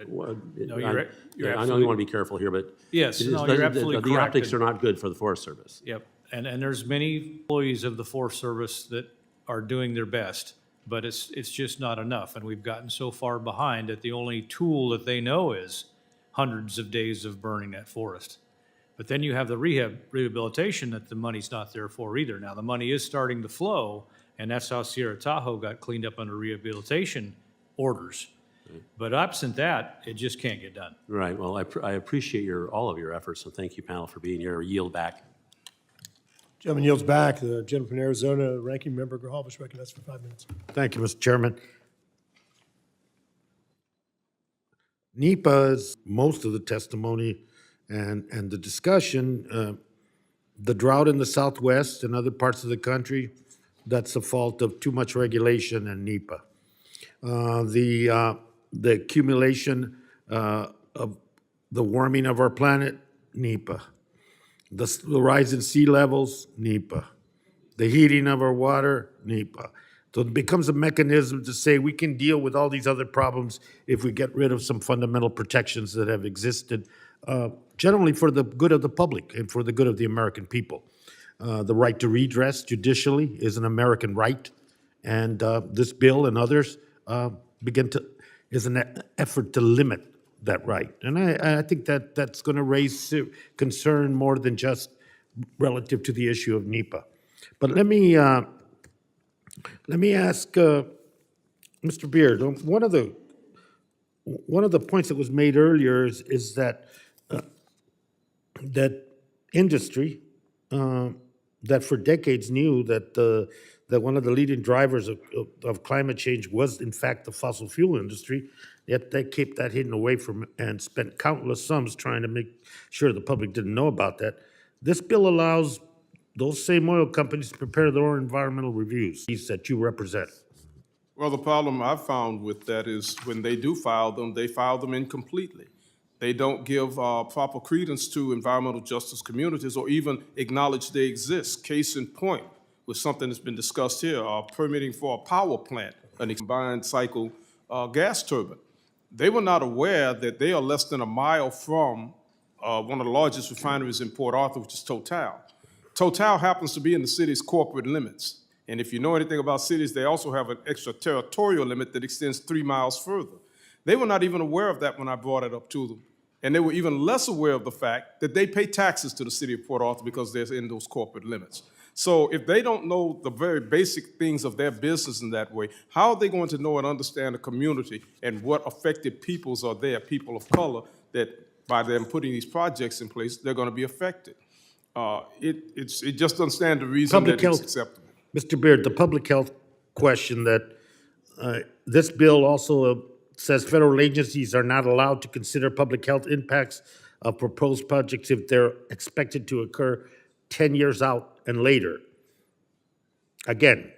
Well, No, I you're know you absolutely- want to be careful here, but Yes, it is- no, you're absolutely the correct. optics are not good for the Forest Service. Yep, and there's many employees of the Forest Service that are doing their best, but it's just not enough, and we've gotten so far behind that the only tool that they know is hundreds of days of burning that forest. But then you have the rehabilitation that the money's not there for either. Now, the money is starting to flow, and that's how Sierra Tahoe got cleaned up under rehabilitation orders. But absent that, it just can't get done. Right, well, I appreciate all of your efforts, and thank you, panel, for being here. Yield back. Gentleman yields back. The gentleman from Arizona, Ranking Member Grijalva, is recognized for 5 minutes. Thank you, Mr. Chairman. NEPA is most of the testimony and the discussion. The drought in the Southwest and other parts of the country, that's the fault of too much regulation and NEPA. The accumulation of the warming of our planet, NEPA. The rise in sea levels, NEPA. The heating of our water, NEPA. So it becomes a mechanism to say we can deal with all these other problems if we get rid of some fundamental protections that have existed, generally for the good of the public and for the good of the American people. The right to redress judicially is an American right, and this bill and others is an effort to limit that right. And I think that's going to raise concern more than just relative to the issue of NEPA. But let me ask Mr. Beard, one of the points that was made earlier is that that industry that for decades knew that one of the leading drivers of climate change was in fact the fossil fuel industry, yet they kept that hidden away from and spent countless sums trying to make sure the public didn't know about that. This bill allows those same oil companies to prepare their own environmental reviews that you represent. Well, the problem I've found with that is when they do file them, they file them incompletely. They don't give proper credence to environmental justice communities or even acknowledge they exist. Case in point, with something that's been discussed here, permitting for a power plant, a combined cycle gas turbine. They were not aware that they are less than a mile from one of the largest refineries in Port Arthur, which is Total. Total happens to be in the city's corporate limits. And if you know anything about cities, they also have an extraterritorial limit that extends 3 miles further. They were not even aware of that when I brought it up to them. And they were even less aware of the fact that they pay taxes to the city of Port Arthur because they're in those corporate limits. So if they don't know the very basic things of their business in that way, how are they going to know and understand the community and what affected peoples are there, people of color, that by them putting these projects in place, they're going to be affected? It just doesn't stand to reason Public that health, it's acceptable. Mr. Beard, the public health question that this bill also says federal agencies are not allowed to consider public health impacts of proposed projects if they're expected to occur 10 years out and later. Again,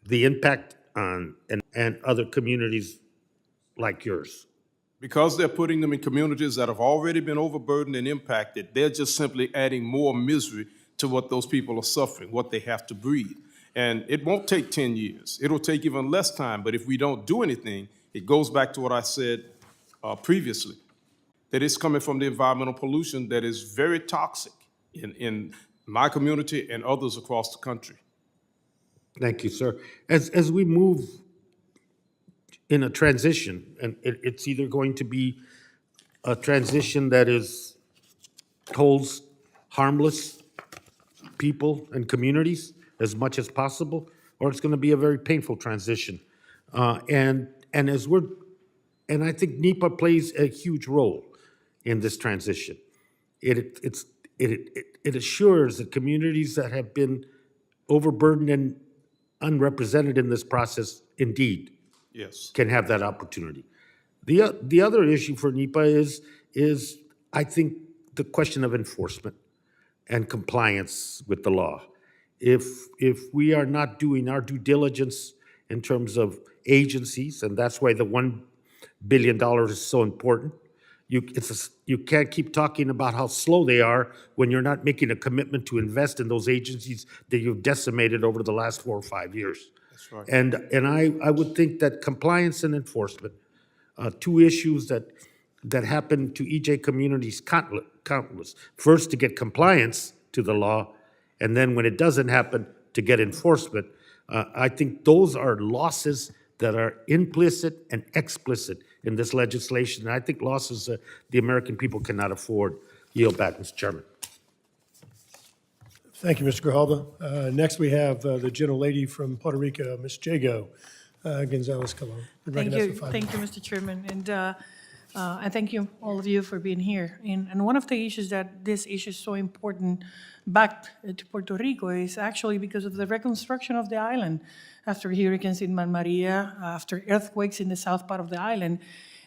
the impact on and other communities like yours. Because they're putting them in communities that have already been overburdened and impacted, they're just simply adding more misery to what those people are suffering, what they have to breathe. And it won't take 10 years. It'll take even less time, but if we don't do anything, it goes back to what I said previously, that it's coming from the environmental pollution that is very toxic in my community and others across the country. Thank you, sir. As we move in a transition, and it's either going to be a transition that holds harmless people and communities as much as possible, or it's going to be a very painful transition. And I think NEPA plays a huge role in this transition. It assures that communities that have been overburdened and unrepresented in this process, indeed, yes, can have that opportunity. The other issue for NEPA is I think the question of enforcement and compliance with the law. If we are not doing our due diligence in terms of agencies, and that's why the $1 billion is so important, you can't keep talking about how slow they are when you're not making a commitment to invest in those agencies that you've decimated over the last 4 or 5 years. That's right. And I would think that compliance and enforcement, two issues that happen to EJ communities countless. First, to get compliance to the law, and then when it doesn't happen, to get enforcement. I think those are losses that are implicit and explicit in this legislation. And I think losses the American people cannot afford. Yield back, Mr. Chairman. Thank you, Mr. Grijalva. Next, we have the gentlelady from Puerto Rico, Ms. Jago Gonzalez-Colon. Thank you, Mr. Chairman, and thank you, all of you, for being here. And one of the issues that this issue is so important back to Puerto Rico is actually because of the reconstruction of the island after hurricanes in Maria, after earthquakes in the south part of the island.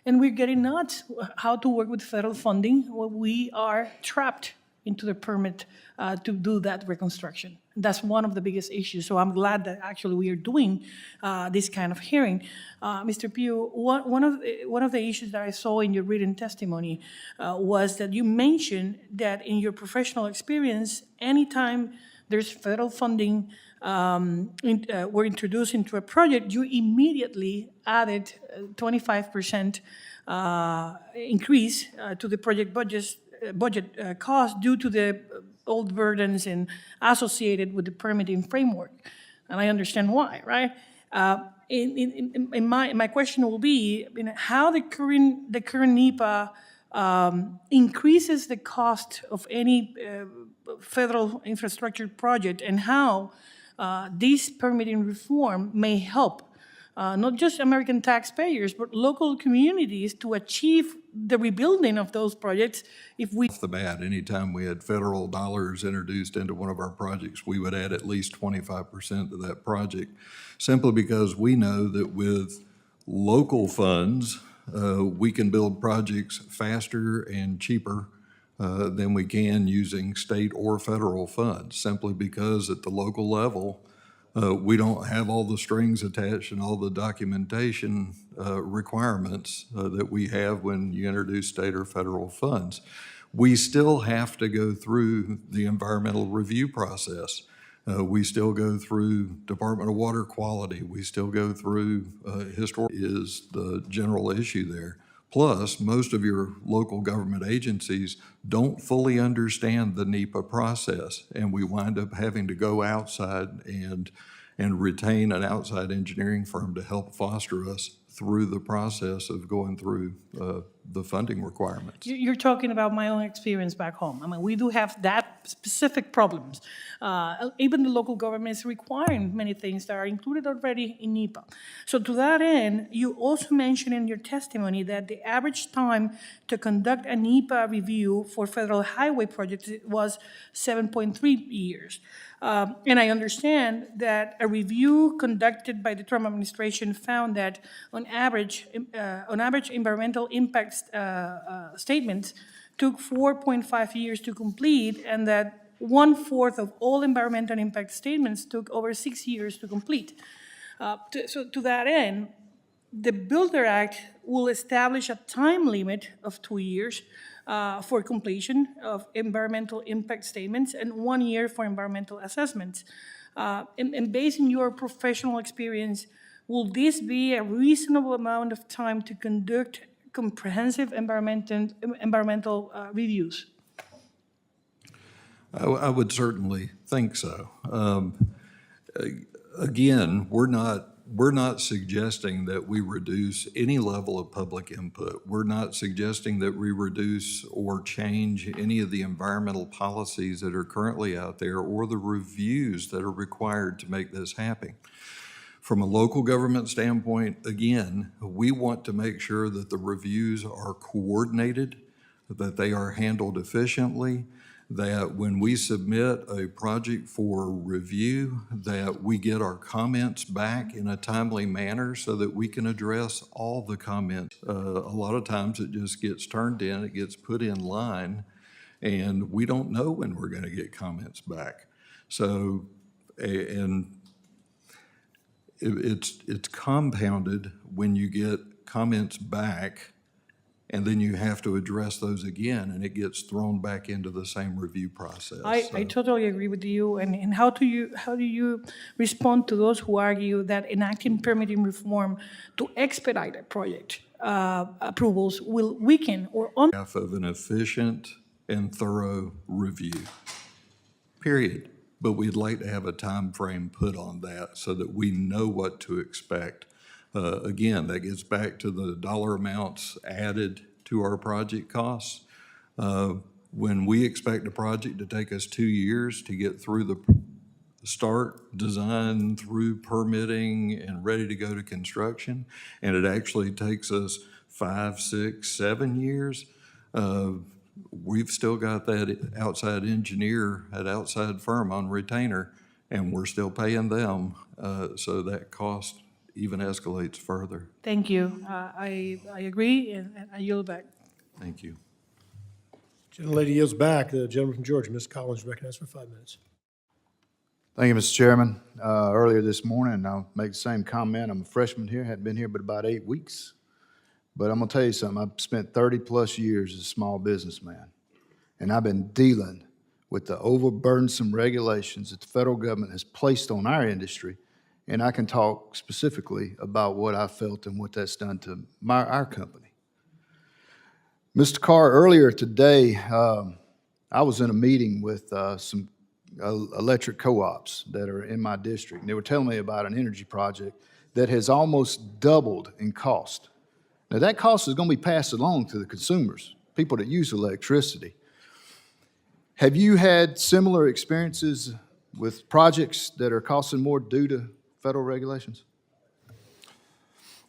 And we're getting not how to work with federal funding. Well, we are trapped into the permit to do that reconstruction. That's one of the biggest issues. So I'm glad that actually we are doing this kind of hearing. Mr. Pugh, one of the issues that I saw in your written testimony was that you mentioned that in your professional experience, anytime there's federal funding were introduced into a project, you immediately added 25% increase to the project budget cost due to the old burdens and associated with the permitting framework. And I understand why, right? My question will be, how the current NEPA increases the cost of any federal infrastructure project, and how this permitting reform may help not just American taxpayers, but local communities to achieve the rebuilding of those projects if we... Off the bat, anytime we had federal dollars introduced into one of our projects, we would add at least 25% to that project, simply because we know that with local funds, we can build projects faster and cheaper than we can using state or federal funds, simply because at the local level, we don't have all the strings attached and all the documentation requirements that we have when you introduce state or federal funds. We still have to go through the environmental review process. We still go through Department of Water Quality. We still go through historic is the general issue there. Plus, most of your local government agencies don't fully understand the NEPA process, and we wind up having to go outside and retain an outside engineering firm to help foster us through the process of going through the funding requirements. You're talking about my own experience back home. I mean, we do have that specific problems. Even the local government is requiring many things that are included already in NEPA. So to that end, you also mentioned in your testimony that the average time to conduct a NEPA review for federal highway projects was 7.3 years. And I understand that a review conducted by the Trump administration found that on average environmental impact statements took 4.5 years to complete, and that 1/4 of all environmental impact statements took over 6 years to complete. So to that end, the Builder Act will establish a time limit of 2 years for completion of environmental impact statements and 1 year for environmental assessments. And based on your professional experience, will this be a reasonable amount of time to conduct comprehensive environmental reviews? I would certainly think so. Again, we're not suggesting that we reduce any level of public input. We're not suggesting that we reduce or change any of the environmental policies that are currently out there or the reviews that are required to make this happen. From a local government standpoint, again, we want to make sure that the reviews are coordinated, that they are handled efficiently, that when we submit a project for review, that we get our comments back in a timely manner so that we can address all the comments. A lot of times it just gets turned in, it gets put in line, and we don't know when we're going to get comments back. So, and it's compounded when you get comments back and then you have to address those again, and it gets thrown back into the same review process. I totally agree with you. And how do you respond to those who argue that enacting permitting reform to expedite a project approvals will weaken or Half of an efficient and thorough review, period. But we'd like to have a time frame put on that so that we know what to expect. Again, that gets back to the dollar amounts added to our project costs. When we expect a project to take us 2 years to get through the start, design, through permitting, and ready to go to construction, and it actually takes us 5, 6, 7 years, we've still got that outside engineer, that outside firm on retainer, and we're still paying them, so that cost even escalates further. Thank you. I agree, and I yield back. Thank you. Gentlelady yields back. The gentleman from Georgia, Ms. Collins, recognized for 5 minutes. Thank you, Mr. Chairman. Earlier this morning, I'll make the same comment. I'm a freshman here, hadn't been here but about 8 weeks. But I'm gonna tell you something, I've spent 30+ years as a small businessman, and I've been dealing with the overburdensome regulations that the federal government has placed on our industry, and I can talk specifically about what I felt and what that's done to our company. Mr. Carr, earlier today, I was in a meeting with some electric co-ops that are in my district. And they were telling me about an energy project that has almost doubled in cost. Now, that cost is going to be passed along to the consumers, people that use electricity. Have you had similar experiences with projects that are costing more due to federal regulations?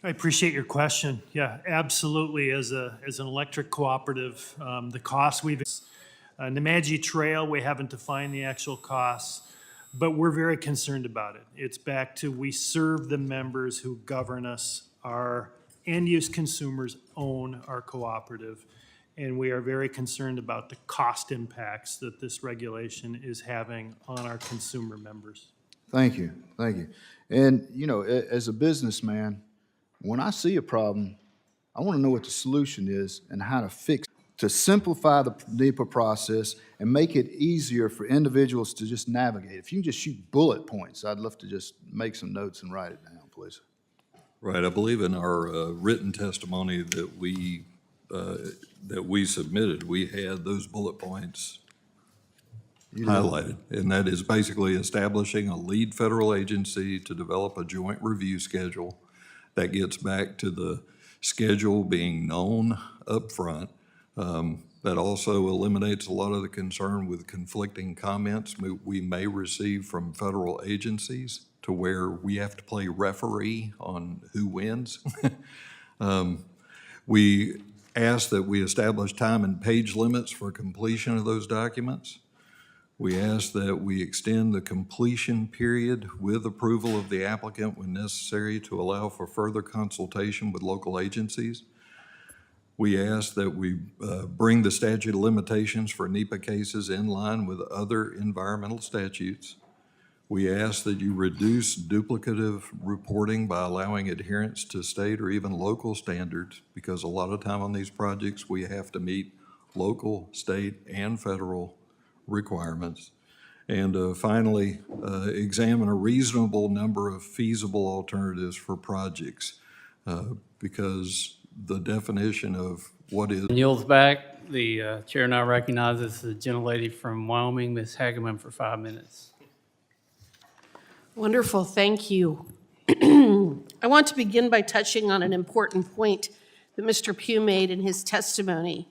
I appreciate your question. Yeah, absolutely. As an electric cooperative, the costs we've Nemadji Trail, we haven't defined the actual costs, but we're very concerned about it. It's back to we serve the members who govern us. Our end-use consumers own our cooperative, and we are very concerned about the cost impacts that this regulation is having on our consumer members. Thank you, thank you. And, you know, as a businessman, when I see a problem, I want to know what the solution is and how to fix it, to simplify the NEPA process and make it easier for individuals to just navigate. If you can just shoot bullet points, I'd love to just make some notes and write it down, please. Right, I believe in our written testimony that we submitted, we had those bullet points highlighted. And that is basically establishing a lead federal agency to develop a joint review schedule that gets back to the schedule being known up front. That also eliminates a lot of the concern with conflicting comments we may receive from federal agencies to where we have to play referee on who wins. We ask that we establish time and page limits for completion of those documents. We ask that we extend the completion period with approval of the applicant when necessary to allow for further consultation with local agencies. We ask that we bring the statute of limitations for NEPA cases in line with other environmental statutes. We ask that you reduce duplicative reporting by allowing adherence to state or even local standards, because a lot of time on these projects, we have to meet local, state, and federal requirements. And finally, examine a reasonable number of feasible alternatives for projects, because the definition of what is... Yields back. The chair now recognizes the gentlelady from Wyoming, Ms. Hageman, for 5 minutes. Wonderful, thank you. I want to begin by touching on an important point that Mr. Pugh made in his testimony,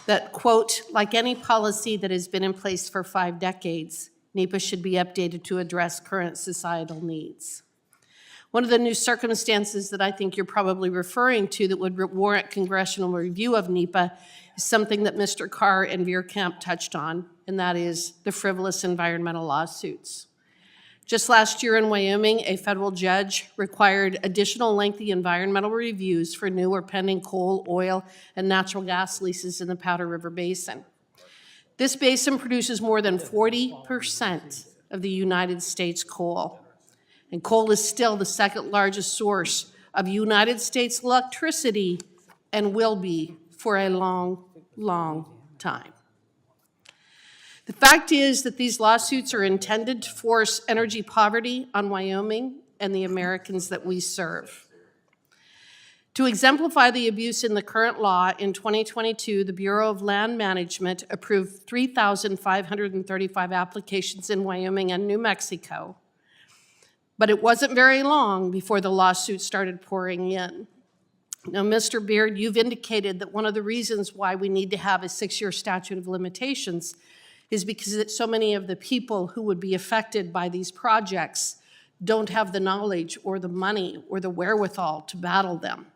that, quote, like any policy that has been in place for 5 decades, NEPA should be updated to address current societal needs. One of the new circumstances that I think you're probably referring to that would warrant congressional review of NEPA is something that Mr. Carr and Verkamp touched on, and that is the frivolous environmental lawsuits. Just last year in Wyoming, a federal judge required additional lengthy environmental reviews for new or pending coal, oil, and natural gas leases in the Powder River Basin. This basin produces more than 40% of the United States coal. And coal is still the second largest source of United States electricity and will be for a long, long time. The fact is that these lawsuits are intended to force energy poverty on Wyoming and the Americans that we serve. To exemplify the abuse in the current law, in 2022, the Bureau of Land Management approved 3,535 applications in Wyoming and New Mexico, but it wasn't very long before the lawsuits started pouring in. Now, Mr. Beard, you've indicated that one of the reasons why we need to have a 6-year statute of limitations is because that so many of the people who would be affected by these projects don't have the knowledge or the money or the wherewithal to battle them.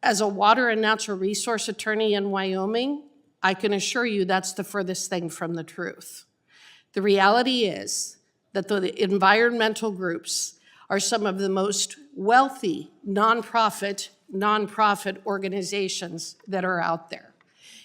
As a water and natural resource attorney in Wyoming, I can assure you that's the furthest thing from the truth. The reality is that the environmental groups are some of the most wealthy nonprofit organizations that are out there.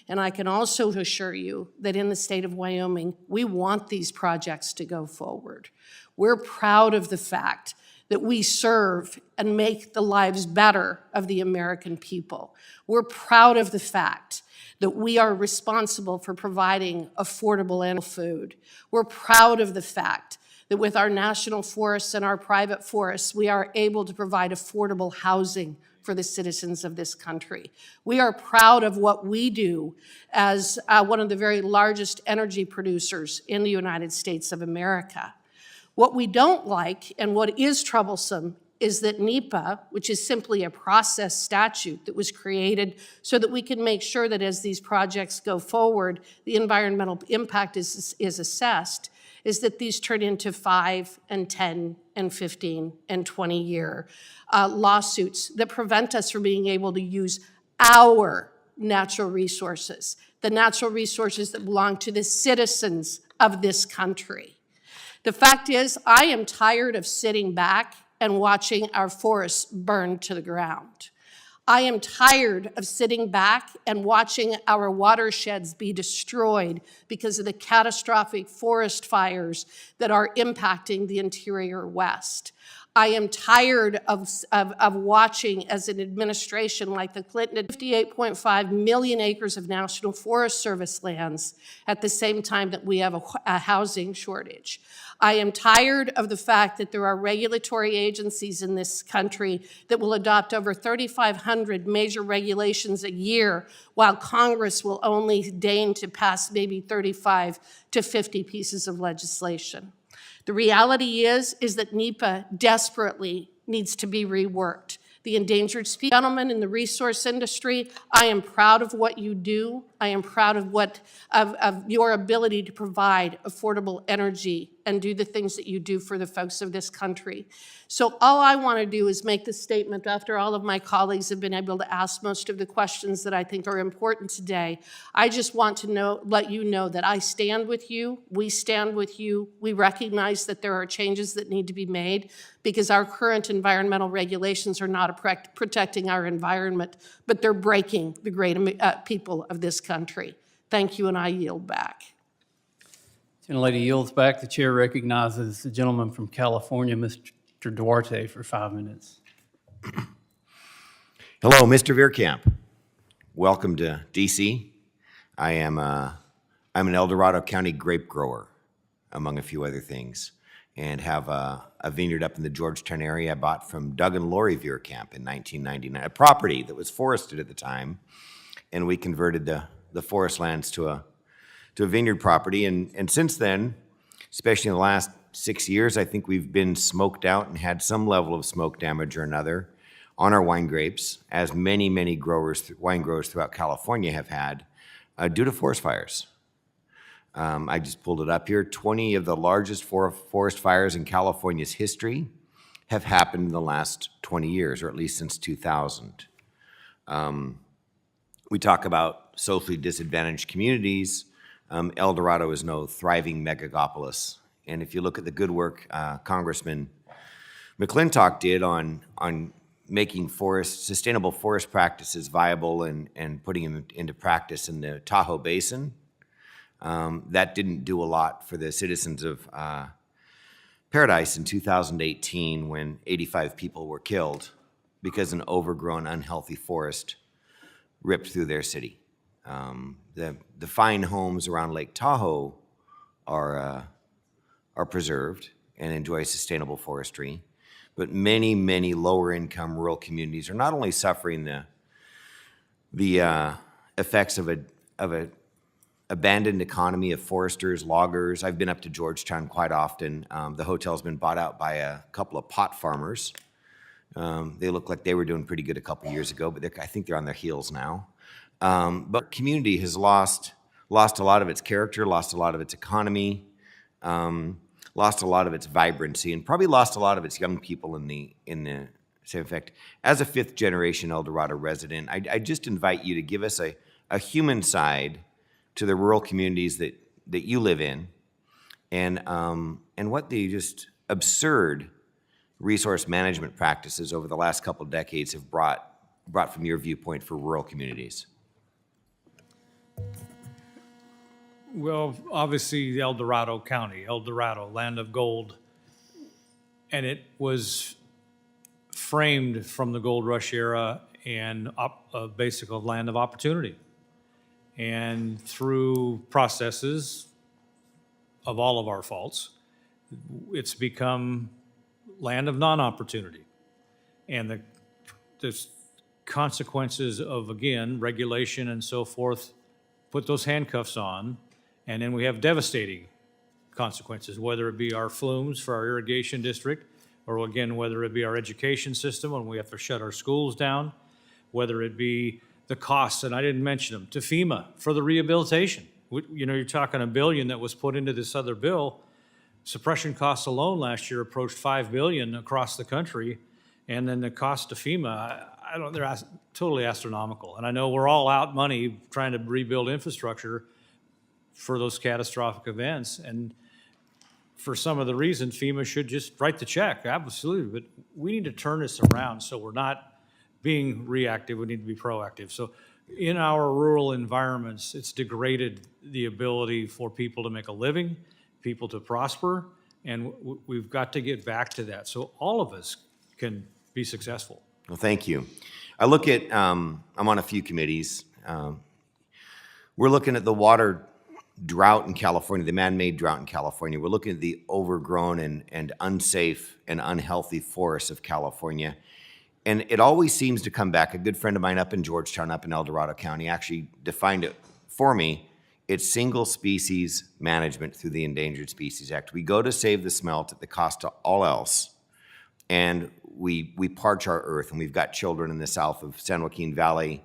And I can also assure you that in the state of Wyoming, we want these projects to go forward. We're proud of the fact that we serve and make the lives better of the American people. We're proud of the fact that we are responsible for providing affordable animal food. We're proud of the fact that with our national forests and our private forests, we are able to provide affordable housing for the citizens of this country. We are proud of what we do as one of the very largest energy producers in the United States of America. What we don't like and what is troublesome is that NEPA, which is simply a process statute that was created so that we can make sure that as these projects go forward, the environmental impact is assessed, is that these turn into 5 and 10 and 15 and 20-year lawsuits that prevent us from being able to use our natural resources, the natural resources that belong to the citizens of this country. The fact is, I am tired of sitting back and watching our forests burn to the ground. I am tired of sitting back and watching our watersheds be destroyed because of the catastrophic forest fires that are impacting the interior West. I am tired of watching as an administration like the Clinton 58.5 million acres of National Forest Service lands at the same time that we have a housing shortage. I am tired of the fact that there are regulatory agencies in this country that will adopt over 3,500 major regulations a year, while Congress will only deign to pass maybe 35 to 50 pieces of legislation. The reality is that NEPA desperately needs to be reworked. The endangered species, gentlemen in the resource industry, I am proud of what you do. I am proud of your ability to provide affordable energy and do the things that you do for the folks of this country. So all I want to do is make the statement after all of my colleagues have been able to ask most of the questions that I think are important today. I just want to let you know that I stand with you, we stand with you, we recognize that there are changes that need to be made because our current environmental regulations are not protecting our environment, but they're breaking the great people of this country. Thank you, and I yield back. Gentlelady yields back. The chair recognizes the gentleman from California, Mr. Duarte, for 5 minutes. Hello, Mr. Verkamp. Welcome to DC. I'm an El Dorado County grape grower, among a few other things, and have a vineyard up in the Georgetown area I bought from Doug and Lori Verkamp in 1999, a property that was forested at the time, and we converted the forest lands to a vineyard property. And since then, especially in the last 6 years, I think we've been smoked out and had some level of smoke damage or another on our wine grapes, as many wine growers throughout California have had, due to forest fires. I just pulled it up here. 20 of the largest forest fires in California's history have happened in the last 20 years, or at least since 2000. We talk about socially disadvantaged communities. El Dorado is no thriving megapolis. And if you look at the good work Congressman McClintock did on making sustainable forest practices viable and putting them into practice in the Tahoe Basin, that didn't do a lot for the citizens of Paradise in 2018 when 85 people were killed because an overgrown, unhealthy forest ripped through their city. The fine homes around Lake Tahoe are preserved and enjoy sustainable forestry, but many, many lower-income rural communities are not only suffering the effects of a abandoned economy of foresters, loggers. I've been up to Georgetown quite often. The hotel's been bought out by a couple of pot farmers. They look like they were doing pretty good a couple years ago, but I think they're on their heels now. But community has lost a lot of its character, lost a lot of its economy, lost a lot of its vibrancy, and probably lost a lot of its young people in the same effect. As a fifth-generation El Dorado resident, I just invite you to give us a human side to the rural communities that you live in, and what the just absurd resource management practices over the last couple of decades have brought from your viewpoint for rural communities. Well, obviously, El Dorado County, El Dorado, land of gold, and it was framed from the gold rush era and basically a land of opportunity. And through processes of all of our faults, it's become land of non-opportunity. And the consequences of, again, regulation and so forth, put those handcuffs on, and then we have devastating consequences, whether it be our flumes for our irrigation district, or again, whether it be our education system when we have to shut our schools down, whether it be the costs, and I didn't mention them, to FEMA for the rehabilitation. You know, you're talking $1 billion that was put into this other bill. Suppression costs alone last year approached $5 billion across the country, and then the cost to FEMA, they're totally astronomical. And I know we're all out money trying to rebuild infrastructure for those catastrophic events, and for some of the reasons, FEMA should just write the check, absolutely. But we need to turn this around so we're not being reactive, we need to be proactive. So in our rural environments, it's degraded the ability for people to make a living, people to prosper, and we've got to get back to that so all of us can be successful. Well, thank you. I look at, I'm on a few committees. We're looking at the water drought in California, the man-made drought in California. We're looking at the overgrown and unsafe and unhealthy forests of California. And it always seems to come back. A good friend of mine up in Georgetown, up in El Dorado County, actually defined it for me. It's single species management through the Endangered Species Act. We go to save the smelt at the cost of all else, and we parch our earth, and we've got children in the south of San Joaquin Valley.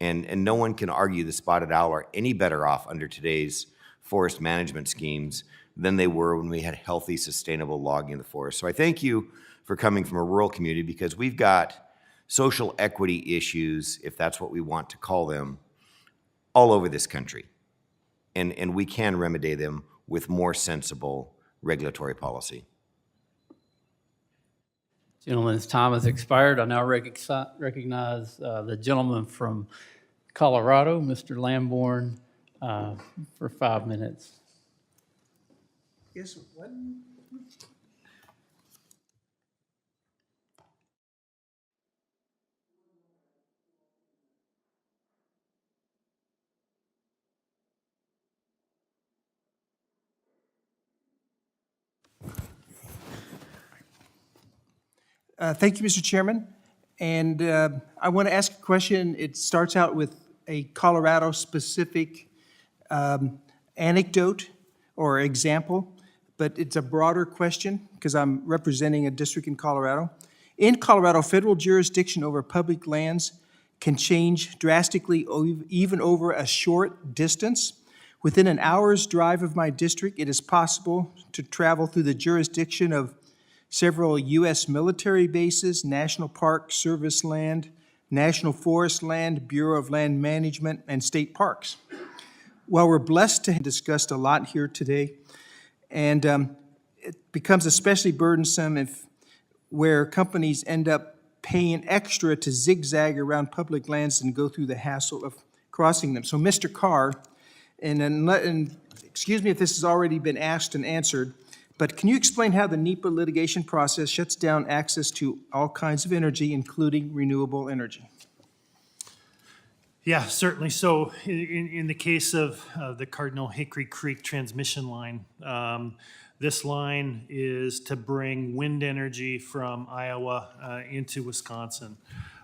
And no one can argue the spotted owl are any better off under today's forest management schemes than they were when we had healthy, sustainable logging of the forest. So I thank you for coming from a rural community, because we've got social equity issues, if that's what we want to call them, all over this country. And we can remedy them with more sensible regulatory policy. Gentleman's time has expired. I now recognize the gentleman from Colorado, Mr. Lamborn, for 5 minutes. Yes, what? Thank you, Mr. Chairman. And I want to ask a question. It starts out with a Colorado-specific anecdote or example, but it's a broader question because I'm representing a district in Colorado. In Colorado, federal jurisdiction over public lands can change drastically even over a short distance. Within an hour's drive of my district, it is possible to travel through the jurisdiction of several U.S. military bases, National Park Service land, National Forest land, Bureau of Land Management, and state parks. Well, we're blessed to have discussed a lot here today, and it becomes especially burdensome where companies end up paying extra to zigzag around public lands and go through the hassle of crossing them. So, Mr. Carr, and excuse me if this has already been asked and answered, but can you explain how the NEPA litigation process shuts down access to all kinds of energy, including renewable energy? Yeah, certainly. So in the case of the Cardinal Hickory Creek transmission line, this line is to bring wind energy from Iowa into Wisconsin.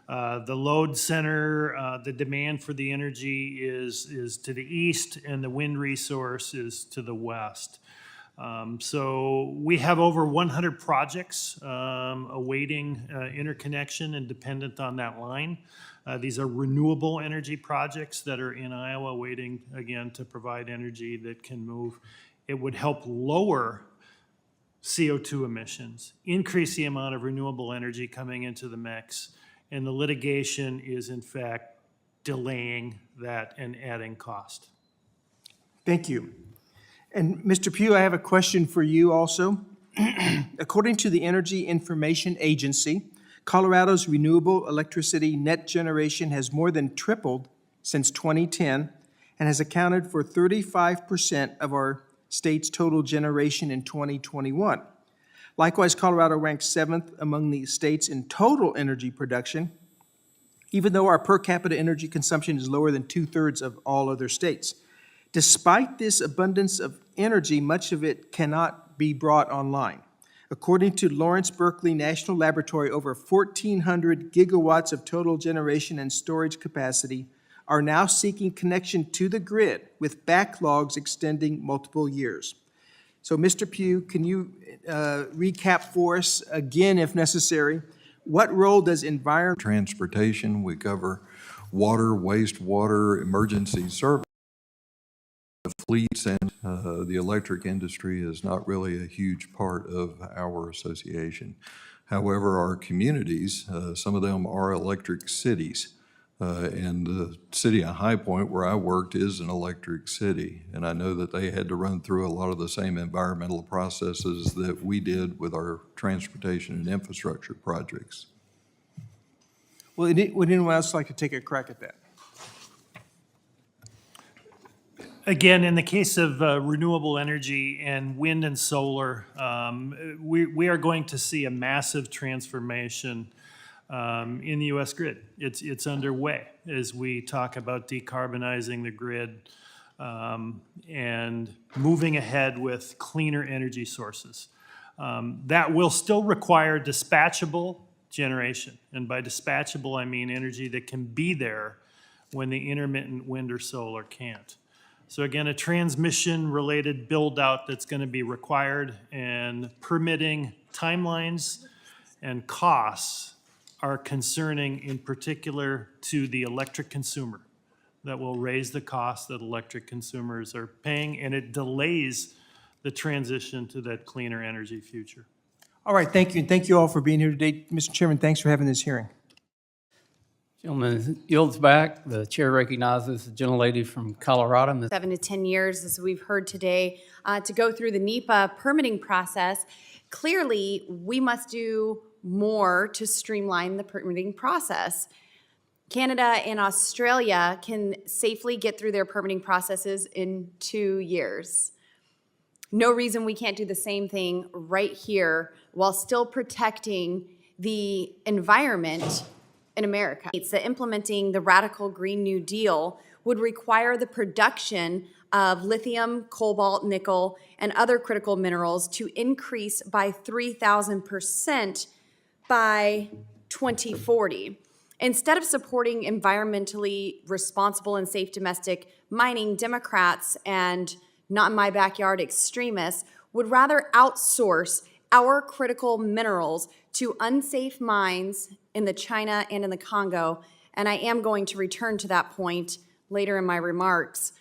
The load center, the demand for the energy is to the east, and the wind resource is to the west. So we have over 100 projects awaiting interconnection and dependent on that line. These are renewable energy projects that are in Iowa waiting, again, to provide energy that can move. It would help lower CO2 emissions, increase the amount of renewable energy coming into the mix, and the litigation is in fact delaying that and adding cost. Thank you. And Mr. Pugh, I have a question for you also. According to the Energy Information Agency, Colorado's renewable electricity net generation has more than tripled since 2010 and has accounted for 35% of our state's total generation in 2021. Likewise, Colorado ranks 7th among the states in total energy production, even though our per capita energy consumption is lower than 2/3 of all other states. Despite this abundance of energy, much of it cannot be brought online. According to Lawrence Berkeley National Laboratory, over 1,400 gigawatts of total generation and storage capacity are now seeking connection to the grid, with backlogs extending multiple years. So, Mr. Pugh, can you recap for us again, if necessary, what role does environment? Transportation, we cover water, wastewater, emergency service. Fleets and the electric industry is not really a huge part of our association. However, our communities, some of them are electric cities. And the city of High Point, where I worked, is an electric city. And I know that they had to run through a lot of the same environmental processes that we did with our transportation and infrastructure projects. Well, would anyone else like to take a crack at that? Again, in the case of renewable energy and wind and solar, we are going to see a massive transformation in the U.S. grid. It's underway as we talk about decarbonizing the grid and moving ahead with cleaner energy sources. That will still require dispatchable generation. And by dispatchable, I mean energy that can be there when the intermittent wind or solar can't. So again, a transmission-related build-out that's going to be required, and permitting timelines and costs are concerning in particular to the electric consumer. That will raise the cost that electric consumers are paying, and it delays the transition to that cleaner energy future. All right, thank you, and thank you all for being here today. Mr. Chairman, thanks for having this hearing. Gentleman yields back. The chair recognizes the gentlelady from Colorado. 7 to 10 years, as we've heard today, to go through the NEPA permitting process. Clearly, we must do more to streamline the permitting process. Canada and Australia can safely get through their permitting processes in 2 years. No reason we can't do the same thing right here while still protecting the environment in America. It's that implementing the radical Green New Deal would require the production of lithium, cobalt, nickel, and other critical minerals to increase by 3,000% by 2040. Instead of supporting environmentally responsible and safe domestic mining, Democrats and not in my backyard extremists would rather outsource our critical minerals to unsafe mines in the China and in the Congo, and I am going to return to that point later in my remarks.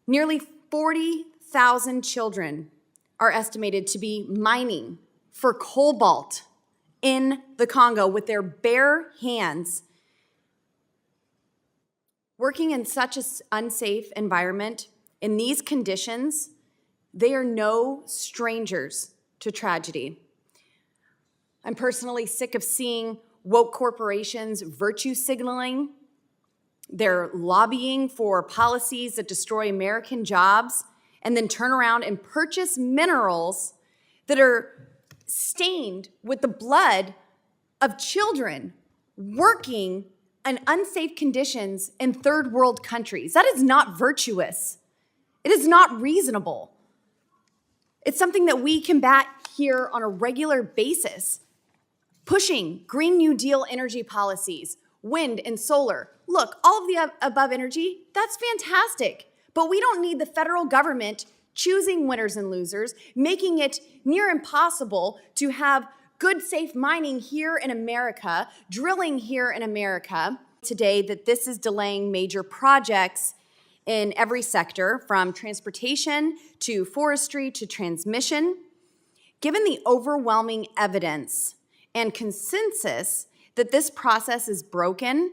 Nearly 40,000 children are estimated to be mining for cobalt in the Congo with their bare hands. Working in such an unsafe environment, in these conditions, they are no strangers to tragedy. I'm personally sick of seeing woke corporations virtue signaling. They're lobbying for policies that destroy American jobs and then turn around and purchase minerals that are stained with the blood of children working and unsafe conditions in third world countries. That is not virtuous. It is not reasonable. It's something that we combat here on a regular basis. Pushing Green New Deal energy policies, wind and solar. Look, all of the above energy, that's fantastic. But we don't need the federal government choosing winners and losers, making it near impossible to have good, safe mining here in America, drilling here in America. Today, that this is delaying major projects in every sector, from transportation to forestry to transmission. Given the overwhelming evidence and consensus that this process is broken,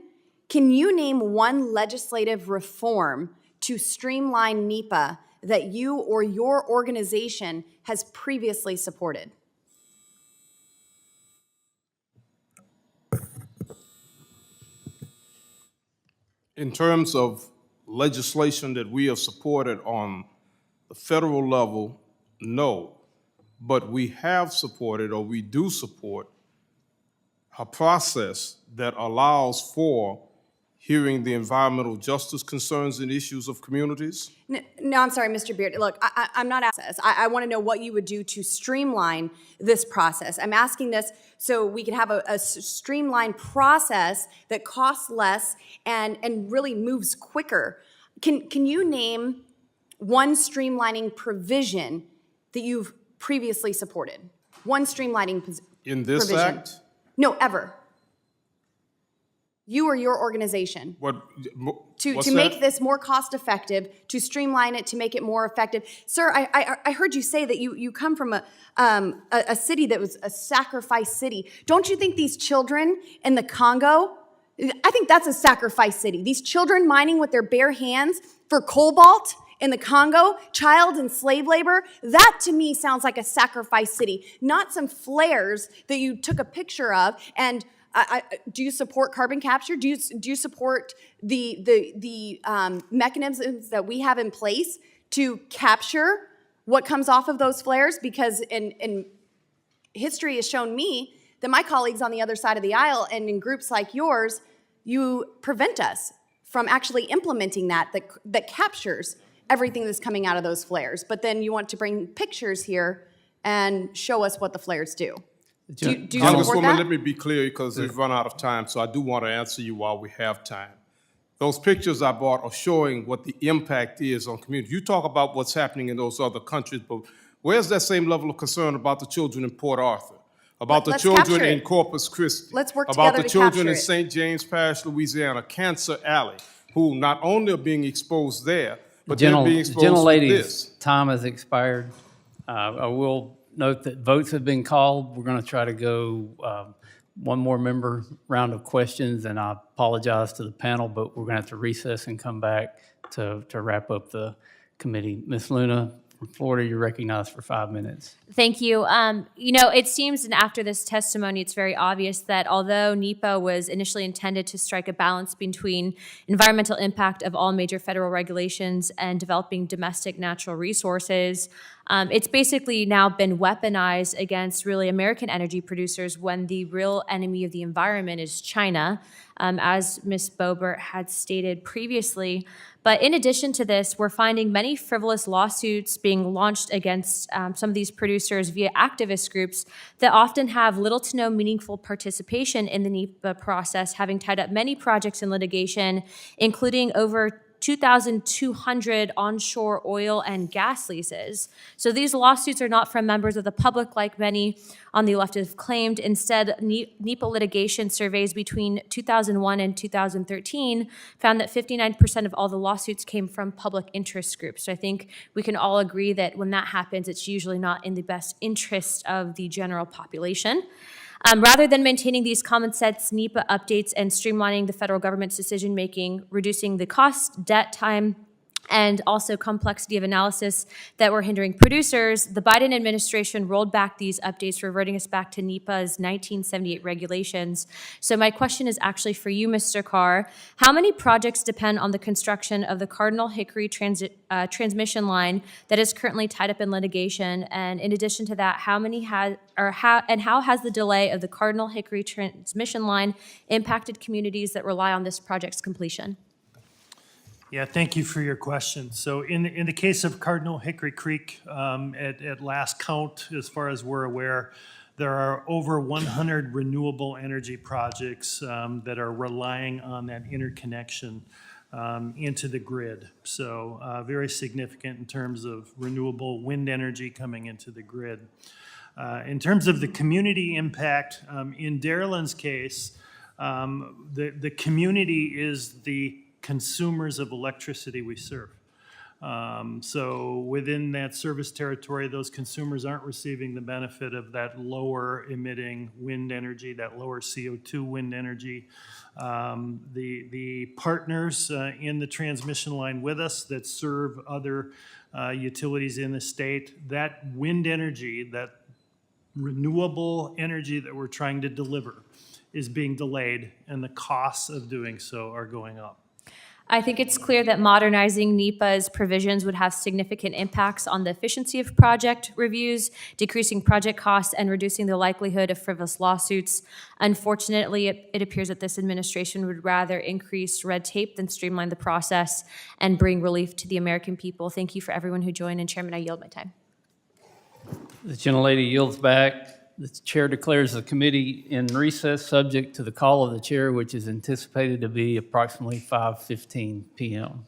can you name one legislative reform to streamline NEPA that you or your organization has previously supported? In terms of legislation that we have supported on the federal level, no. But we have supported, or we do support, a process that allows for hearing the environmental justice concerns and issues of communities. No, I'm sorry, Mr. Beard. Look, I'm not asking this. I want to know what you would do to streamline this process. I'm asking this so we can have a streamlined process that costs less and really moves quicker. Can you name one streamlining provision that you've previously supported? One streamlining In this provision. act? No, ever. You or your organization. To make this more cost effective, to streamline it, to make it more effective. Sir, I heard you say that you come from a city that was a sacrifice city. Don't you think these children in the Congo, I think that's a sacrifice city. These children mining with their bare hands for cobalt in the Congo, child and slave labor, that to me sounds like a sacrifice city, not some flares that you took a picture of. And do you support carbon capture? Do you support the mechanisms that we have in place to capture what comes off of those flares? Because in history has shown me that my colleagues on the other side of the aisle and in groups like yours, you prevent us from actually implementing that captures everything that's coming out of those flares. But then you want to bring pictures here and show us what the flares do. Do you support Congresswoman, that? let me be clear because we've run out of time, so I do want to answer you while we have time. Those pictures I brought are showing what the impact is on communities. You talk about what's happening in those other countries, but where's that same level of concern about the children in Port Arthur? About the Let's children capture in it. Corpus Christi? Let's work about together the to children capture in it. St. James Parish, Louisiana, Cancer Alley, who not only are being exposed there, but they're being exposed to Gentlelady's this. time has expired. I will note that votes have been called. We're going to try to go one more member round of questions, and I apologize to the panel, but we're going to have to recess and come back to wrap up the committee. Ms. Luna from Florida, you're recognized for 5 minutes. Thank you. It seems, and after this testimony, it's very obvious that although NEPA was initially intended to strike a balance between environmental impact of all major federal regulations and developing domestic natural resources, it's basically now been weaponized against really American energy producers when the real enemy of the environment is China, as Ms. Boebert had stated previously. But in addition to this, we're finding many frivolous lawsuits being launched against some of these producers via activist groups that often have little to no meaningful participation in the NEPA process, having tied up many projects in litigation, including over 2,200 onshore oil and gas leases. So these lawsuits are not from members of the public like many on the left have claimed. Instead, NEPA litigation surveys between 2001 and 2013 found that 59% of all the lawsuits came from public interest groups. So I think we can all agree that when that happens, it's usually not in the best interest of the general population. Rather than maintaining these common sense NEPA updates and streamlining the federal government's decision-making, reducing the cost, debt, time, and also complexity of analysis that were hindering producers, the Biden administration rolled back these updates, reverting us back to NEPA's 1978 regulations. So my question is actually for you, Mr. Carr. How many projects depend on the construction of the Cardinal Hickory transmission line that is currently tied up in litigation? And in addition to that, how has the delay of the Cardinal Hickory transmission line impacted communities that rely on this project's completion? Yeah, thank you for your question. So in the case of Cardinal Hickory Creek, at last count, as far as we're aware, there are over 100 renewable energy projects that are relying on that interconnection into the grid. So very significant in terms of renewable wind energy coming into the grid. In terms of the community impact, in Darylyn's case, the community is the consumers of electricity we serve. So within that service territory, those consumers aren't receiving the benefit of that lower emitting wind energy, that lower CO2 wind energy. The partners in the transmission line with us that serve other utilities in the state, that wind energy, that renewable energy that we're trying to deliver is being delayed, and the costs of doing so are going up. I think it's clear that modernizing NEPA's provisions would have significant impacts on the efficiency of project reviews, decreasing project costs, and reducing the likelihood of frivolous lawsuits. Unfortunately, it appears that this administration would rather increase red tape than streamline the process and bring relief to the American people. Thank you for everyone who joined, and Chairman, I yield my time. The gentlelady yields back. The chair declares the committee in recess, subject to the call of the chair, which is anticipated to be approximately 5:15 p.m.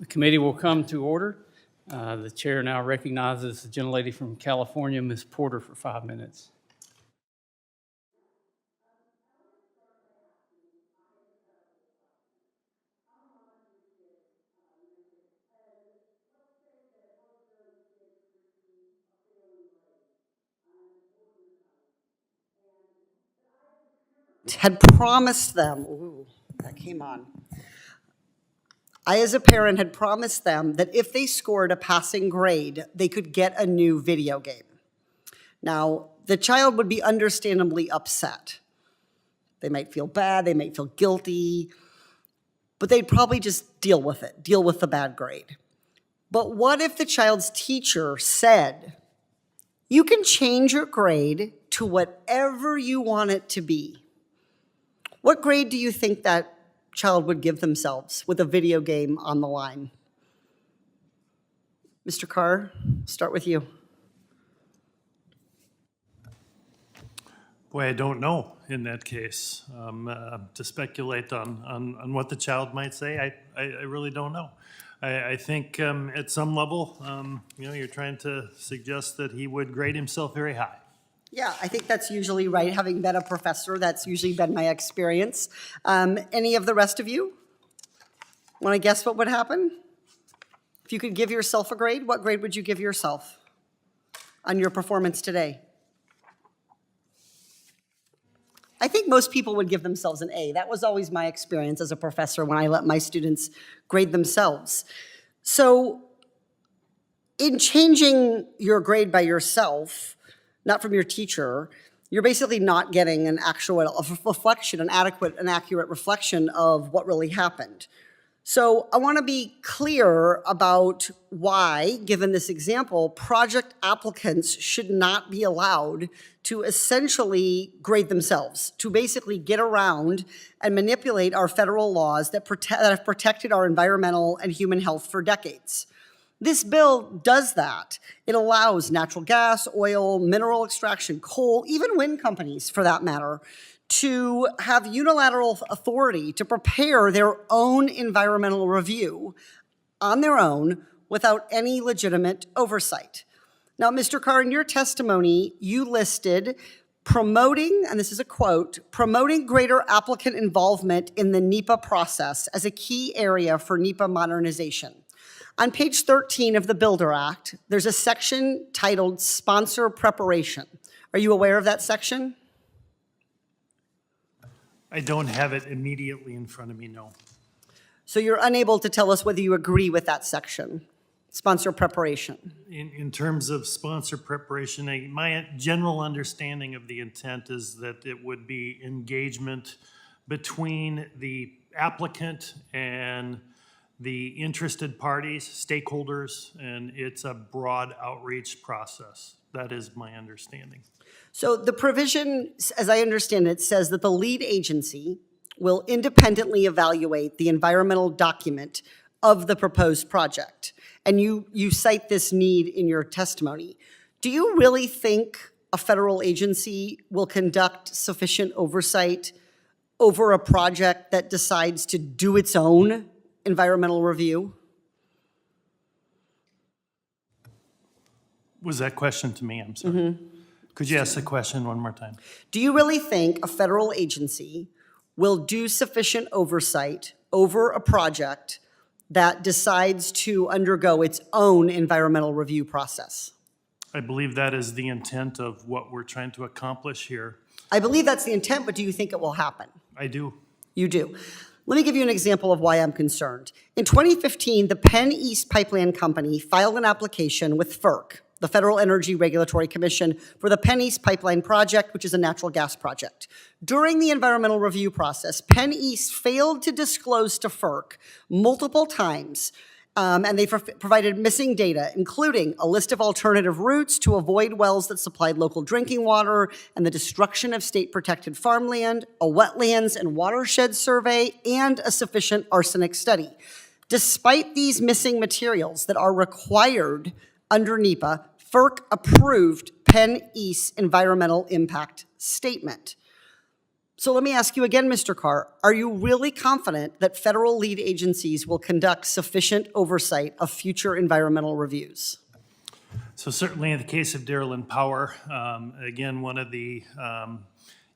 The committee will come to order. The chair now recognizes the gentlelady from California, Ms. Porter, for 5 minutes. Had promised them, ooh, that came on. I, as a parent, had promised them that if they scored a passing grade, they could get a new video game. Now, the child would be understandably upset. They might feel bad, they might feel guilty, but they'd probably just deal with it, deal with the bad grade. But what if the child's teacher said, you can change your grade to whatever you want it to be? What grade do you think that child would give themselves with a video game on the line? Mr. Carr, start with you. Boy, I don't know in that case. To speculate on what the child might say, I really don't know. I think at some level, you're trying to suggest that he would grade himself very high. Yeah, I think that's usually right. Having been a professor, that's usually been my experience. Any of the rest of you want to guess what would happen? If you could give yourself a grade, what grade would you give yourself on your performance today? I think most people would give themselves an A. That was always my experience as a professor when I let my students grade themselves. So in changing your grade by yourself, not from your teacher, you're basically not getting an actual reflection, an adequate and accurate reflection of what really happened. So I want to be clear about why, given this example, project applicants should not be allowed to essentially grade themselves, to basically get around and manipulate our federal laws that have protected our environmental and human health for decades. This bill does that. It allows natural gas, oil, mineral extraction, coal, even wind companies for that matter, to have unilateral authority to prepare their own environmental review on their own without any legitimate oversight. Now, Mr. Carr, in your testimony, you listed promoting, and this is a quote, promoting greater applicant involvement in the NEPA process as a key area for NEPA modernization. On page 13 of the Builder Act, there's a section titled Sponsor Preparation. Are you aware of that section? I don't have it immediately in front of me, no. So you're unable to tell us whether you agree with that section, sponsor preparation? In terms of sponsor preparation, my general understanding of the intent is that it would be engagement between the applicant and the interested parties, stakeholders, and it's a broad outreach process. That is my understanding. So the provision, as I understand it, says that the lead agency will independently evaluate the environmental document of the proposed project. And you cite this need in your testimony. Do you really think a federal agency will conduct sufficient oversight over a project that decides to do its own environmental review? Was that question to me? I'm sorry. Mm-hmm. Could you ask the question one more time? Do you really think a federal agency will do sufficient oversight over a project that decides to undergo its own environmental review process? I believe that is the intent of what we're trying to accomplish here. I believe that's the intent, but do you think it will happen? I do. You do. Let me give you an example of why I'm concerned. In 2015, the Penn East Pipeline Company filed an application with FERC, the Federal Energy Regulatory Commission, for the Penn East Pipeline Project, which is a natural gas project. During the environmental review process, Penn East failed to disclose to FERC multiple times, and they provided missing data, including a list of alternative routes to avoid wells that supplied local drinking water, and the destruction of state-protected farmland, a wetlands and watershed survey, and a sufficient arsenic study. Despite these missing materials that are required under NEPA, FERC approved Penn East's environmental impact statement. So let me ask you again, Mr. Carr, are you really confident that federal lead agencies will conduct sufficient oversight of future environmental reviews? So certainly in the case of Darrell Power, again, one of the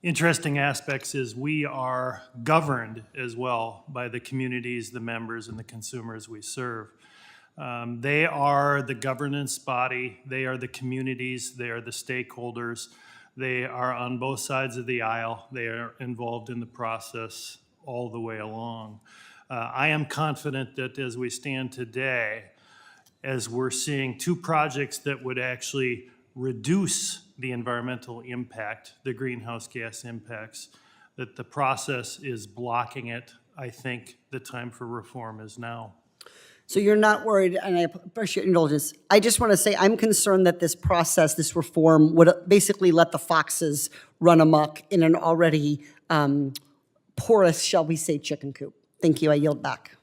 interesting aspects is we are governed as well by the communities, the members, and the consumers we serve. They are the governance body, they are the communities, they are the stakeholders. They are on both sides of the aisle. They are involved in the process all the way along. I am confident that as we stand today, as we're seeing two projects that would actually reduce the environmental impact, the greenhouse gas impacts, that the process is blocking it. I think the time for reform is now. So you're not worried, and I appreciate your indulgence. I just want to say I'm concerned that this process, this reform, would basically let the foxes run amok in an already porous, shall we say, chicken coop. Thank you. I yield back.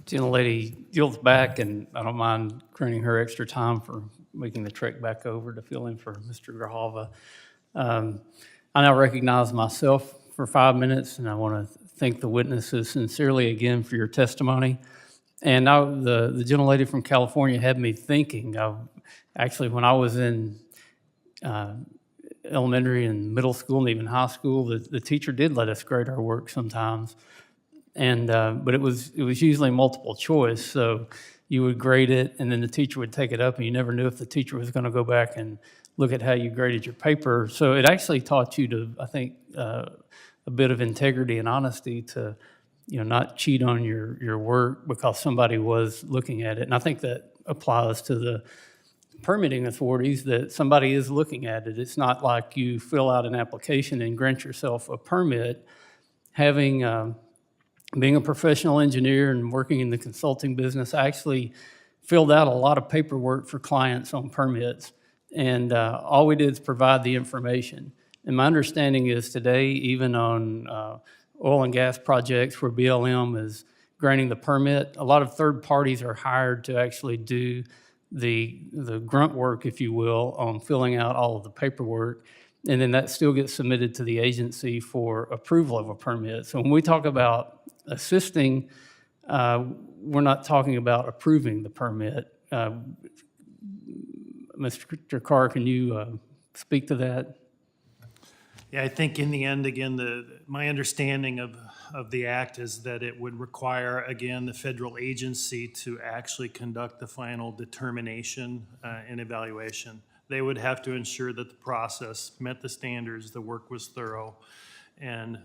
Gentlelady yields back, and I don't mind granting her extra time for making the trek back over to fill in for Mr. Grijalva. I now recognize myself for 5 minutes, and I want to thank the witnesses sincerely again for your testimony. And now the gentlelady from California had me thinking. Actually, when I was in elementary and middle school and even high school, the teacher did let us grade our work sometimes. And but it was usually multiple choice. So you would grade it, and then the teacher would take it up, and you never knew if the teacher was going to go back and look at how you graded your paper. So it actually taught you to, I think, a bit of integrity and honesty to, not cheat on your work because somebody was looking at it. And I think that applies to the permitting authorities, that somebody is looking at it. It's not like you fill out an application and grant yourself a permit. Being a professional engineer and working in the consulting business, I actually filled out a lot of paperwork for clients on permits. And all we did is provide the information. And my understanding is today, even on oil and gas projects where BLM is granting the permit, a lot of third parties are hired to actually do the grunt work, if you will, on filling out all of the paperwork. And then that still gets submitted to the agency for approval of a permit. So when we talk about assisting, we're not talking about approving the permit. Mr. Carr, can you speak to that? Yeah, I think in the end, again, my understanding of the act is that it would require, again, the federal agency to actually conduct the final determination and evaluation. They would have to ensure that the process met the standards, the work was thorough, and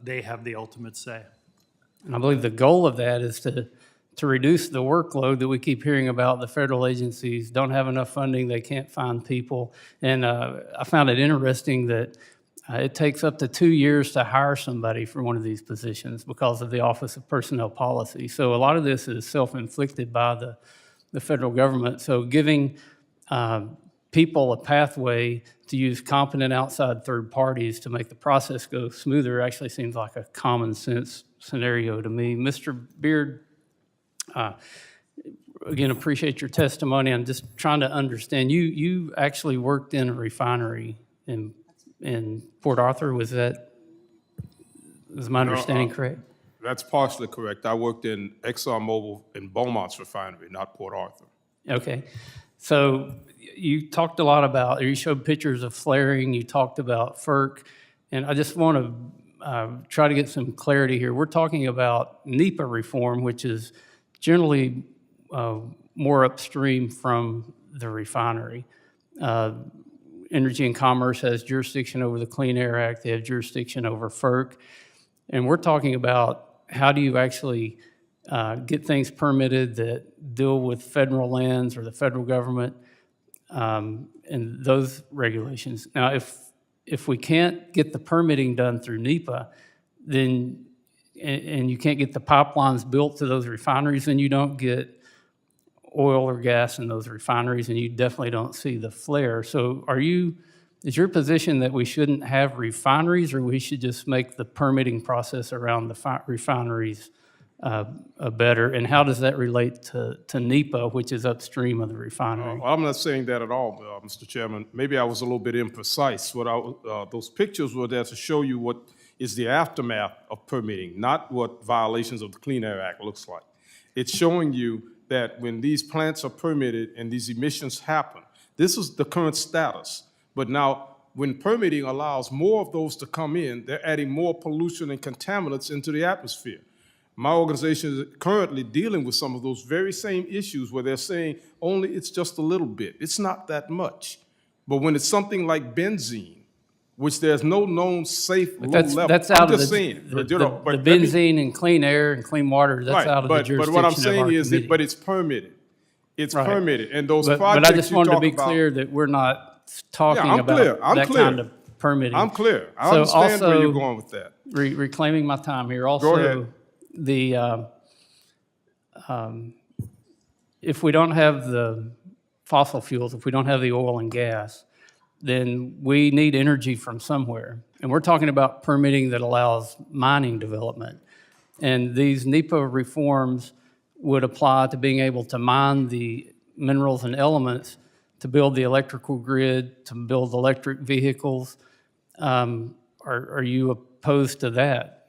they have the ultimate say. And I believe the goal of that is to reduce the workload that we keep hearing about. The federal agencies don't have enough funding, they can't find people. And I found it interesting that it takes up to 2 years to hire somebody for one of these positions because of the Office of Personnel Policy. So a lot of this is self-inflicted by the federal government. So giving people a pathway to use competent outside third parties to make the process go smoother actually seems like a common sense scenario to me. Mr. Beard, again, appreciate your testimony. I'm just trying to understand. You actually worked in a refinery in Port Arthur. Was my understanding correct? That's partially correct. I worked in ExxonMobil in Beaumont's refinery, not Port Arthur. Okay. So you talked a lot about, you showed pictures of flaring, you talked about FERC, and I just want to try to get some clarity here. We're talking about NEPA reform, which is generally more upstream from the refinery. Energy and Commerce has jurisdiction over the Clean Air Act. They have jurisdiction over FERC. And we're talking about how do you actually get things permitted that deal with federal lands or the federal government and those regulations. Now, if we can't get the permitting done through NEPA, then and you can't get the pipelines built to those refineries, then you don't get oil or gas in those refineries, and you definitely don't see the flare. So is your position that we shouldn't have refineries, or we should just make the permitting process around the refineries better? And how does that relate to NEPA, which is upstream of the refinery? Well, I'm not saying that at all, Mr. Chairman. Maybe I was a little bit imprecise. Those pictures were there to show you what is the aftermath of permitting, not what violations of the Clean Air Act looks like. It's showing you that when these plants are permitted and these emissions happen, this is the current status. But now, when permitting allows more of those to come in, they're adding more pollution and contaminants into the atmosphere. My organization is currently dealing with some of those very same issues where they're saying only it's just a little bit. It's not that much. But when it's something like benzene, which there's no known safe low level. That's out I'm of just the, saying, the, you know, the but let me- benzene and clean air and clean water, that's right, out of the but jurisdiction what I'm of our saying is, committee. but it's permitted. It's Right. permitted, and those But projects I just you wanted to talk be about- clear that we're not talking I'm about clear. I'm that clear. kind of permitting. I'm clear. I So understand where also, you're going with that. Reclaiming my time here. Go Also, ahead. if we don't have the fossil fuels, if we don't have the oil and gas, then we need energy from somewhere. And we're talking about permitting that allows mining development. And these NEPA reforms would apply to being able to mine the minerals and elements to build the electrical grid, to build electric vehicles. Are you opposed to that?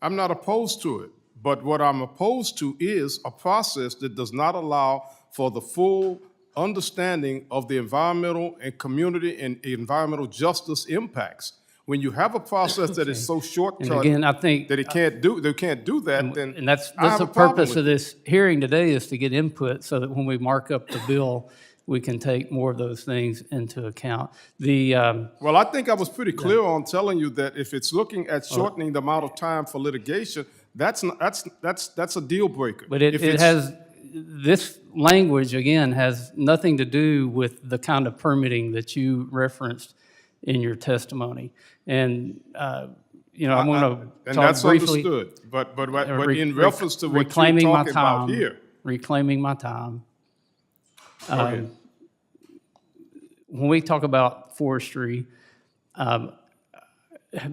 I'm not opposed to it, but what I'm opposed to is a process that does not allow for the full understanding of the environmental and community and environmental justice impacts. When you have a process that is so short-cut And again, I think that they can't do that, then And that's I have the a problem purpose with of this hearing today, is to get input so that when we mark up the bill, we can take more of those things into account. Well, I think I was pretty clear on telling you that if it's looking at shortening the amount of time for litigation, that's a deal breaker. But If it it's- has, this language, again, has nothing to do with the kind of permitting that you referenced in your testimony. And, you know, I'm going to and talk that's briefly. understood. But in reference to what you're reclaiming my talking about time, here. Reclaiming my time. Go ahead. When we talk about forestry,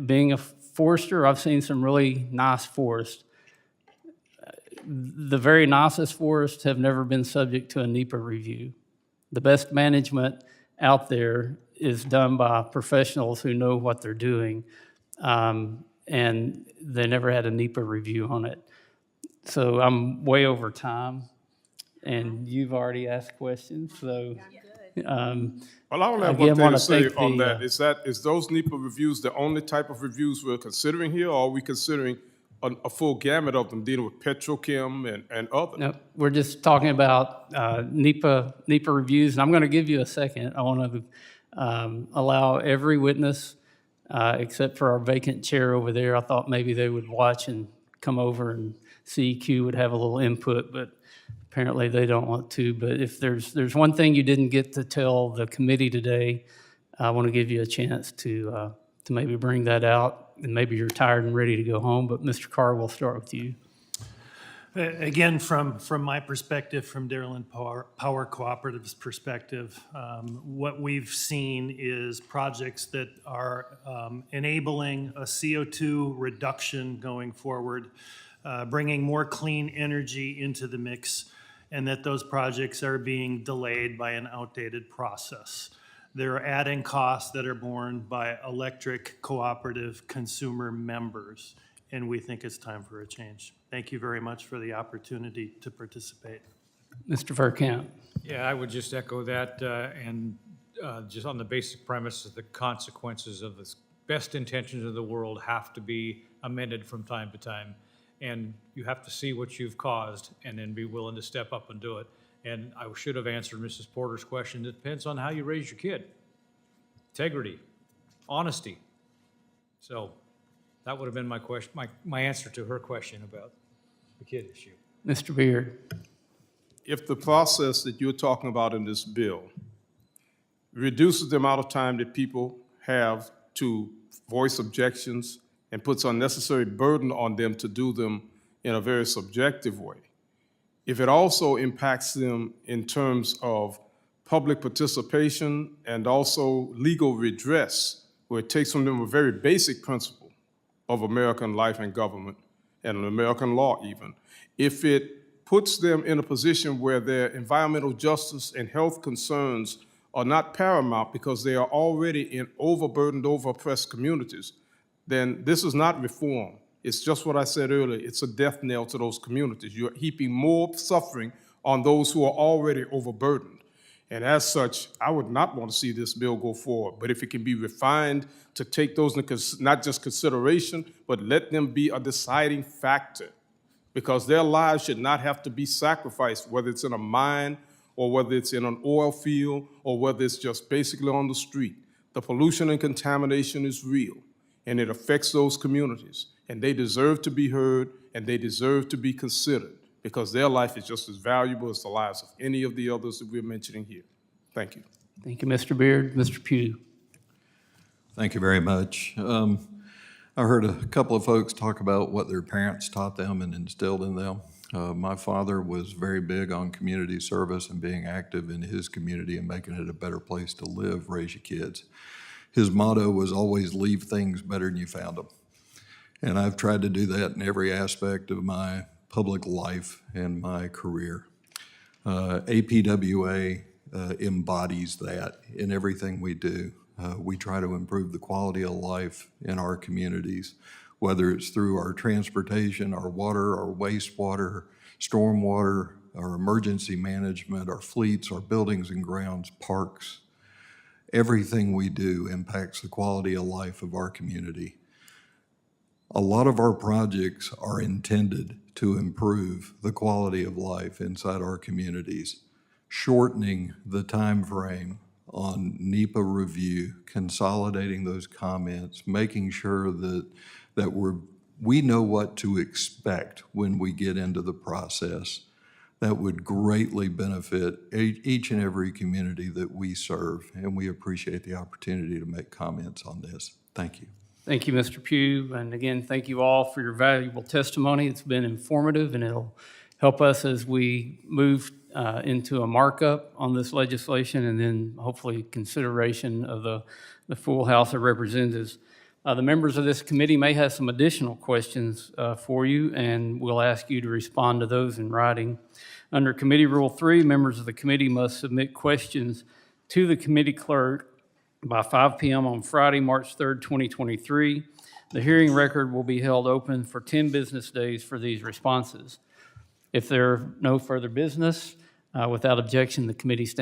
being a forester, I've seen some really nice forests. The very nicest forests have never been subject to a NEPA review. The best management out there is done by professionals who know what they're doing, and they never had a NEPA review on it. So I'm way over time, and you've already asked questions, so. Well, I only have again, one thing wanna to say thank on the, that. Is those NEPA reviews the only type of reviews we're considering here, or are we considering a full gamut of them dealing with petrochem and others? No, we're just talking about NEPA reviews, and I'm going to give you a second. I want to allow every witness, except for our vacant chair over there. I thought maybe they would watch and come over, and CEQ would have a little input, but apparently they don't want to. But if there's one thing you didn't get to tell the committee today, I want to give you a chance to maybe bring that out. And maybe you're tired and ready to go home, but Mr. Carr, we'll start with you. Again, from my perspective, from Dairyland Power Cooperative's perspective, what we've seen is projects that are enabling a CO2 reduction going forward, bringing more clean energy into the mix, and that those projects are being delayed by an outdated process. They're adding costs that are borne by electric cooperative consumer members, and we think it's time for a change. Thank you very much for the opportunity to participate. Mr. Verkamp. Yeah, I would just echo that, and just on the basic premise that the consequences of the best intentions of the world have to be amended from time to time. And you have to see what you've caused and then be willing to step up and do it. And I should have answered Mrs. Porter's question. It depends on how you raise your kid. Integrity, honesty. So that would have been my question, my answer to her question about the kid issue. Mr. Beard. If the process that you're talking about in this bill reduces the amount of time that people have to voice objections and puts unnecessary burden on them to do them in a very subjective way, if it also impacts them in terms of public participation and also legal redress, where it takes from them a very basic principle of American life and government, and American law even. If it puts them in a position where their environmental justice and health concerns are not paramount because they are already in overburdened, overoppressed communities, then this is not reform. It's just what I said earlier. It's a death knell to those communities. You're heaping more suffering on those who are already overburdened. And as such, I would not want to see this bill go forward. But if it can be refined to take those into not just consideration, but let them be a deciding factor, because their lives should not have to be sacrificed, whether it's in a mine or whether it's in an oil field or whether it's just basically on the street. The pollution and contamination is real, and it affects those communities. And they deserve to be heard, and they deserve to be considered, because their life is just as valuable as the lives of any of the others that we're mentioning here. Thank you. Thank you, Mr. Beard. Mr. Pugh. Thank you very much. I heard a couple of folks talk about what their parents taught them and instilled in them. My father was very big on community service and being active in his community and making it a better place to live, raise your kids. His motto was always leave things better than you found them. And I've tried to do that in every aspect of my public life and my career. APWA embodies that in everything we do. We try to improve the quality of life in our communities, whether it's through our transportation, our water, our wastewater, stormwater, our emergency management, our fleets, our buildings and grounds, parks. Everything we do impacts the quality of life of our community. A lot of our projects are intended to improve the quality of life inside our communities, shortening the time frame on NEPA review, consolidating those comments, making sure that we know what to expect when we get into the process. That would greatly benefit each and every community that we serve, and we appreciate the opportunity to make comments on this. Thank you. Thank you, Mr. Pugh. And again, thank you all for your valuable testimony. It's been informative, and it'll help us as we move into a markup on this legislation and then hopefully consideration of the full House of Representatives. The members of this committee may have some additional questions for you, and we'll ask you to respond to those in writing. Under Committee Rule 3, members of the committee must submit questions to the committee clerk by 5 p.m. on Friday, March 3rd, 2023. The hearing record will be held open for 10 business days for these responses. If there are no further business, without objection, the committee stands